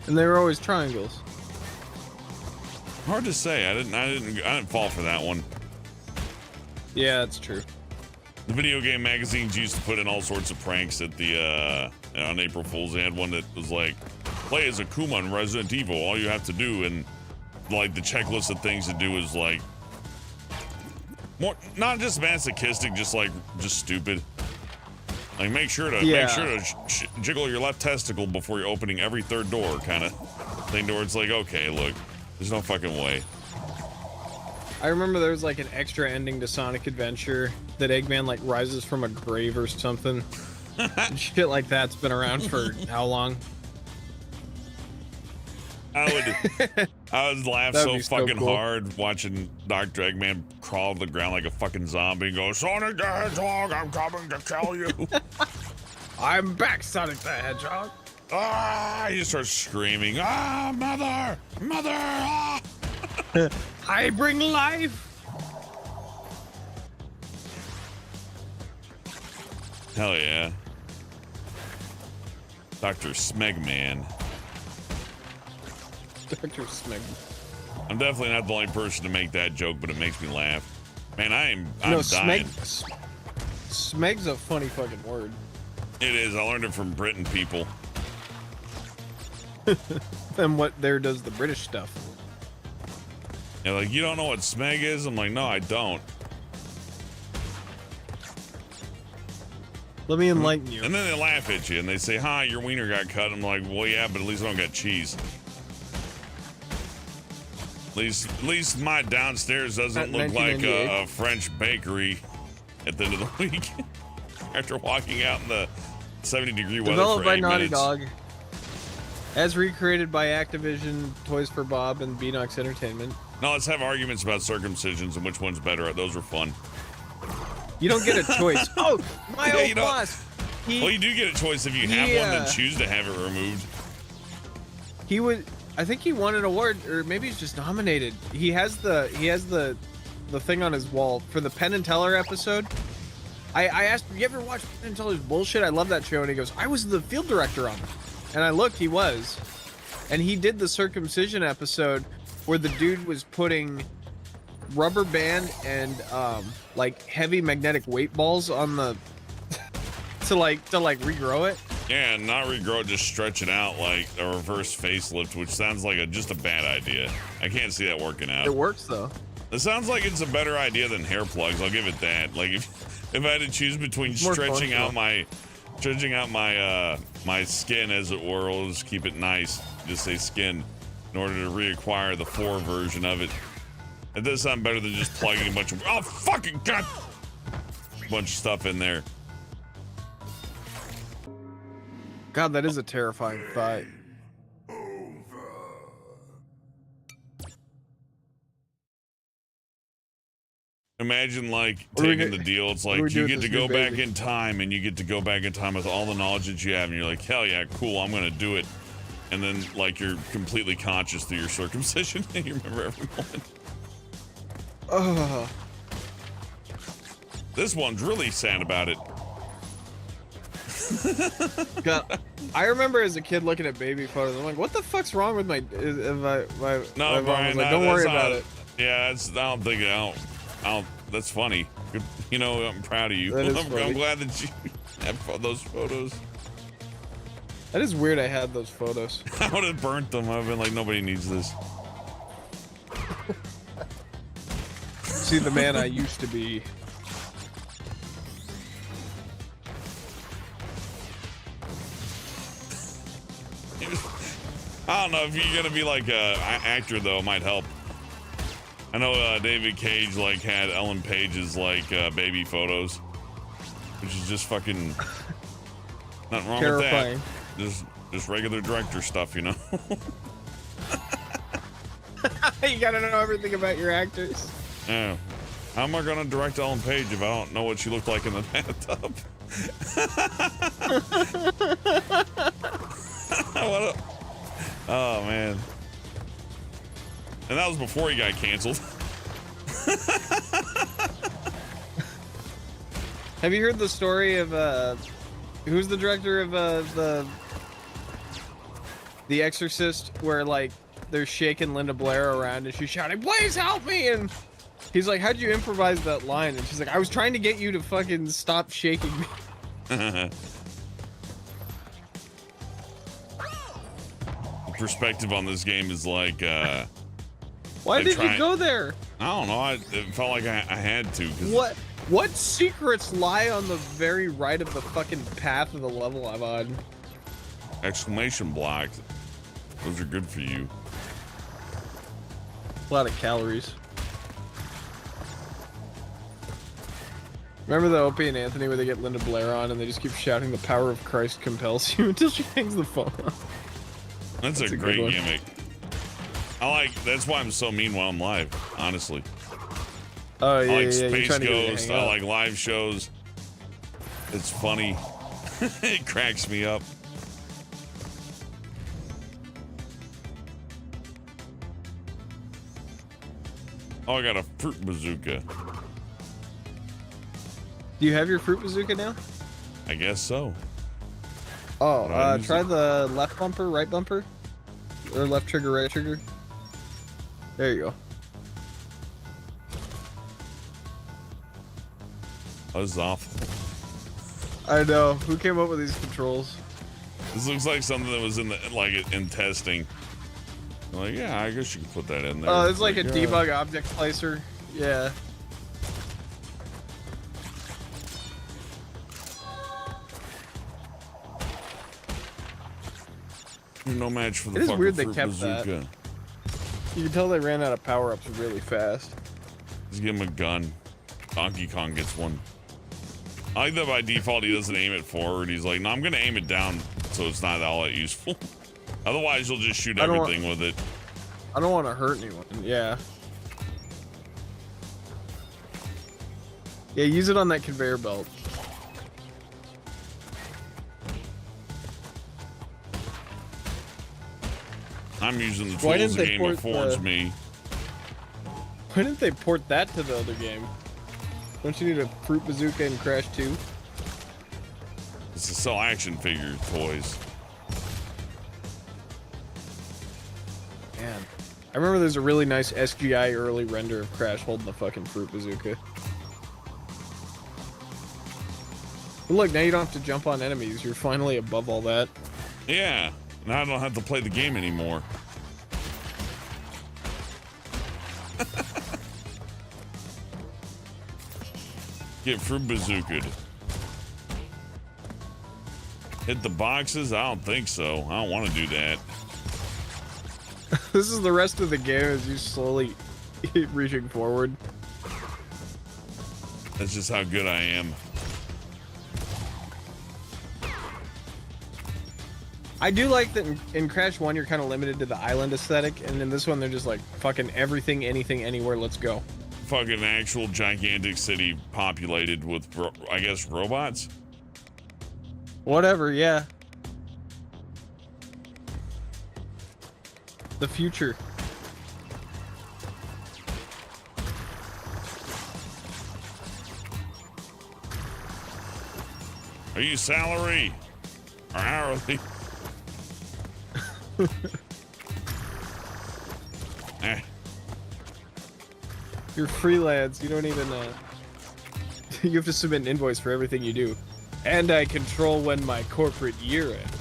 And they were always triangles. Hard to say. I didn't fall for that one. Yeah, that's true. The video game magazines used to put in all sorts of pranks at the on April Fool's. They had one that was like, play as Akuma in Resident Evil. All you have to do, and like the checklist of things to do is like more, not just masochistic, just stupid. Like make sure to jiggle your left testicle before you're opening every third door, kind of thing. Where it's like, okay, look, there's no fucking way. I remember there was like an extra ending to Sonic Adventure that Eggman like rises from a grave or something. Shit like that's been around for how long? I would laugh so fucking cool. hard watching Dr. Eggman crawl to the ground like a fucking zombie and go, Sonic the Hedgehog, I'm coming to kill you. I'm back, Sonic the Hedgehog. Ah! He starts screaming, ah, mother, ah! I bring life. Hell yeah. Dr. Smegman. Dr. Smeg. I'm definitely not the only person to make that joke, but it makes me laugh. Man, I'm No, dying. Smeg's a funny fucking word. It is. I learned it from Britain people. And what there does the British stuff. They're like, you don't know what smeg is? I'm like, no, I don't. Let me enlighten you. And then they laugh at you and they say, hi, your wiener got cut. I'm like, well, yeah, but at least I don't got cheese. At least my downstairs doesn't look like a French bakery at the end of the week. After walking out in the 70-degree weather Developed for by 8 Naughty minutes. Dog. As recreated by Activision, Toys for Bob, and Beanox Entertainment. No, let's have arguments about circumcisions and which one's better. Those were fun. You don't get a choice. Oh, my old boss. Well, you do get a choice if you have one, then choose to have it removed. He would. I think he won an award, or maybe he's just nominated. He has the thing on his wall for the Penn and Teller episode. I asked him, you ever watch Penn and Teller's bullshit? I love that show. And he goes, I was the field director on it. And I looked, he was. And he did the circumcision episode where the dude was putting rubber band and like heavy magnetic weight balls on the to regrow it. Yeah, not regrow it, just stretch it out like a reverse facelift, which sounds like just a bad idea. I can't see that working out. It works though. It sounds like it's a better idea than hair plugs. I'll give it that. Like if I had to choose between stretching out my my skin, as it were, I'll just keep it nice. Just say skin in order to reacquire the 4 version of it. It does sound better than just plugging a bunch of fucking god, bunch of stuff in there. God, that is a terrifying thought. Imagine like taking the deal. It's like you get to go back in time, and you get to go back in time with all the knowledge that you have, and you're like, hell yeah, cool, I'm gonna do it. And then like you're completely conscious through your circumcision, and you remember every moment. This one's really sad about it. God, I remember as a kid looking at baby photos. I'm like, what the fuck's wrong with my? No, my Brian, like, don't worry about it. Yeah, I don't. That's funny. Good, you know, I'm proud of you. I'm glad that you have those photos. That is weird. I had those photos. I would have burnt them. I've been like, nobody needs this. See the man I used to be. I don't know if you're gonna be like a actor though. It might help. I know David Cage like had Ellen Page's like baby photos, which is just fucking nothing wrong terrifying. with that. Just regular director stuff, you know. You gotta know everything about your actors. Yeah. How am I gonna direct Ellen Page if I don't know what she looked like in the bathtub? Oh man. And that was before he got canceled. Have you heard the story of who's the director of The Exorcist, where like they're shaking Linda Blair around and she's shouting, "Please help me!" And he's like, "How'd you improvise that line?" And she's like, "I was trying to get you to fucking stop shaking me." Perspective on this game is like why did you go there? I don't know, it felt like I had to. What secrets lie on the very right of the fucking path of the level I'm on? Exclamation block. Those are good for you. A lot of calories. Remember the Opie and Anthony where they get Linda Blair on and they just keep shouting "The power of Christ compels you" until she hangs the phone up? That's a great gimmick. That's why I'm so mean while I'm live, honestly. Oh yeah, I like yeah. Space Ghost. I like live shows. It's funny. It cracks me up. Oh, I got a fruit bazooka. Do you have your fruit bazooka now? I guess so. Oh, try the left bumper, right bumper, or left trigger, right trigger. There you go. Oh, this is awful. I know. Who came up with these controls? This looks like something that was in testing. I'm like, yeah, I guess you could put that in there. Oh, it's like a debug object placer. Yeah. No match for the fucking weird fruit bazooka. You can tell they ran out of power-ups really fast. Just give him a gun. Donkey Kong gets one. I like that by default he doesn't aim it forward. He's like, no, I'm gonna aim it down so it's not all that useful. Otherwise, you'll just shoot I don't everything with it. I don't want to hurt anyone. Yeah. Yeah, use it on that conveyor belt. I'm using the Why tools didn't the they game port affords the- me. Why didn't they port that to the other game? Don't you need a fruit bazooka in Crash 2? It's to sell action figure toys. Man. I remember there's a really nice SGI early render of Crash holding the fucking fruit bazooka. But look, now you don't have to jump on enemies. You're finally above all that. Yeah, now I don't have to play the game anymore. Get fruit bazookaed. Hit the boxes? I don't think so. I don't want to do that. This is the rest of the game as you slowly keep reaching forward. That's just how good I am. I do like that in Crash 1 you're kind of limited to the island aesthetic, and in this one they're just like, fucking everything, anything, anywhere, let's go. Fucking actual gigantic city populated with, I guess, robots? Whatever, yeah. The future. Are you salary or hourly? Eh. You're freelance, you don't even, you have to submit an invoice for everything you do. And I control when my corporate year ends.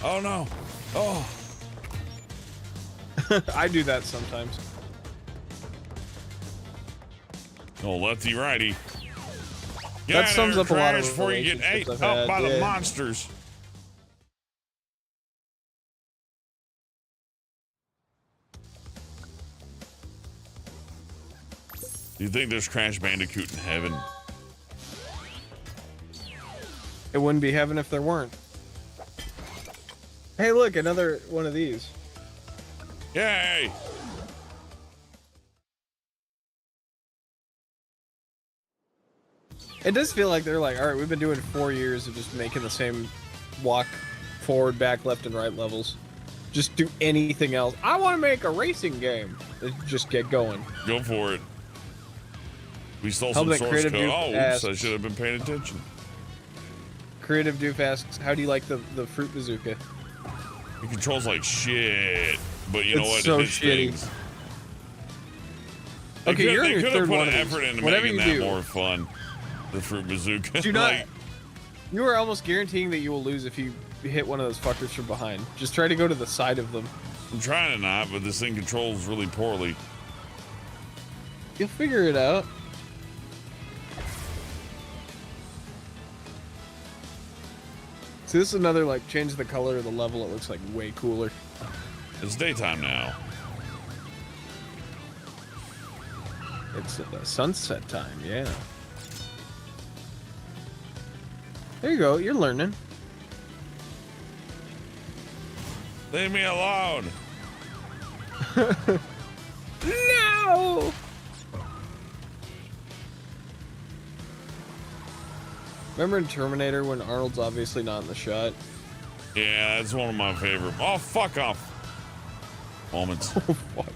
Oh no. Oh. I do that sometimes. Oh, lefty righty. Get That out sums there, up a lot of Crash, before you get ate relationships up I've by had, the yeah. monsters. Do you think there's Crash Bandicoot in heaven? It wouldn't be heaven if there weren't. Hey, look, another one of these. Yay! It does feel like they're like, all right, we've been doing 4 years of just making the same walk forward, back, left, and right levels. Just do anything else. I want to make a racing game. Just get going. Go for it. We stole How some about source Creative code. Duke Oh, oops, asks- I should have been paying attention. Creative Doof asks, how do you like the fruit bazooka? It controls like shit, but you know It's what? so It hits shitty. things. Okay, you're in They your could third have put one an of these. effort into Whatever making you that do, more fun. The fruit bazooka. do not. Like, You are almost guaranteeing that you will lose if you hit one of those fuckers from behind. Just try to go to the side of them. I'm trying to not, but this thing controls really poorly. You'll figure it out. See, this is another, like, change the color of the level. It looks like way cooler. It's daytime now. It's sunset time, yeah. There you go. You're learning. Leave me alone. No! Remember in Terminator when Arnold's obviously not in the shot? Yeah, that's one of my favorite. Oh, fuck off. Moments. What?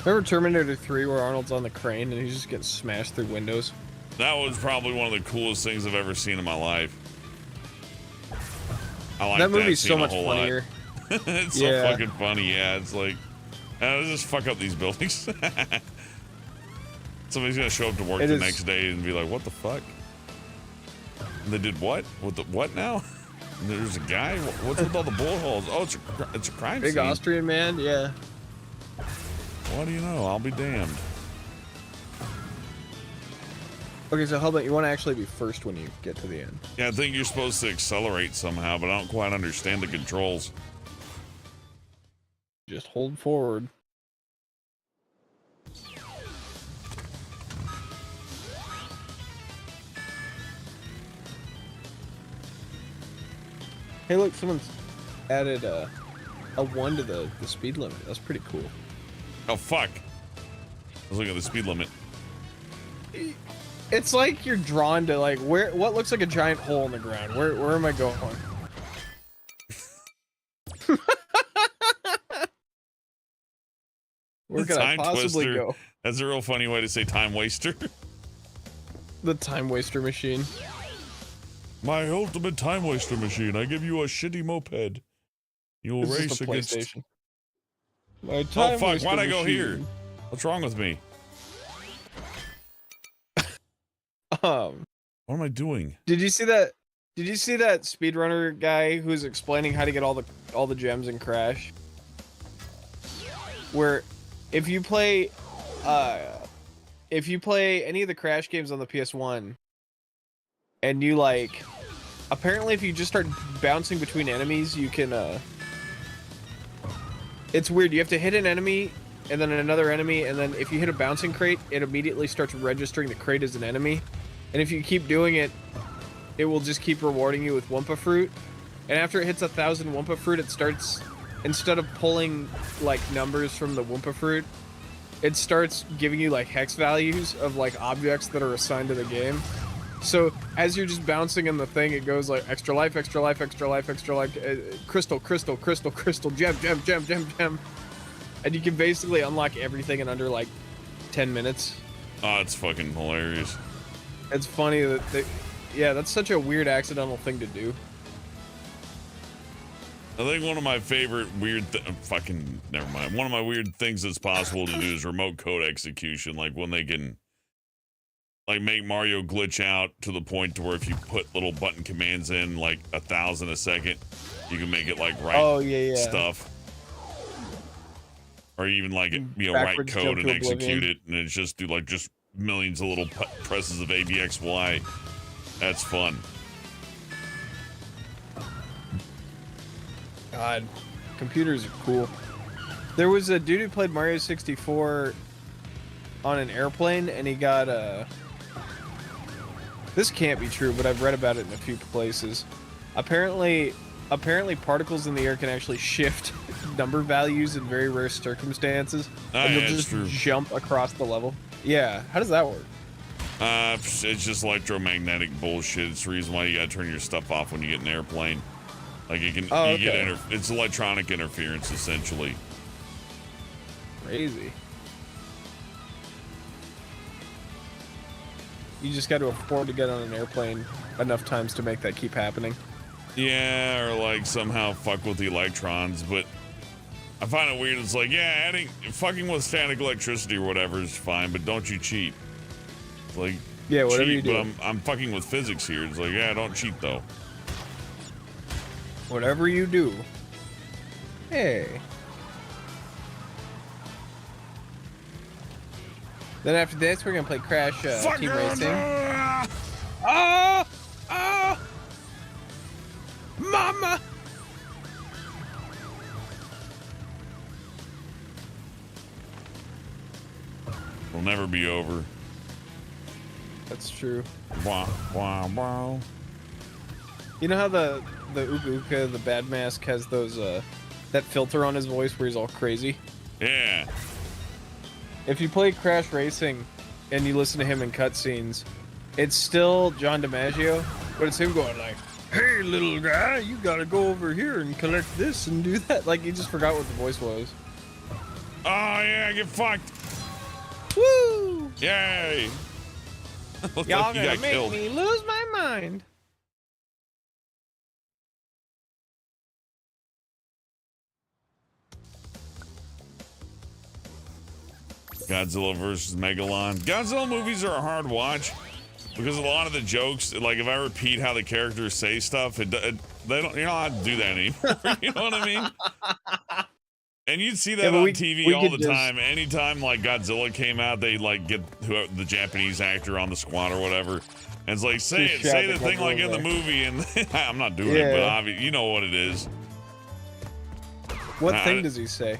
Remember Terminator 3 where Arnold's on the crane and he's just getting smashed through windows? That was probably one of the coolest things I've ever seen in my life. I like That movie's scene so a much whole lot. funnier. It's Yeah. so fucking funny. Yeah, it's like, let's just fuck up these buildings. Somebody's gonna show up to work It the is- next day and be like, "What the fuck? And they did what? What the what now?" And there's a guy. What's with all the bullet holes? Oh, it's a crime Big scene. Austrian man, yeah. What do you know? I'll be damned. Okay, so how about you want to actually be first when you get to the end? Yeah, I think you're supposed to accelerate somehow, but I don't quite understand the controls. Just hold forward. Hey, look, someone's added a 1 to the speed limit. That's pretty cool. Oh, fuck. I was looking at the speed limit. It's like you're drawn to like what looks like a giant hole in the ground. Where am I going? Where could I possibly go? That's a real funny way to say time waster. The time waster machine. My ultimate time waster machine. I give you a shitty moped. You'll It's race just a against. PlayStation. My time Oh fuck! waster Why'd I go machine. here? What's wrong with me? What am I doing? Did you see that? Did you see that speedrunner guy who's explaining how to get all the gems in Crash? Where, if you play any of the Crash games on the PS1, and you like, apparently if you just start bouncing between enemies, you can it's weird. You have to hit an enemy, and then another enemy, and then if you hit a bouncing crate, it immediately starts registering the crate as an enemy. And if you keep doing it, it will just keep rewarding you with Wumpa Fruit. And after it hits 1,000 Wumpa Fruit, it starts, instead of pulling like numbers from the Wumpa Fruit, it starts giving you like hex values of like objects that are assigned to the game. So as you're just bouncing in the thing, it goes like extra life, extra life, extra life, extra life, crystal, crystal, crystal, crystal, gem, gem, gem, gem, gem. And you can basically unlock everything in under like 10 minutes. Oh, it's fucking hilarious. It's funny that yeah, that's such a weird accidental thing to do. I think one of my favorite weird fucking never mind. One of my weird things that's possible to do is remote code execution, like when they can like make Mario glitch out to the point to where if you put little button commands in like 1,000 a second, you can make it like write stuff. Or even like write code and execute it, and it's just do like just millions of little presses of ABXY. That's fun. God, computers are cool. There was a dude who played Mario 64 on an airplane, and he got this can't be true, but I've read about it in a few places. Apparently particles in the air can actually shift number values in very rare circumstances, and they'll just jump across the level. Yeah, how does that work? It's just electromagnetic bullshit. It's the reason why you gotta turn your stuff off when you get an airplane. Like you can, it's electronic interference essentially. Crazy. You just got to afford to get on an airplane enough times to make that keep happening. Yeah, or like somehow fuck with the electrons, but I find it weird. It's like, yeah, fucking with static electricity or whatever is fine, but don't you cheat. It's like, yeah, whatever cheat, you do. but I'm fucking with physics here. It's like, yeah, don't cheat though. Whatever you do. Hey. Then after this, we're gonna play Crash Team Racing. Mama! It'll never be over. That's true. Wow, wow, wow. You know how the Uka Uka, the bad mask, has those that filter on his voice where he's all crazy? Yeah. If you play Crash Racing and you listen to him in cutscenes, it's still John DiMaggio, but it's him going like, "Hey, little guy, you gotta go over here and collect this and do that." Like, you just forgot what the voice was. Oh, yeah, get fucked. Woo! Yay. Y'all gonna make me lose my mind. Godzilla versus Megalon. Godzilla movies are a hard watch because a lot of the jokes, like if I repeat how the characters say stuff, they don't. You're not allowed to do that anymore. You know what I mean? And you'd see that on TV all the time. Anytime like Godzilla came out, they like get the Japanese actor on the squad or whatever, and it's like say the thing like in the movie, and I'm not doing it, but obviously you know what it is. What thing does he say?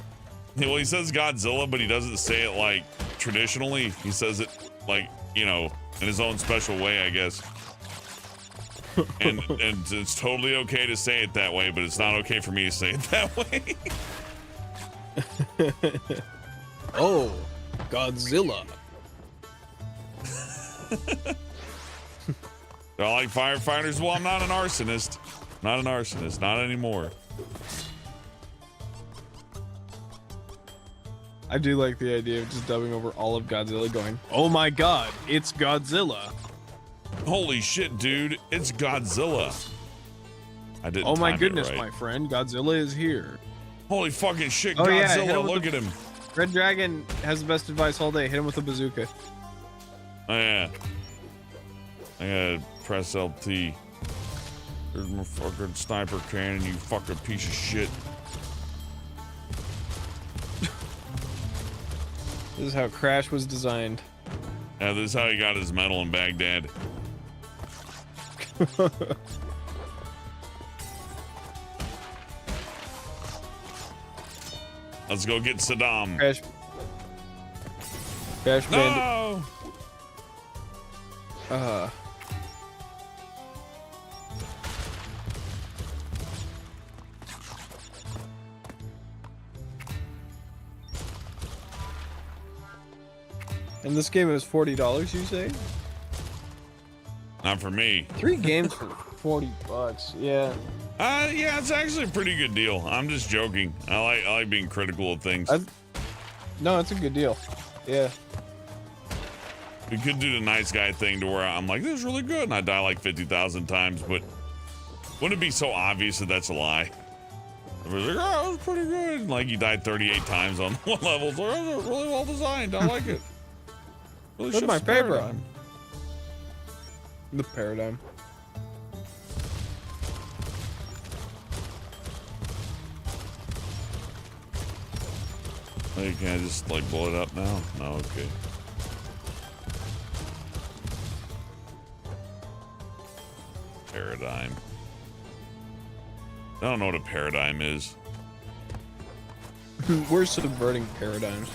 Well, he says Godzilla, but he doesn't say it like traditionally. He says it like, you know, in his own special way, I guess. and it's totally okay to say it that way, but it's not okay for me to say it that way. Oh, Godzilla. They're like firefighters. Well, I'm not an arsonist. Not an arsonist. Not anymore. I do like the idea of just dubbing over all of Godzilla going, oh my god, it's Godzilla. Holy shit, dude. It's Godzilla. I didn't Oh my time it goodness, right. my friend. Godzilla is here. Holy fucking shit, Oh, yeah, Godzilla. hit him with Look at him. Red Dragon has the best advice all day. Hit him with a bazooka. Oh, yeah. I gotta press LT. Here's my fucking sniper cannon, you fucking piece of shit. This is how Crash was designed. Yeah, this is how he got his medal in Baghdad. Let's go get Saddam. Crash Bandit. No! And this game is $40, you say? Not for me. 3 games for $40. Yeah. Yeah, it's actually a pretty good deal. I'm just joking. I like being critical of things. No, it's a good deal. Yeah. We could do the nice guy thing to where I'm like, this is really good, and I die like 50,000 times, but wouldn't it be so obvious that that's a lie? Everybody's like, oh, it was pretty good. Like, you died 38 times on one level. It's like, oh, it was really well designed. I like it. Really That's my shifts the favorite. paradigm. The paradigm. Hey, can I just like blow it up now? No, okay. Paradigm. I don't know what a paradigm is. We're subverting paradigms.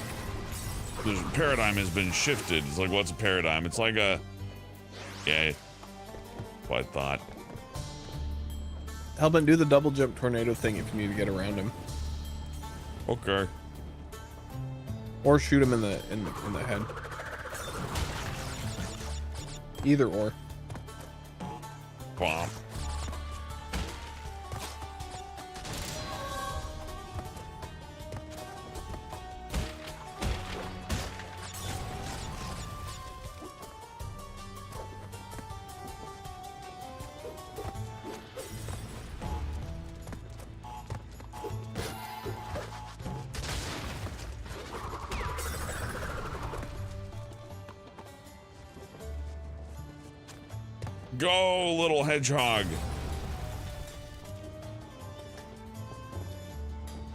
The paradigm has been shifted. It's like, what's a paradigm? It's like a... Yeah. What I thought. Hellbent, do the double jump tornado thing if you need to get around him. Okay. Or shoot him in the head. Either or. Bomb. Go, little hedgehog.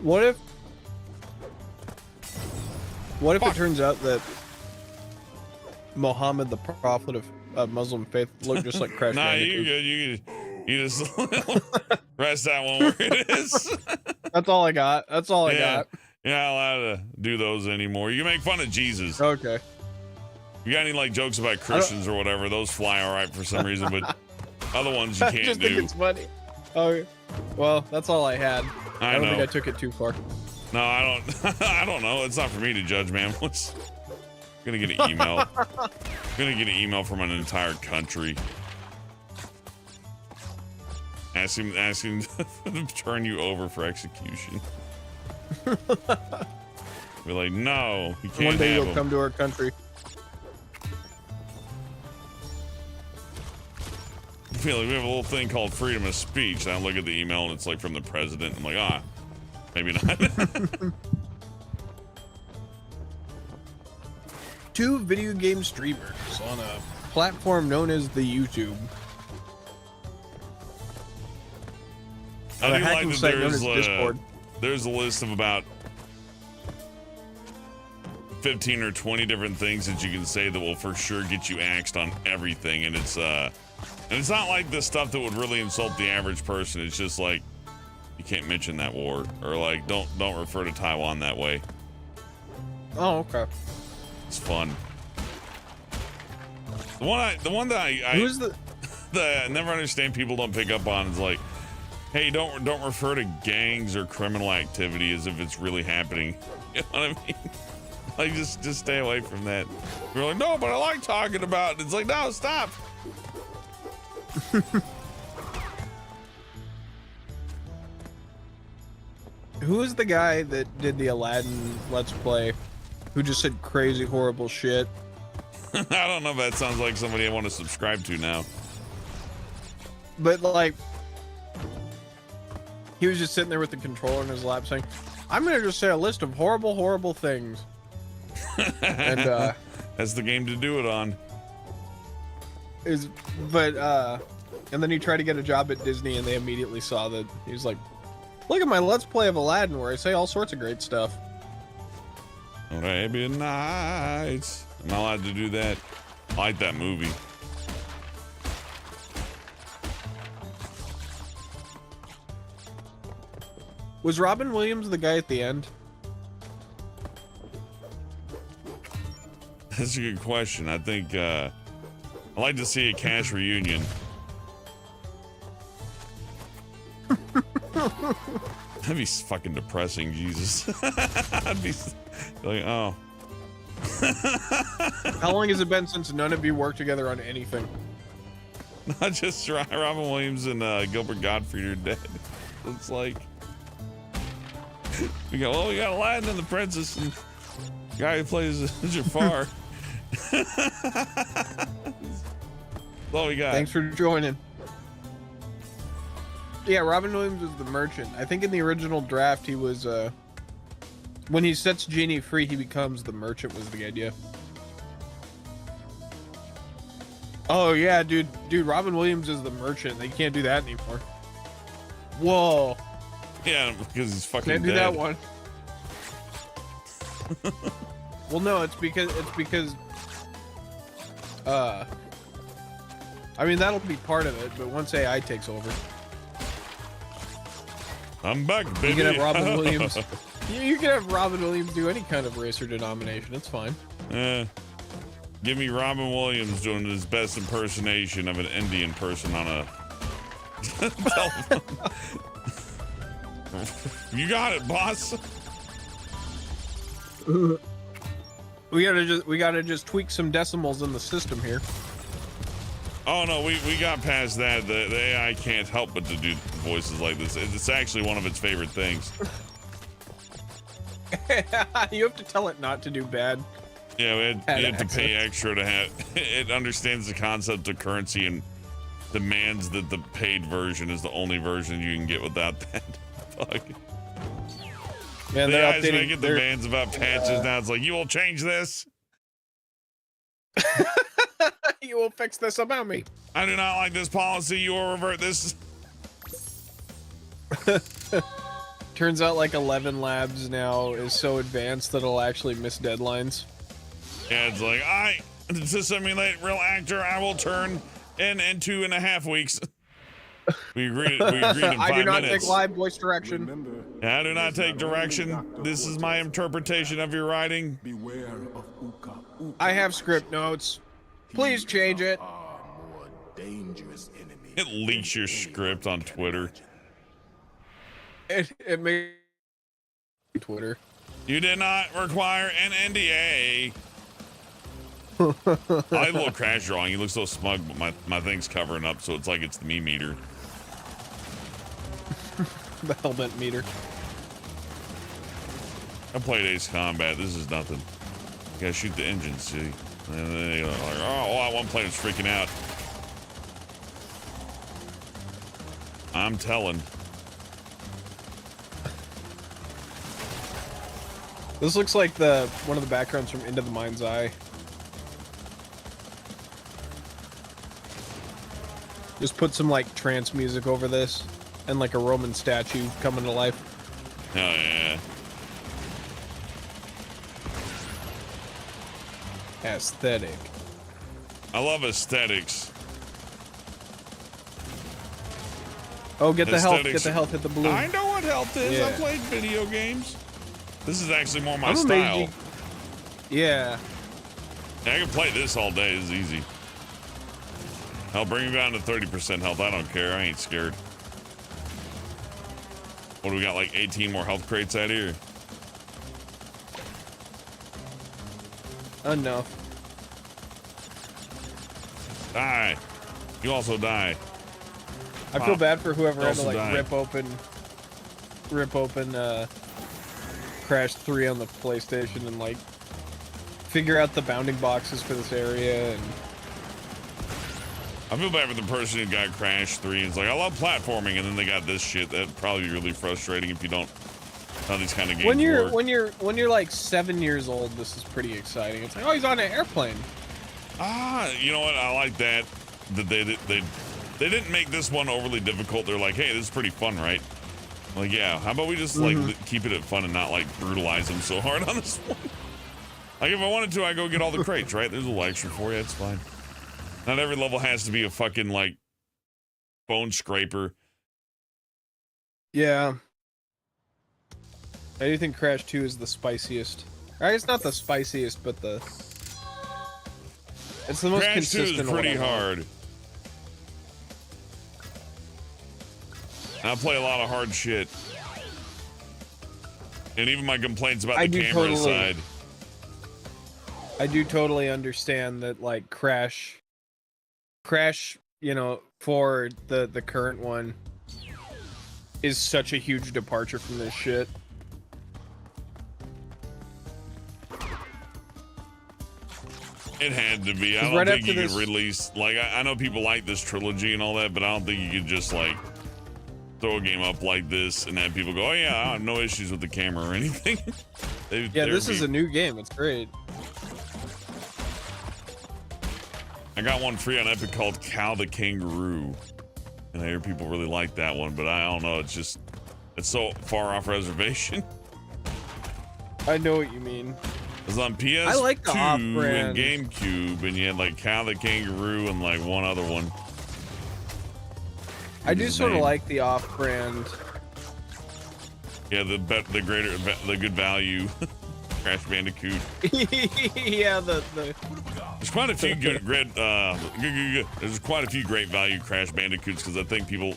What if it turns out that Muhammad, the prophet of Muslim faith, looked just like Crash Nah, Bandicoot? you just rest that one where it is. That's all I got. That's all I got. You're not allowed to do those anymore. You can make fun of Jesus. Okay. You got any like jokes about Christians or whatever? Those fly all right for some reason, but other ones you I can't just do. think it's funny. Oh, well, that's all I had. I don't think I took it too far. No, I don't. I don't know. It's not for me to judge, man. What's gonna get an email? Gonna get an email from an entire country asking to turn you over for execution. We're like, no, you can't. One day have you'll them. come to our country. I feel like we have a little thing called freedom of speech. And I look at the email and it's like from the president. I'm like, maybe not. 2 video game streamers on a platform known as the YouTube. I a do hacking like that site known as Discord. there's a list of about 15 or 20 different things that you can say that will for sure get you axed on everything, and it's not like the stuff that would really insult the average person. It's just like, you can't mention that war, or like don't refer to Taiwan that way. Oh, okay. It's fun. The one that I Who's the I never understand people don't pick up on. It's like, hey, don't refer to gangs or criminal activity as if it's really happening. You know what I mean? Like, just stay away from that. We're like, no, but I like talking about it. It's like, no, stop. Who is the guy that did the Aladdin Let's Play who just said crazy, horrible shit? I don't know if that sounds like somebody I want to subscribe to now. But, like, he was just sitting there with the controller in his lap saying, I'm going to just say a list of horrible, horrible things. And, that's the game to do it on. And then he tried to get a job at Disney and they immediately saw that. He was like, look at my Let's Play of Aladdin where I say all sorts of great stuff. Arabian Nights. I'm not allowed to do that. I like that movie. Was Robin Williams the guy at the end? That's a good question. I think I'd like to see a cast reunion. That'd be fucking depressing, Jesus. I'd be like, oh. How long has it been since none of you worked together on anything? Not just Robin Williams and Gilbert Gottfried are dead. It's like we got Aladdin and the Princess and the guy who plays Jafar. That's all we got. Thanks for joining. Yeah, Robin Williams was the merchant. I think in the original draft he was when he sets Genie free, he becomes the merchant was the idea. Oh yeah, dude, Robin Williams is the merchant. They can't do that anymore. Whoa. Yeah, because he's fucking Can't do dead. that one. Well, no, it's because I mean that'll be part of it, but once AI takes over, I'm back, baby. you can have Robin Williams. You can have Robin Williams do any kind of race or denomination. It's fine. Give me Robin Williams doing his best impersonation of an Indian person on a telephone. You got it, boss. We gotta just tweak some decimals in the system here. Oh no, we got past that. The AI can't help but to do voices like this. It's actually one of its favorite things. You have to tell it not to do bad. Yeah, you have to pay extra to have. It understands the concept of currency and demands that the paid version is the only version you can get without that. Fuck. Yeah, the AI's making demands about patches now. It's like, you will change this. You will fix this about me. I do not like this policy. You will revert this. Turns out like 11 Labs now is so advanced that it'll actually miss deadlines. Yeah, it's like, to simulate real actor, I will turn in 2.5 weeks. We agreed in 5 minutes. I do not take live voice direction. I do not take direction. This is my interpretation of your writing. Beware of Uka. I have script notes. Please change it. More dangerous enemy. It leaks your script on Twitter. It made Twitter. You did not require an NDA. I like a little crash drawing. He looks so smug, but my thing's covering up, so it's like it's the me meter. The helmet meter. I played Ace Combat. This is nothing. You gotta shoot the engine, see? And then you're like, oh, one player's freaking out. I'm telling. This looks like one of the backgrounds from Into the Mind's Eye. Just put some like trance music over this and like a Roman statue coming to life. Oh yeah. Aesthetic. I love aesthetics. Oh, get the health, hit the balloon. I know what health is. Yeah. I played video games. This is actually more my I'm style. amazed I Yeah. can play this all day. It's easy. I'll bring him down to 30% health. I don't care. I ain't scared. What do we got? Like 18 more health crates out here? Enough. Die. You also die. I feel bad for whoever had to Also like die. rip open Crash 3 on the PlayStation and like figure out the bounding boxes for this area. And I feel bad for the person who got Crash 3 and it's like, I love platforming, and then they got this shit. That'd probably be really frustrating if you don't know these kind of games work. when you're like 7 years old, this is pretty exciting. It's like, oh, he's on an airplane. Ah, you know what? I like that. That they didn't make this one overly difficult. They're like, hey, this is pretty fun, right? Like, yeah, how about we just like keep it fun and not like brutalize them so hard on this one? Like, if I wanted to, I go get all the crates, right? There's a little extra for you. It's fine. Not every level has to be a fucking like bone scraper. Yeah. I do think Crash 2 is the spiciest. I guess not the spiciest, but it's the most Crash 2 consistent. is pretty one. hard. I play a lot of hard shit. And even my complaints about the camera aside. I do totally understand that, like, Crash, you know, for the current one is such a huge departure from this shit. It had to be. I 'Cause don't right think after you could this- release, like, I know people like this trilogy and all that, but I don't think you could just, like, throw a game up like this and have people go, oh yeah, I have no issues with the camera or anything. Yeah, this is a new game. It's great. I got one free on Epic called Cow the Kangaroo. And I hear people really like that one, but I don't know. It's just, it's so far off reservation. I know what you mean. It's on PS2 I like the and off-brand. GameCube, and you had like Cow the Kangaroo and like one other one. I do His sort of name. like the off-brand. Yeah, the good value Crash Bandicoot. Yeah, There's quite a few there's quite a few great value Crash Bandicoots, because I think people,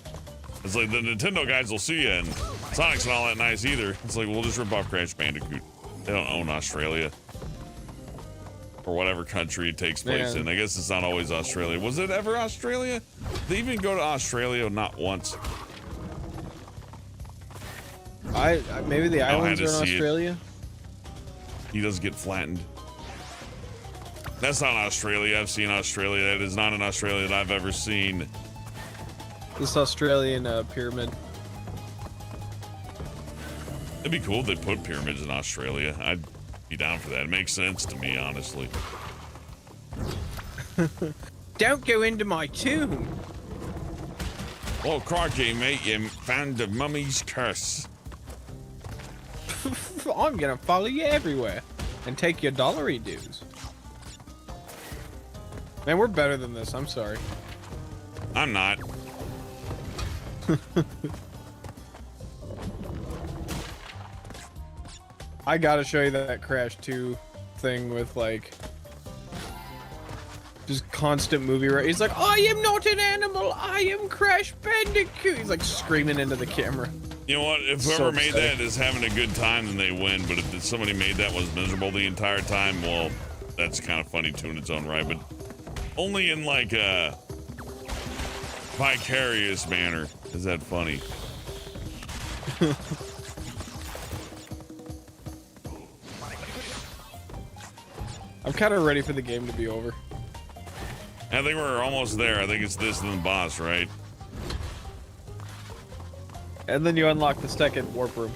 it's like the Nintendo guys will see you, and Sonic's not all that nice either. It's like, we'll just rip off Crash Bandicoot. They don't own Australia. Or whatever country it takes place in. I guess it's not always Australia. Was it ever Australia? They even go to Australia not once. Maybe the islands to are in see it. Australia. He does get flattened. That's not Australia. I've seen Australia. That is not an Australia that I've ever seen. This Australian pyramid. It'd be cool if they put pyramids in Australia. I'd be down for that. It makes sense to me, honestly. Don't go into my tomb. Oh, crikey, mate, you found the mummy's curse. I'm gonna follow you everywhere and take your dollary dues. Man, we're better than this. I'm sorry. I'm not. I gotta show you that Crash 2 thing with like just constant movie. He's like, I am not an animal. I am Crash Bandicoot. He's like screaming into the camera. You know what? If whoever made that is having a good time, then they win. But if somebody made that was miserable the entire time, well, that's kind of funny too in its own right. But only in like a vicarious manner is that funny. I'm kind of ready for the game to be over. I think we're almost there. I think it's this and the boss, right? And then you unlock the second warp room.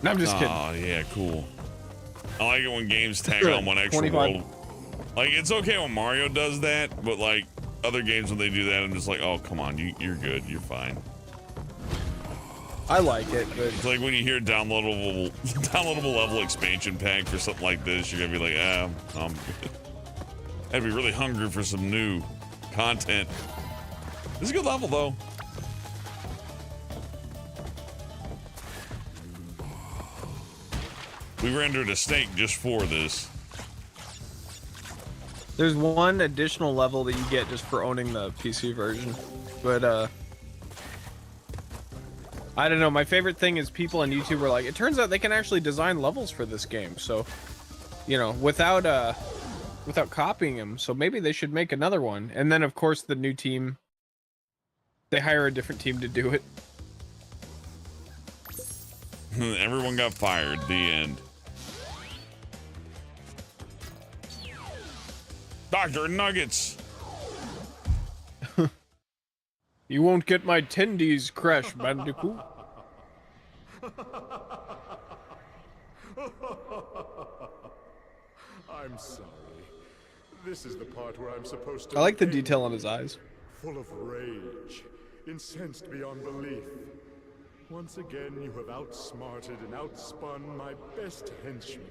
No, I'm just kidding. Oh, yeah, cool. I like it when games tag on one extra 25. world. Like, it's okay when Mario does that, but like other games when they do that, I'm just like, oh, come on, you're good, you're fine. I like it, but It's like when you hear downloadable level expansion pack for something like this, you're gonna be like, I'd be really hungry for some new content. It's a good level though. We rendered a steak just for this. There's one additional level that you get just for owning the PC version. But, I don't know. My favorite thing is people on YouTube are like, it turns out they can actually design levels for this game. So, you know, without copying them. So maybe they should make another one. And then, of course, the new team, they hire a different team to do it. Everyone got fired. The end. Dr. Nuggets. You won't get my tendies, Crash Bandicoot. I'm sorry. This is the part where I'm supposed to. I like the detail on his eyes. Full of rage, incensed beyond belief. Once again, you have outsmarted and outspun my best henchman.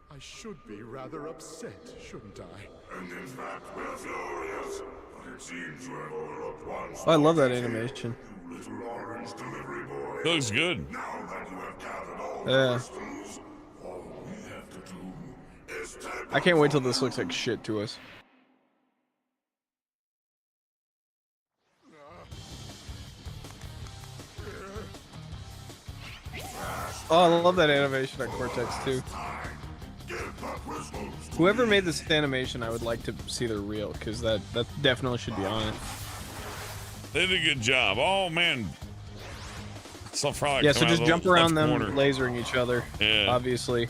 I should be rather upset, shouldn't I? And in fact, we're furious, but it seems you have overlooked one. I love that animation. You little orange delivery boy. Looks good. Now that you have gathered all Yeah. the crystals, all we have to do is take. I can't wait till this looks like shit to us. Oh, I love that animation on Cortex too. Whoever made this animation, I would like to see their reel, because that definitely should be on it. They did a good job. Oh man. So Yeah, so just jump around them, corner. lasering each other. Yeah. Obviously.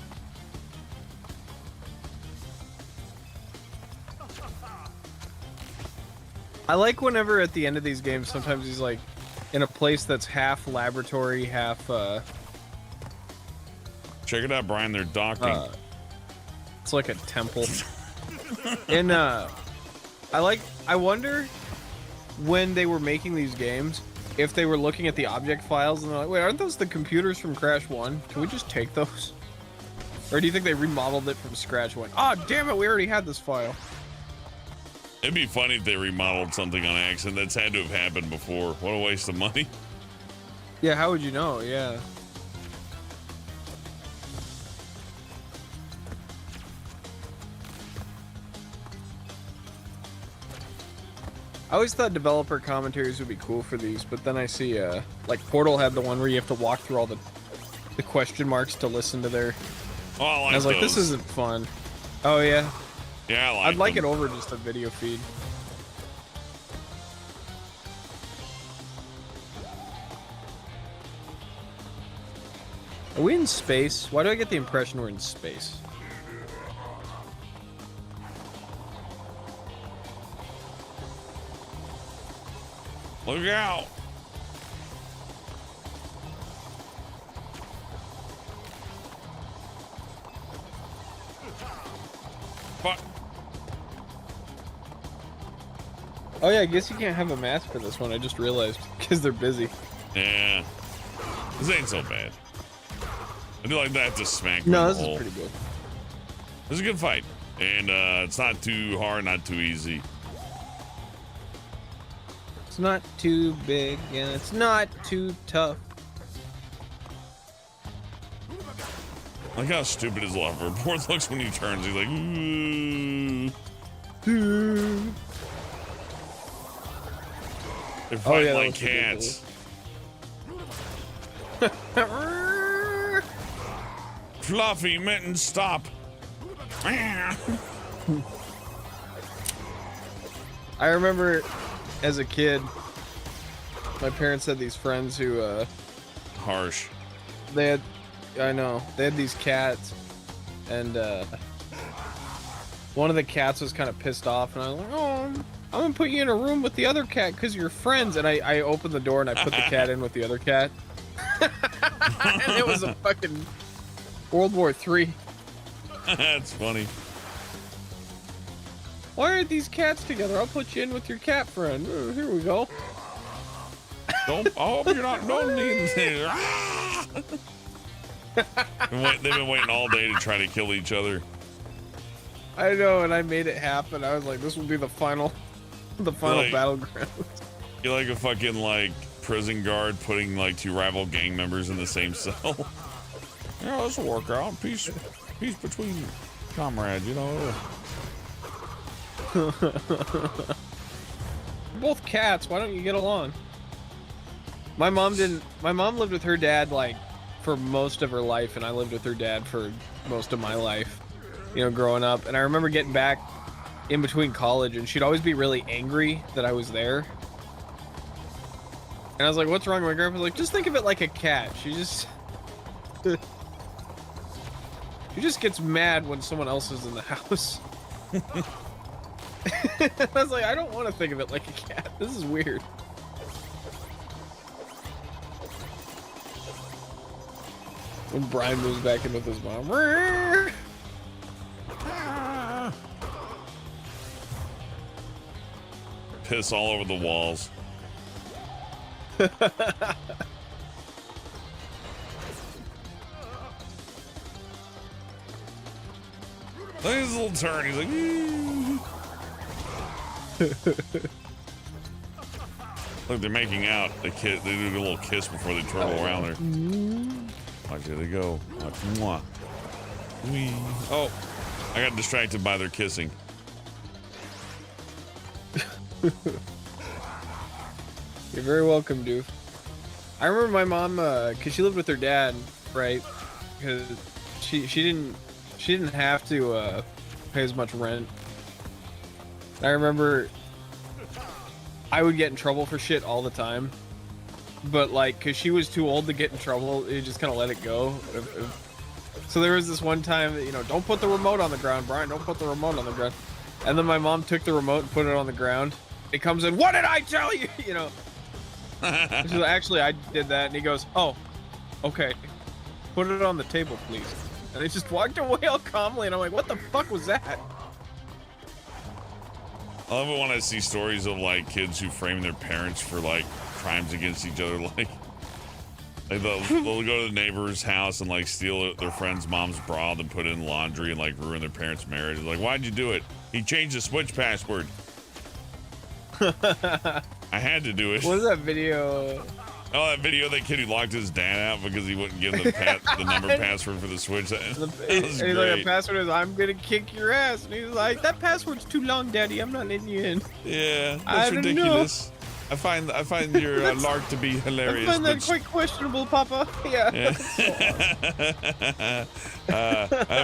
I like whenever at the end of these games, sometimes he's like in a place that's half laboratory, half Check it out, Brian. They're docking. it's like a temple. And I wonder when they were making these games if they were looking at the object files and they're like, wait, aren't those the computers from Crash 1? Can we just take those? Or do you think they remodeled it from scratch? Went, oh damn it, we already had this file. It'd be funny if they remodeled something on accident. That's had to have happened before. What a waste of money. Yeah, how would you know? Yeah. I always thought developer commentaries would be cool for these, but then I see, like Portal had the one where you have to walk through all the question marks to listen to their. Oh, I like I was like, those. this isn't fun. Oh yeah. Yeah, I like I'd like them. it over just a video feed. Are we in space? Why do I get the impression we're in space? Look out. Fuck. Oh yeah, I guess you can't have a mask for this one. I just realized because they're busy. Yeah. This ain't so bad. I do like that to smack No, them this all. is pretty good. This is a good fight. And it's not too hard, not too easy. It's not too big and it's not too tough. Look how stupid his hoverboard looks when he turns. He's like, ooh. They're fighting that like looks cats. Fluffy mittens, stop. I remember as a kid, my parents had these friends who, Harsh. they had these cats, and one of the cats was kind of pissed off, and I was like, oh, I'm gonna put you in a room with the other cat because you're friends. And I opened the door and I put the cat in with the other cat. And it was a fucking World War III. That's funny. Why aren't these cats together? I'll put you in with your cat friend. Oh, here we go. Don't. Oh, you're not. Don't need this. They've been waiting all day to try to kill each other. I know, and I made it happen. I was like, this will be the final Like- battleground. You're like a fucking prison guard putting two rival gang members in the same cell. Yeah, this will work out. Peace between comrades, you know. Both cats. Why don't you get along? My mom didn't. My mom lived with her dad like for most of her life, and I lived with her dad for most of my life. You know, growing up. And I remember getting back in between college, and she'd always be really angry that I was there. And I was like, "What's wrong?" My grandpa's like, "Just think of it like a cat. She just gets mad when someone else is in the house." I was like, I don't want to think of it like a cat. This is weird. When Bryan moves back in with his mom. Piss all over the walls. Look at his little turn. He's like, look, they're making out. They do a little kiss before they twirl around there. Watch, there they go. Watch, mwah. Wee. Oh, I got distracted by their kissing. You're very welcome, dude. I remember my mom, cause she lived with her dad, right? Because she didn't have to pay as much rent. I remember I would get in trouble for shit all the time, but like, cause she was too old to get in trouble, you just kind of let it go. So there was this one time that, you know, don't put the remote on the ground, Bryan. Don't put the remote on the ground. And then my mom took the remote and put it on the ground. It comes in, what did I tell you? You know. She's like, actually, I did that. And he goes, oh, okay. Put it on the table, please. And he just walked away all calmly. And I'm like, what the fuck was that? I love it when I see stories of like kids who frame their parents for like crimes against each other. Like they'll go to the neighbor's house and like steal their friend's mom's bra and put it in laundry and like ruin their parents' marriage. Like, why'd you do it? He changed the Switch password. I had to do it. What is that video? Oh, that video, that kid who locked his dad out because he wouldn't give him the number password for the Switch. That was he's great. like, the password is, I'm gonna kick your ass. And he's like, that password's too long, Daddy. I'm not letting you in. Yeah, I that's don't ridiculous. I find your lark to be hilarious. I find that quite questionable, Papa. Yeah.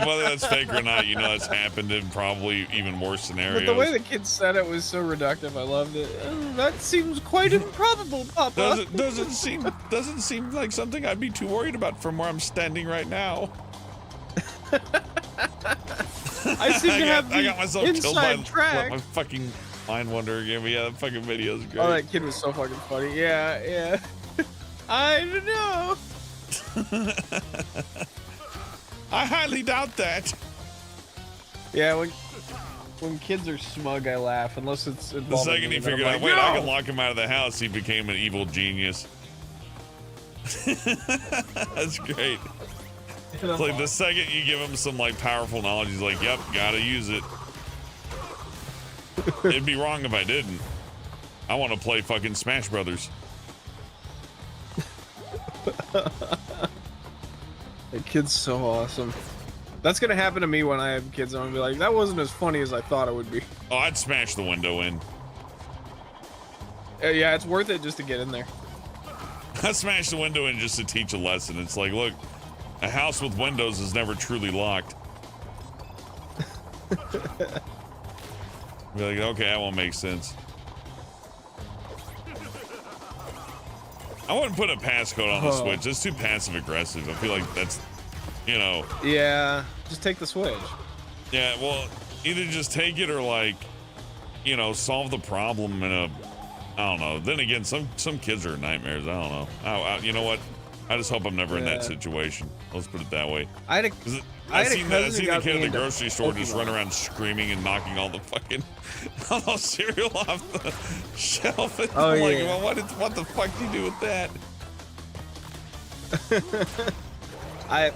Whether that's fake or not, you know, that's happened in probably even worse scenarios. But the way the kid said it was so reductive. I loved it. Oh, that seems quite improbable, Papa. Doesn't seem like something I'd be too worried about from where I'm standing right now. I seem to have I got myself killed by track. my fucking mind wander again. But yeah, that fucking video is great. Oh, that kid was so fucking funny. Yeah. I don't know. I highly doubt that. Yeah, when kids are smug, I laugh. Unless it's The second he figured out, wait, I can lock him out of the house, he became an evil genius. That's great. It's like the second you give him some like powerful knowledge, he's like, yep, gotta use it. It'd be wrong if I didn't. I want to play fucking Smash Brothers. The kid's so awesome. That's gonna happen to me when I have kids. I'm gonna be like, that wasn't as funny as I thought it would be. Oh, I'd smash the window in. Yeah, it's worth it just to get in there. I smash the window in just to teach a lesson. It's like, look, a house with windows is never truly locked. Be like, okay, that won't make sense. I wouldn't put a passcode on the Switch. That's too passive aggressive. I feel like that's, you know. Yeah, just take the Switch. Yeah, well, either just take it or like, you know, solve the problem in a, I don't know. Then again, some kids are nightmares. I don't know. You know what? I just hope I'm never in that situation. Let's put it that way. I seen the kid at the grocery store just run around screaming and knocking all the fucking all the cereal off the shelf. And Oh, I'm like, yeah. well, what the fuck do you do with that?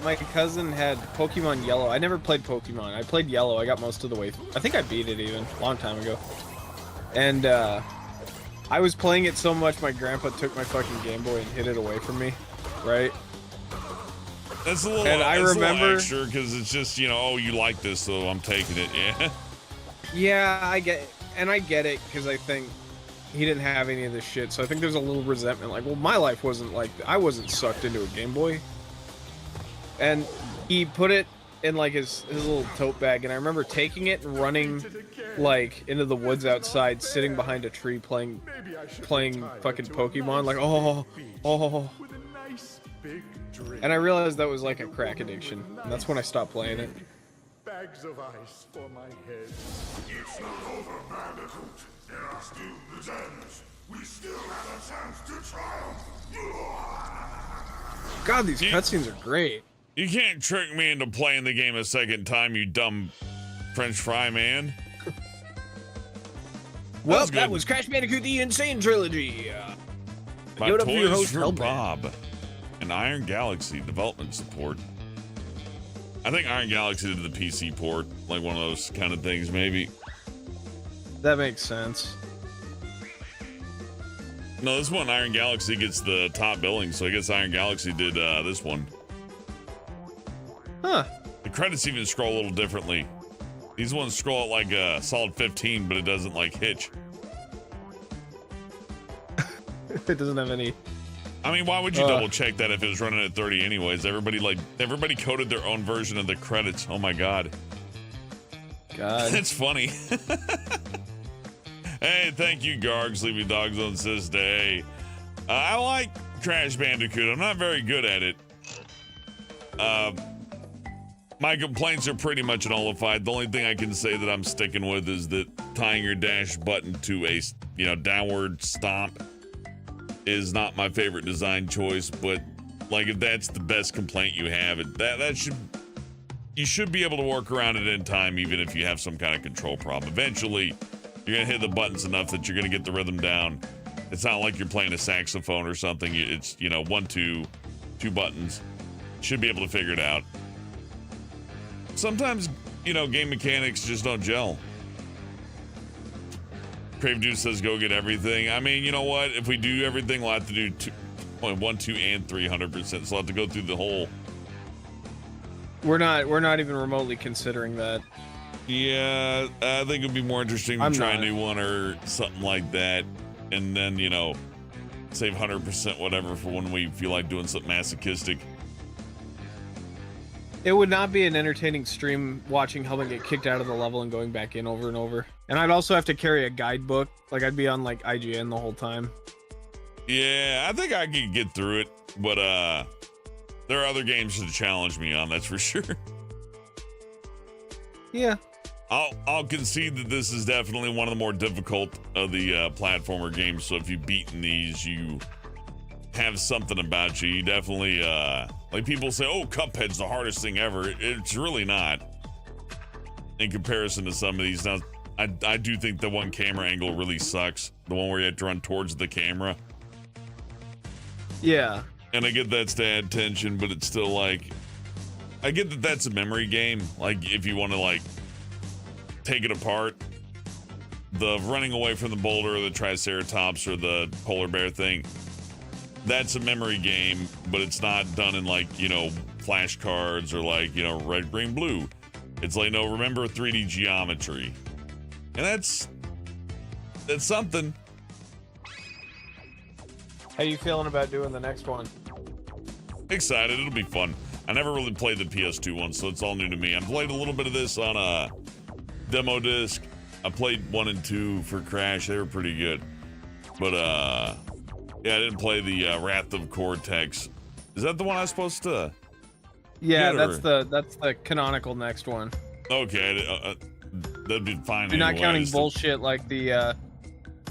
My cousin had Pokemon Yellow. I never played Pokemon. I played Yellow. I got most of the way. I think I beat it even a long time ago. And I was playing it so much, my grandpa took my fucking Game Boy and hid it away from me. Right? That's a little, And I that's remember a little extra because it's just, you know, oh, you like this, so I'm taking it. Yeah. Yeah, I get it because I think he didn't have any of this shit, so I think there's a little resentment. Like, well, my life wasn't like I wasn't sucked into a Game Boy, and he put it in like his little tote bag, and I remember taking it and running like into the woods outside, sitting behind a tree playing fucking Pokemon. Like, oh, With a nice big drink. and I realized that was like a crack addiction, and that's when I stopped playing it. Bags of ice for my head. It's not over, Bandicoot. There are still the gems. We still have a chance to triumph. God, these cutscenes are great. You can't trick me into playing the game a second time, you dumb French fry man. Well, That's that good. was Crash Bandicoot: The Insane Trilogy. My Give it up for your toys host, for Hellman. Bob and Iron Galaxy development support. I think Iron Galaxy did the PC port, like one of those kind of things, maybe. That makes sense. No, this one, Iron Galaxy gets the top billing, so I guess Iron Galaxy did this one. Huh. The credits even scroll a little differently. These ones scroll at like a solid 15, but it doesn't like hitch. It doesn't have any. I mean, why would you double check that if it was running at 30 anyways? Everybody coded their own version of the credits. Oh my God. God. That's funny. Hey, thank you, Gargs. Leaving Dogs on Sis Day. I like Crash Bandicoot. I'm not very good at it. My complaints are pretty much nullified. The only thing I can say that I'm sticking with is that tying your dash button to a, downward stomp is not my favorite design choice. But like, if that's the best complaint you have, you should be able to work around it in time, even if you have some kind of control problem. Eventually, you're gonna hit the buttons enough that you're gonna get the rhythm down. It's not like you're playing a saxophone or something. It's, 1, 2 buttons. Should be able to figure it out. Sometimes, game mechanics just don't gel. Crave Dude says go get everything. I mean, you know what? If we do everything, we'll have to do 1, 2, and 300%. So we'll have to go through the whole. We're not even remotely considering that. Yeah, I think it'd be more interesting to I'm try not. a new one or something like that. And then, save 100% whatever for when we feel like doing something masochistic. It would not be an entertaining stream watching Hellman get kicked out of the level and going back in over and over. And I'd also have to carry a guidebook. Like, I'd be on like IGN the whole time. Yeah, I think I could get through it, but there are other games to challenge me on, that's for sure. Yeah. I'll concede that this is definitely one of the more difficult of the platformer games. So if you've beaten these, you have something about you. You definitely, like people say, oh, Cuphead's the hardest thing ever. It's really not in comparison to some of these. Now, I do think the one camera angle really sucks. The one where you have to run towards the camera. Yeah. And I get that's to add tension, but it's still like, I get that that's a memory game. Like if you want to like take it apart, the running away from the boulder or the triceratops or the polar bear thing, that's a memory game, but it's not done in like, flashcards or like, red, green, blue. It's like, no, remember 3D geometry. And that's something. How you feeling about doing the next one? Excited, it'll be fun. I never really played the PS2 one, so it's all new to me. I played a little bit of this on a demo disc. I played 1 and 2 for Crash. They were pretty good. But, yeah, I didn't play the Wrath of Cortex. Is that the one I was supposed to? Yeah, get, that's the canonical next one. Okay, that'd be fine. You're not anyway. counting bullshit like the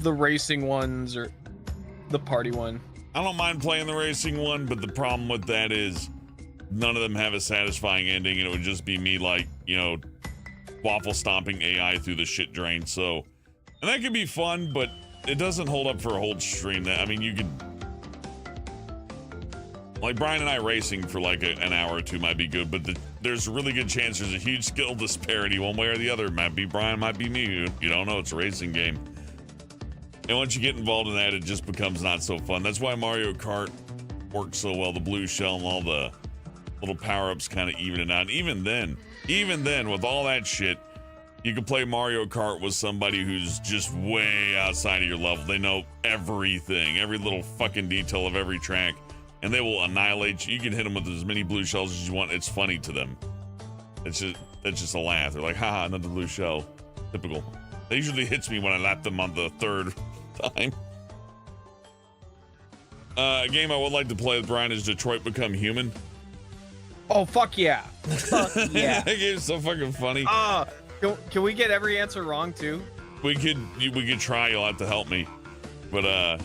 racing ones or the party one. I don't mind playing the racing one, but the problem with that is none of them have a satisfying ending, and it would just be me like, waffle stomping AI through the shit drain. So, and that could be fun, but it doesn't hold up for a whole stream. That, I mean, you could, like Bryan and I racing for like an hour or two might be good, but there's a really good chance there's a huge skill disparity one way or the other. It might be Bryan, might be me. You don't know. It's a racing game. And once you get involved in that, it just becomes not so fun. That's why Mario Kart works so well. The blue shell and all the little power-ups kind of even it out. And even then, with all that shit, You can play Mario Kart with somebody who's just way outside of your level. They know everything, every little fucking detail of every track, and they will annihilate you. You can hit them with as many blue shells as you want. It's funny to them. It's just a laugh. They're like, haha, another blue shell. Typical. That usually hits me when I lap them on the third time. A game I would like to play with Bryan is Detroit Become Human. Oh, fuck yeah. Fuck yeah. That game's so fucking funny. Can we get every answer wrong too? We could try. You'll have to help me. But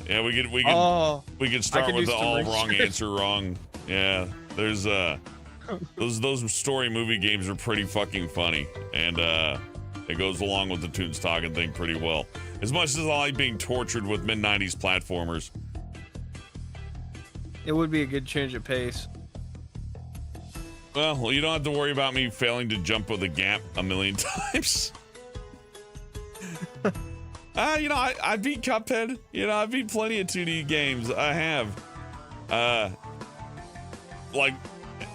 yeah, we could start with the all wrong answer wrong. Yeah, there's those story movie games are pretty fucking funny, and it goes along with the Toons Talking thing pretty well. As much as I like being tortured with mid-90s platformers, it would be a good change of pace. Well, you don't have to worry about me failing to jump with a gap a million times. You know, I beat Cuphead. You know, I beat plenty of 2D games. I have. Like,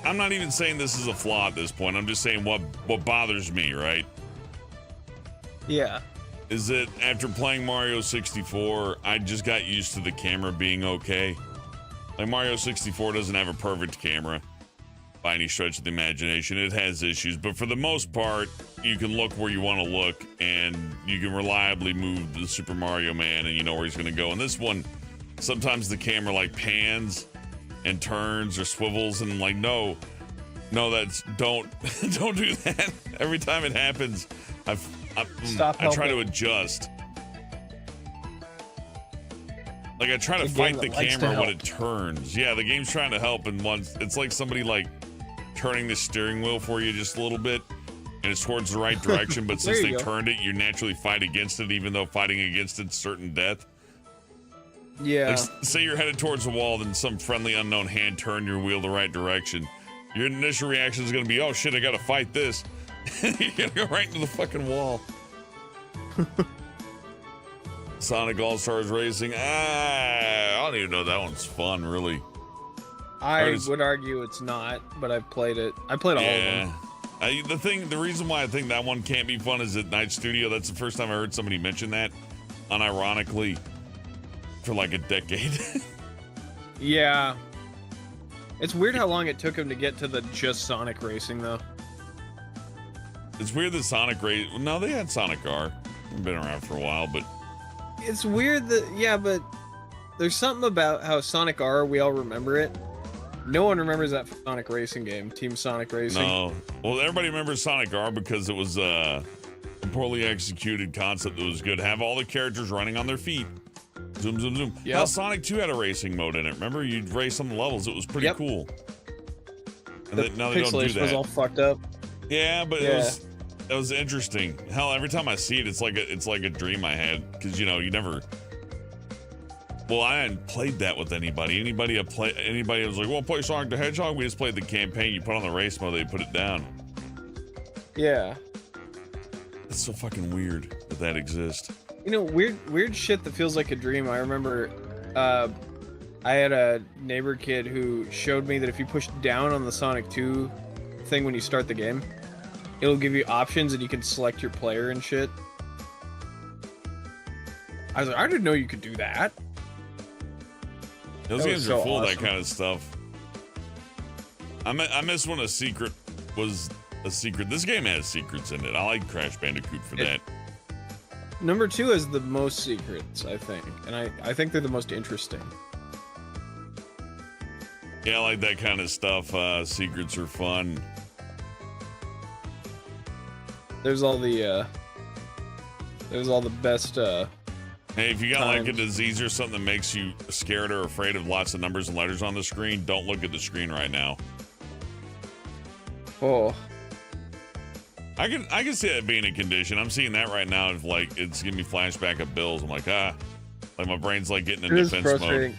I'm not even saying this is a flaw at this point. I'm just saying what bothers me, right? Yeah. Is that after playing Mario 64, I just got used to the camera being okay. Like, Mario 64 doesn't have a perfect camera by any stretch of the imagination. It has issues, but for the most part, you can look where you want to look, and you can reliably move the Super Mario Man, and you know where he's going to go. And this one, sometimes the camera like pans and turns or swivels, and I'm like, no, don't do that. Every time it happens, I try to adjust. Like, I try to fight the camera when it turns. Yeah, the game's trying to help, and once it's like somebody like turning the steering wheel for you just a little bit, and it's towards the right direction, but since they turned it, you naturally fight against it, even though fighting against it's certain death. Yeah. Like, say you're headed towards the wall, then some friendly unknown hand turned your wheel the right direction. Your initial reaction is going to be, oh shit, I gotta fight this. You're gonna go right into the fucking wall. Sonic All-Stars Racing. I don't even know that one's fun, really. I would argue it's not, but I've played it. I played all of them. The reason why I think that one can't be fun is at Night Studio. That's the first time I heard somebody mention that, unironically, for like a decade. Yeah. It's weird how long it took him to get to the just Sonic Racing, though. It's weird that Sonic Race. No, they had Sonic R. Been around for a while, but it's weird that, yeah, but there's something about how Sonic R, we all remember it. No one remembers that Sonic Racing game, Team Sonic Racing. No. Well, everybody remembers Sonic R because it was a poorly executed concept that was good. Have all the characters running on their feet. Zoom, zoom, zoom. Yep. Now, Sonic 2 had a racing mode in it. Remember? You'd race on the levels. It was pretty cool. And now they don't do that. Was all fucked up. Yeah, but it was interesting. Hell, every time I see it, it's like a dream I had, because you know you never. Well, I hadn't played that with anybody. Anybody was like, "Well, play Sonic the Hedgehog." We just played the campaign. You put on the race mode, they put it down. Yeah. It's so fucking weird that exists. You know, weird shit that feels like a dream. I remember, I had a neighbor kid who showed me that if you push down on the Sonic 2 thing when you start the game, it'll give you options and you can select your player and shit. I was like, I didn't know you could do that. Those games are full of that kind of stuff. I miss when a secret was a secret. This game has secrets in it. I like Crash Bandicoot for that. Number 2 is the most secrets, I think. And I think they're the most interesting. Yeah, I like that kind of stuff. Secrets are fun. There's all the best Hey, if you got like a disease or something that makes you scared or afraid of lots of numbers and letters on the screen, don't look at the screen right now. Oh. I can see that being a condition. I'm seeing that right now. Of like, it's giving me flashback of bills. I'm like, like my brain's like getting in defense mode.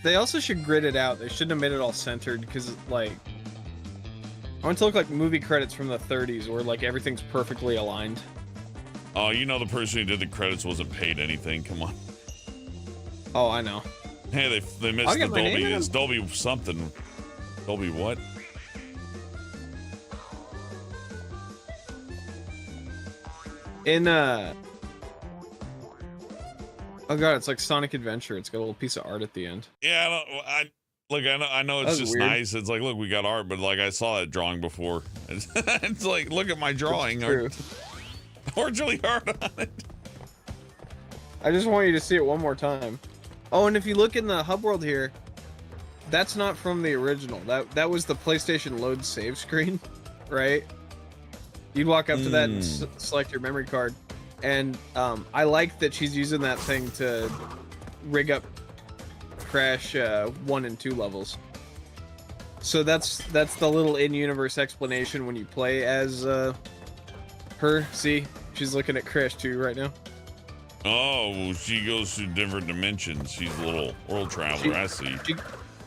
They also should grid it out. They shouldn't have made it all centered, because like, I want it to look like movie credits from the 30s where like everything's perfectly aligned. Oh, you know the person who did the credits wasn't paid anything. Come on. Oh, I know. Hey, they missed the Dolby. It's Dolby something. Dolby what? In oh god, it's like Sonic Adventure. It's got a little piece of art at the end. Yeah, I know it's That's just weird. nice. It's like, look, we got art, but like I saw that drawing before. It's like, look at my drawing. True. Worked really hard on it. I just want you to see it one more time. Oh, and if you look in the hub world here, that's not from the original. That was the PlayStation load save screen, right? You'd walk up to that and select your memory card, and I like that she's using that thing to rig up Crash 1 and 2 levels. So that's the little in-universe explanation when you play as her. See, she's looking at Crash 2 right now. Oh, she goes through different dimensions. She's a little world traveler. I see.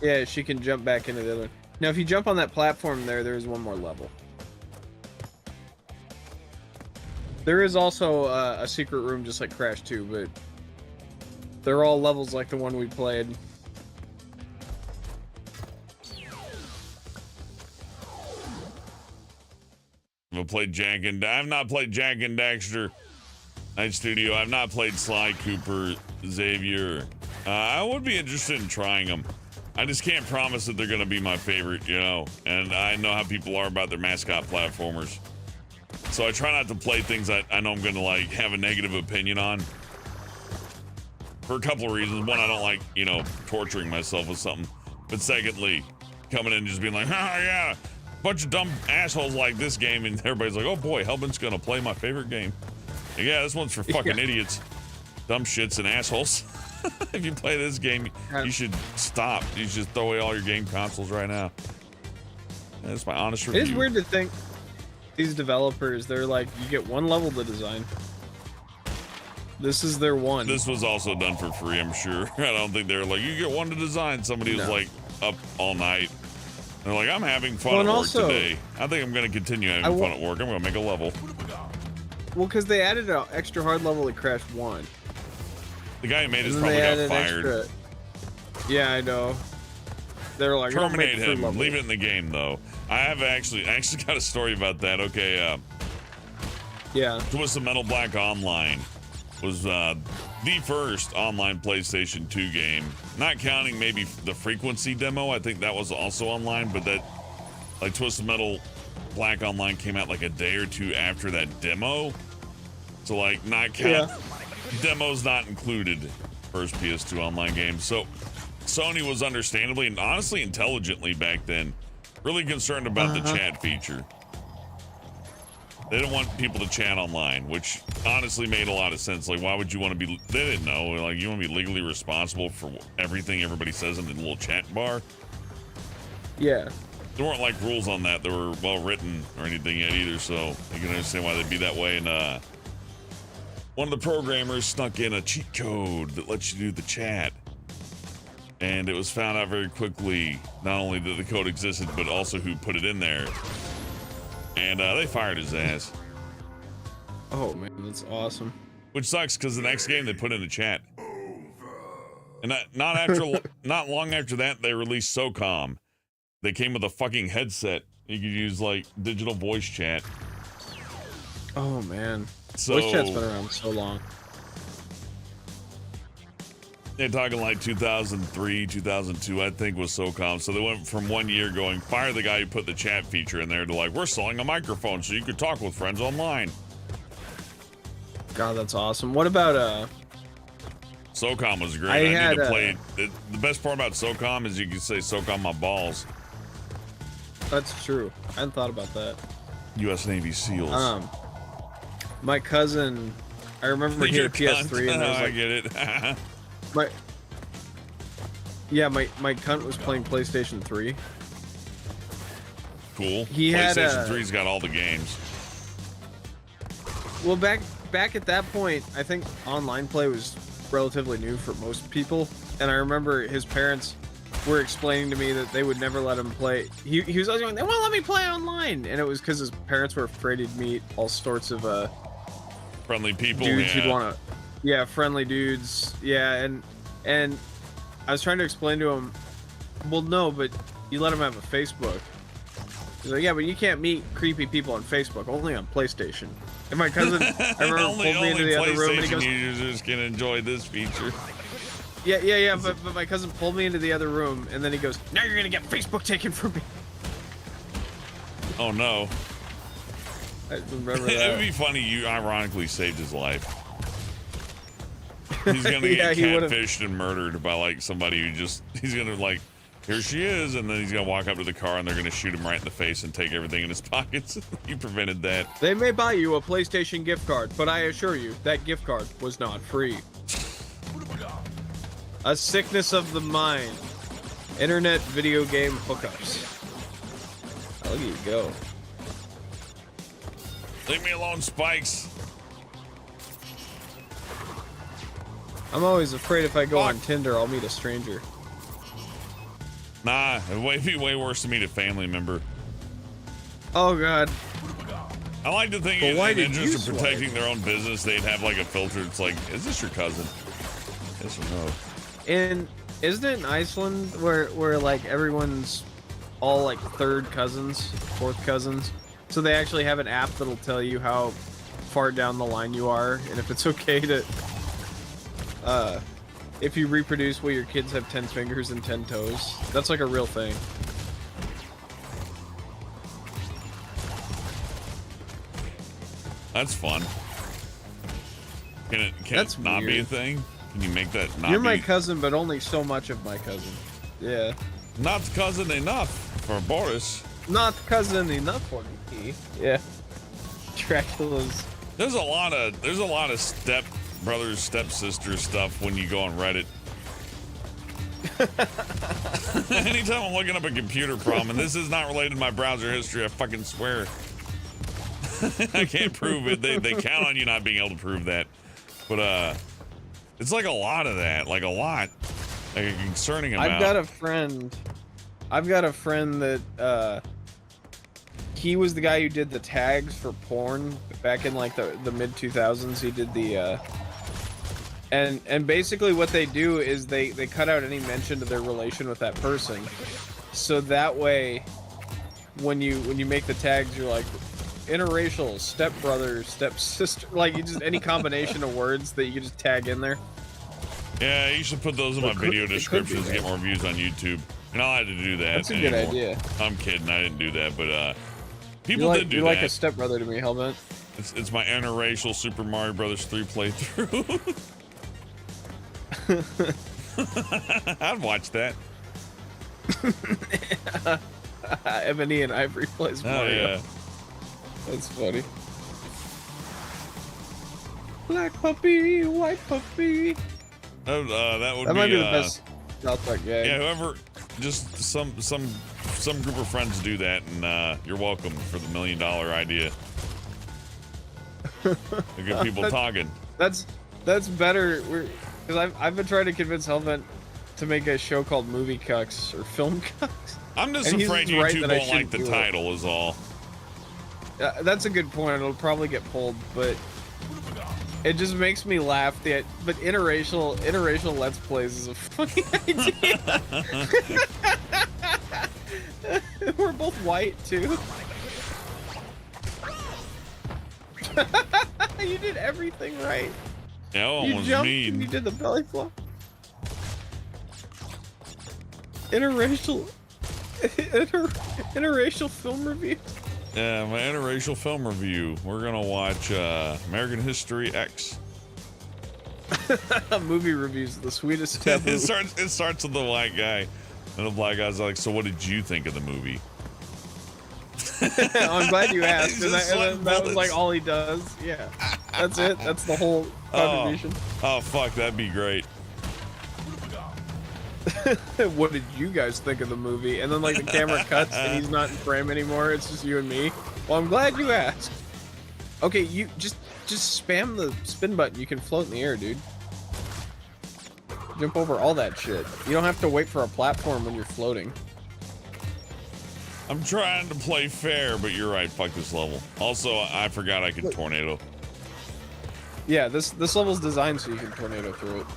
Yeah, she can jump back into the other one. Now, if you jump on that platform there's one more level. There is also a secret room just like Crash 2, but they're all levels like the one we played. I've not played Jack and Daxter Night Studio. I've not played Sly Cooper, Xavier. I would be interested in trying them. I just can't promise that they're going to be my favorite, you know, and I know how people are about their mascot platformers. So I try not to play things that I know I'm going to like have a negative opinion on. For a couple of reasons. One, I don't like, you know, torturing myself with something. But secondly, coming in and just being like, oh yeah, bunch of dumb assholes like this game, and everybody's like, oh boy, Hellman's gonna play my favorite game. Like, yeah, this one's for fucking idiots, dumb shits and assholes. If you play this game, you should stop. You should throw away all your game consoles right now. That's my honest review. It is weird to think these developers, they're like, you get one level to design. This is their one. This was also done for free, I'm sure. I don't think they're like, you get one to design. Somebody was like up all night. They're like, I'm having fun at work today. I think I'm going to continue having fun at work. I'm going to make a level. Well, because they added an extra hard level to Crash 1. The guy who made this probably got fired. Yeah, I know. They're like, terminate him. Leave it in the game, though. I actually got a story about that. Okay, yeah. Twisted Metal Black Online was the first online PlayStation 2 game, not counting maybe the Frequency demo. I think that was also online, but that, like, Twisted Metal Black Online came out like a day or two after that demo. So, like, not count, demos not included, first PS2 online game. So Sony was understandably and honestly intelligently back then really concerned about the chat feature. They didn't want people to chat online, which honestly made a lot of sense. Like, why would you want to be, they didn't know, like, you want to be legally responsible for everything everybody says in the little chat bar? Yeah. There weren't, like, rules on that were well written or anything yet either, so you can understand why they'd be that way. And one of the programmers snuck in a cheat code that lets you do the chat. And it was found out very quickly, not only that the code existed, but also who put it in there. And they fired his ass. Oh man, that's awesome. Which sucks because the next game they put in the chat. And not long after that, they released SOCOM. They came with a fucking headset. You could use like digital voice chat. Oh man, so, voice chat's been around so long. They're talking like 2003, 2002, I think, was SOCOM. So they went from 1 year going, fire the guy who put the chat feature in there, to like, we're selling a microphone so you could talk with friends online. God, that's awesome. What about SOCOM was great. I need to play it. The best part about SOCOM is you can say SOCOM my balls. That's true. I hadn't thought about that. U.S. Navy SEALs. My cousin, I remember he had a PS3 and I get it. my cunt was playing PlayStation 3. Cool. He PlayStation 3's got all the games. Well, back at that point, I think online play was relatively new for most people, and I remember his parents were explaining to me that they would never let him play. He was always going, they won't let me play online, and it was because his parents were afraid he'd meet all sorts of friendly people. Dudes who'd want to, friendly dudes, and I was trying to explain to him, well, no, but you let him have a Facebook. He's like, yeah, but you can't meet creepy people on Facebook, only on PlayStation. And my cousin, I remember, only pulled me into the other room, and he PlayStation goes, users can enjoy this feature. yeah, but my cousin pulled me into the other room, and then he goes, now you're gonna get Facebook taken from me. Oh no. I remember It that. would be funny you ironically saved his life. He's gonna Yeah, get he would've- catfished and murdered by like somebody who just, he's gonna like, here she is, and then he's gonna walk up to the car and they're gonna shoot him right in the face and take everything in his pockets. You prevented that. They may buy you a PlayStation gift card, but I assure you, that gift card was not free. A sickness of the mind. Internet video game hookups. Oh, look at you go. Leave me alone, Spikes. I'm always afraid if I go Fuck. on Tinder, I'll meet a stranger. Nah, it'd be way worse to meet a family member. Oh god. I like to think But in why the did you interest of swipe? protecting their own business, they'd have like a filter. It's like, is this your cousin? Yes or no? And isn't it in Iceland where like everyone's all like third cousins, fourth cousins? So they actually have an app that'll tell you how far down the line you are, and if it's okay to if you reproduce, will your kids have 10 fingers and 10 toes? That's like a real thing. That's fun. Can That's it not be a weird. thing? Can you make that not You're be? my cousin, but only so much of my cousin. Yeah. Not cousin enough for Boris. Not cousin enough for me. Yeah. Dracula's. There's a lot of step brothers, stepsister stuff when you go on Reddit. Anytime I'm looking up a computer problem, and this is not related to my browser history, I fucking swear. I can't prove it. They count on you not being able to prove that. But it's like a lot of that, like a lot, like a concerning amount. I've got a friend that he was the guy who did the tags for porn back in like the mid 2000s. He did the and basically what they do is they cut out any mention to their relation with that person, so that way when you make the tags, you're like interracial, stepbrother, stepsister, like you just any combination of words that you can just tag in there. Yeah, you should put those in my video descriptions to get more views on YouTube. And I had to do that. That's a good idea. I'm kidding, I didn't do that, but people You're did do you're that. like a stepbrother to me, Helmet. It's my interracial Super Mario Brothers 3 playthrough. I'd watch that. Ebony and Ivory plays Oh Mario. yeah. That's funny. Black puppy, white puppy. That would That might be the be best South Park gag. yeah, whoever, just some group of friends do that, and you're welcome for the $1 million idea. The good people talking. That's better. Because I've been trying to convince Helmet to make a show called Movie Cucks or Film Cucks. I'm just And he's afraid right YouTube that I won't like shouldn't the do it. title is all. That's a good point. It'll probably get pulled, but it just makes me laugh. But interracial Let's Plays is a funny idea. We're both white too. You did everything right. Yeah, You almost jumped and you mean. did the belly flop. Interracial film review. Yeah, my interracial film review. We're gonna watch American History X. Movie reviews, the sweetest taboo. It starts with the white guy, and the black guy's like, "So, what did you think of the movie?" I'm glad you asked. He's And just that sweating was like bullets. all he does. Yeah, that's it. That's the whole contribution. Oh fuck, that'd be great. What did you guys think of the movie? And then like the camera cuts and he's not in frame anymore. It's just you and me. Well, I'm glad you asked. Okay, you just spam the spin button. You can float in the air, dude. Jump over all that shit. You don't have to wait for a platform when you're floating. I'm trying to play fair, but you're right. Fuck this level. Also, I forgot I could tornado. Yeah, this level's designed so you can tornado through it.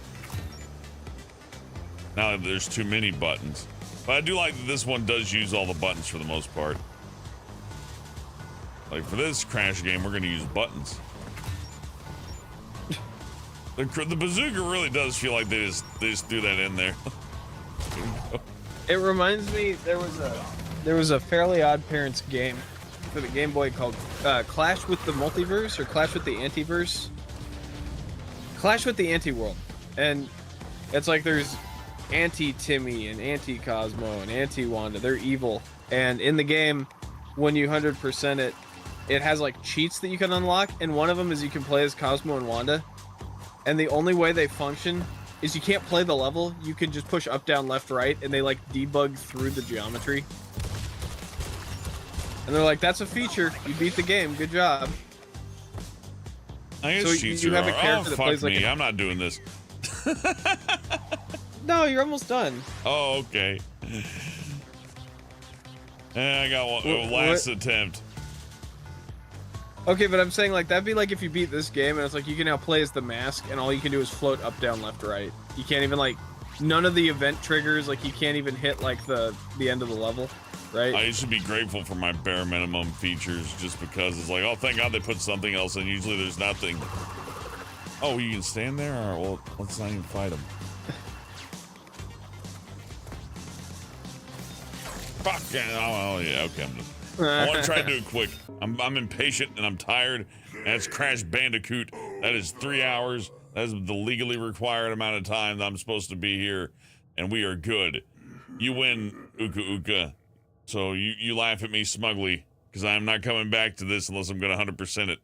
Now there's too many buttons, but I do like that this one does use all the buttons for the most part. Like for this Crash game, we're gonna use buttons. The bazooka really does feel like they just threw that in there. It reminds me there was a Fairly Odd Parents game for the Game Boy called Clash with the Multiverse or Clash with the Antiverse. Clash with the Anti-World, and it's like there's Anti-Timmy and Anti-Cosmo and Anti-Wanda. They're evil, and in the game, when you 100% it, it has like cheats that you can unlock, and one of them is you can play as Cosmo and Wanda. And the only way they function is you can't play the level. You can just push up, down, left, right, and they like debug through the geometry. And they're like, "That's a feature. You beat the game. Good job." I guess So cheats you have a are. character that Fuck plays like me. I'm not doing this. No, you're almost done. Oh, okay. I got one last attempt. Okay, but I'm saying like that'd be like if you beat this game and it's like you can now play as the mask and all you can do is float up, down, left, right. You can't even like none of the event triggers. Like you can't even hit like the end of the level, right? I used to be grateful for my bare minimum features just because it's like, oh, thank God they put something else in. Usually there's nothing. Oh, you can stand there? All right, well, let's not even fight them. Fuck. Oh, yeah, okay. I want to try to do it quick. I'm impatient and I'm tired. And it's Crash Bandicoot. That is 3 hours. That is the legally required amount of time that I'm supposed to be here. And we are good. You win, Uka Uka. So you laugh at me smugly because I'm not coming back to this unless I'm going to 100% it.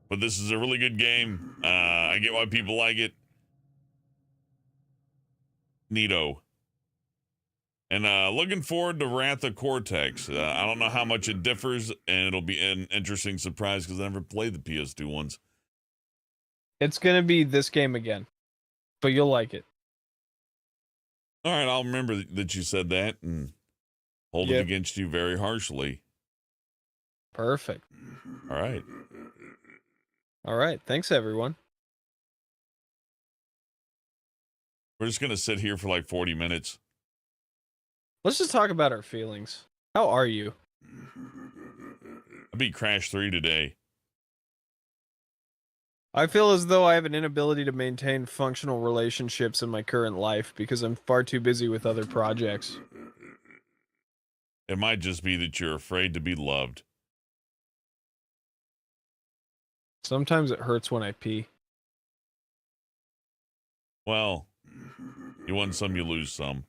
But this is a really good game. I get why people like it. Neato. And looking forward to Wrath of Cortex. I don't know how much it differs, and it'll be an interesting surprise because I never played the PS2 ones. It's gonna be this game again, but you'll like it. All right, I'll remember that you said that and hold it against you very harshly. Perfect. All right. All right. Thanks, everyone. We're just going to sit here for like 40 minutes. Let's just talk about our feelings. How are you? I beat Crash 3 today. I feel as though I have an inability to maintain functional relationships in my current life because I'm far too busy with other projects. It might just be that you're afraid to be loved. Sometimes it hurts when I pee. Well, you win some, you lose some.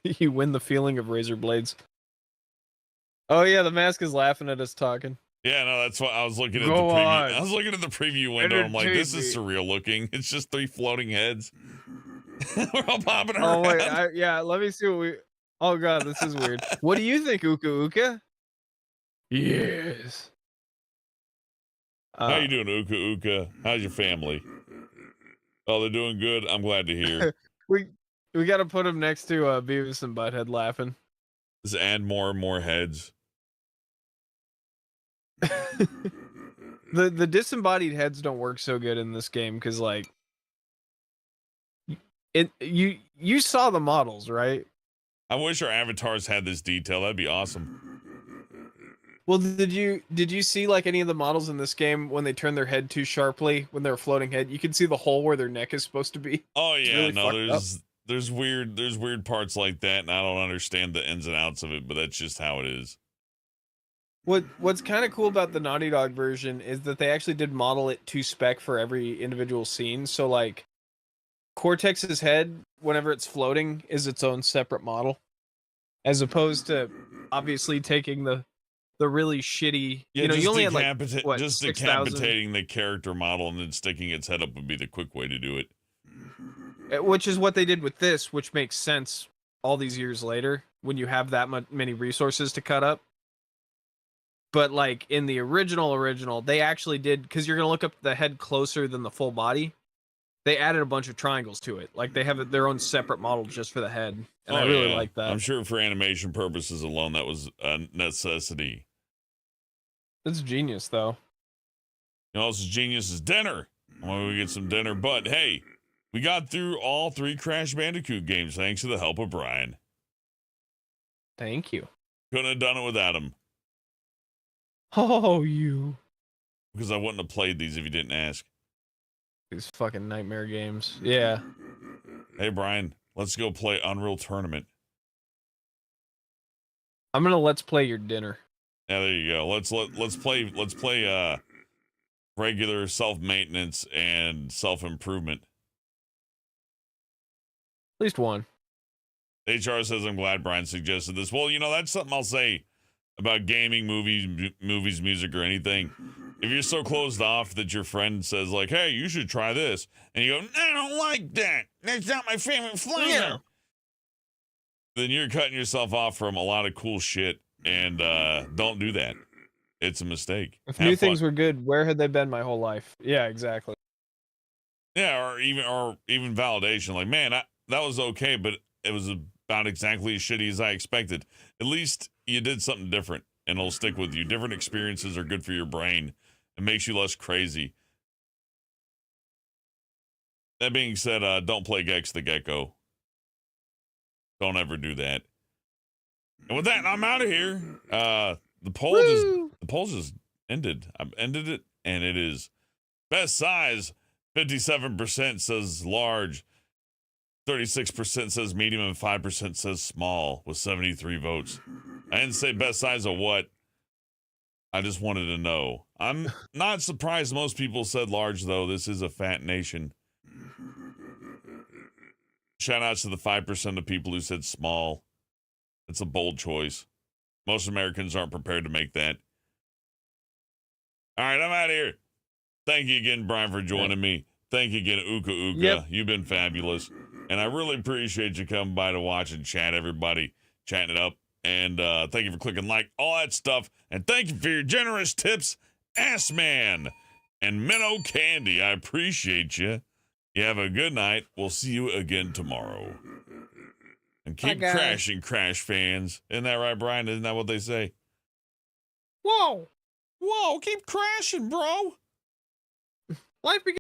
You win the feeling of razor blades. Oh yeah, the mask is laughing at us talking. Yeah, no, that's what I was looking at. Go the preview. on. I was looking at the preview window. I'm like, this is surreal looking. It's just 3 floating heads. We're all popping around. Oh wait, yeah. Let me see what we. Oh god, this is weird. What do you think, Uka Uka? Yes. How you doing, Uka Uka? How's your family? Oh, they're doing good. I'm glad to hear. we got to put him next to Beavis and Butthead laughing. Just add more and more heads. The disembodied heads don't work so good in this game because like you saw the models, right? I wish our avatars had this detail. That'd be awesome. Well, did you see like any of the models in this game when they turn their head too sharply when they're floating head? You can see the hole where their neck is supposed to be. Oh yeah, really no, there's weird parts like that, and I don't understand the ins and outs of it, but that's just how it is. What's kind of cool about the Naughty Dog version is that they actually did model it to spec for every individual scene. So like Cortex's head, whenever it's floating, is its own separate model, as opposed to obviously taking the really shitty. Yeah, you only had like what, just 6,000? decapitating the character model and then sticking its head up would be the quick way to do it. Which is what they did with this, which makes sense all these years later when you have that many resources to cut up. But like in the original, they actually did, because you're gonna look up the head closer than the full body. They added a bunch of triangles to it. Like they have their own separate model just for the head, and I really like that. I'm sure for animation purposes alone, that was a necessity. That's genius, though. You know, also genius is dinner. When we get some dinner, but hey, we got through all 3 Crash Bandicoot games thanks to the help of Bryan. Thank you. Couldn't have done it without him. Oh, you. Because I wouldn't have played these if you didn't ask. These fucking nightmare games. Yeah. Hey, Brian, let's go play Unreal Tournament. I'm gonna let's play your dinner. Yeah, there you go. Let's play regular self-maintenance and self-improvement. At least one. HR says, I'm glad Brian suggested this. Well, that's something I'll say about gaming, movies, music, or anything. If you're so closed off that your friend says, like, hey, you should try this, and you go, I don't like that. That's not my favorite flavor. Yeah. Then you're cutting yourself off from a lot of cool shit, and don't do that. It's a mistake. If Have new fun. things were good, where had they been my whole life? Yeah, exactly. Yeah, or even validation. Like, man, that was okay, but it was about exactly as shitty as I expected. At least you did something different, and it'll stick with you. Different experiences are good for your brain. It makes you less crazy. That being said, don't play Gex the Gecko. Don't ever do that. And with that, I'm out of here. The poll just ended. I've ended it, and it is best size. 57% says large. 36% says medium, and 5% says small, with 73 votes. I didn't say best size of what. I just wanted to know. I'm not surprised most people said large, though. This is a fat nation. Shout outs to the 5% of people who said small. It's a bold choice. Most Americans aren't prepared to make that. All right, I'm out of here. Thank you again, Brian, for joining me. Thank you again, Uka Uka. Yep. You've been fabulous. And I really appreciate you coming by to watch and chat, everybody. Chatting it up. And thank you for clicking like, all that stuff. And thank you for your generous tips, Ass Man and Minnow Candy. I appreciate you. You have a good night. We'll see you again tomorrow. And keep Bye, guys. crashing, Crash fans. Isn't that right, Brian? Isn't that what they say? Whoa! Whoa, keep crashing, bro. Life begins.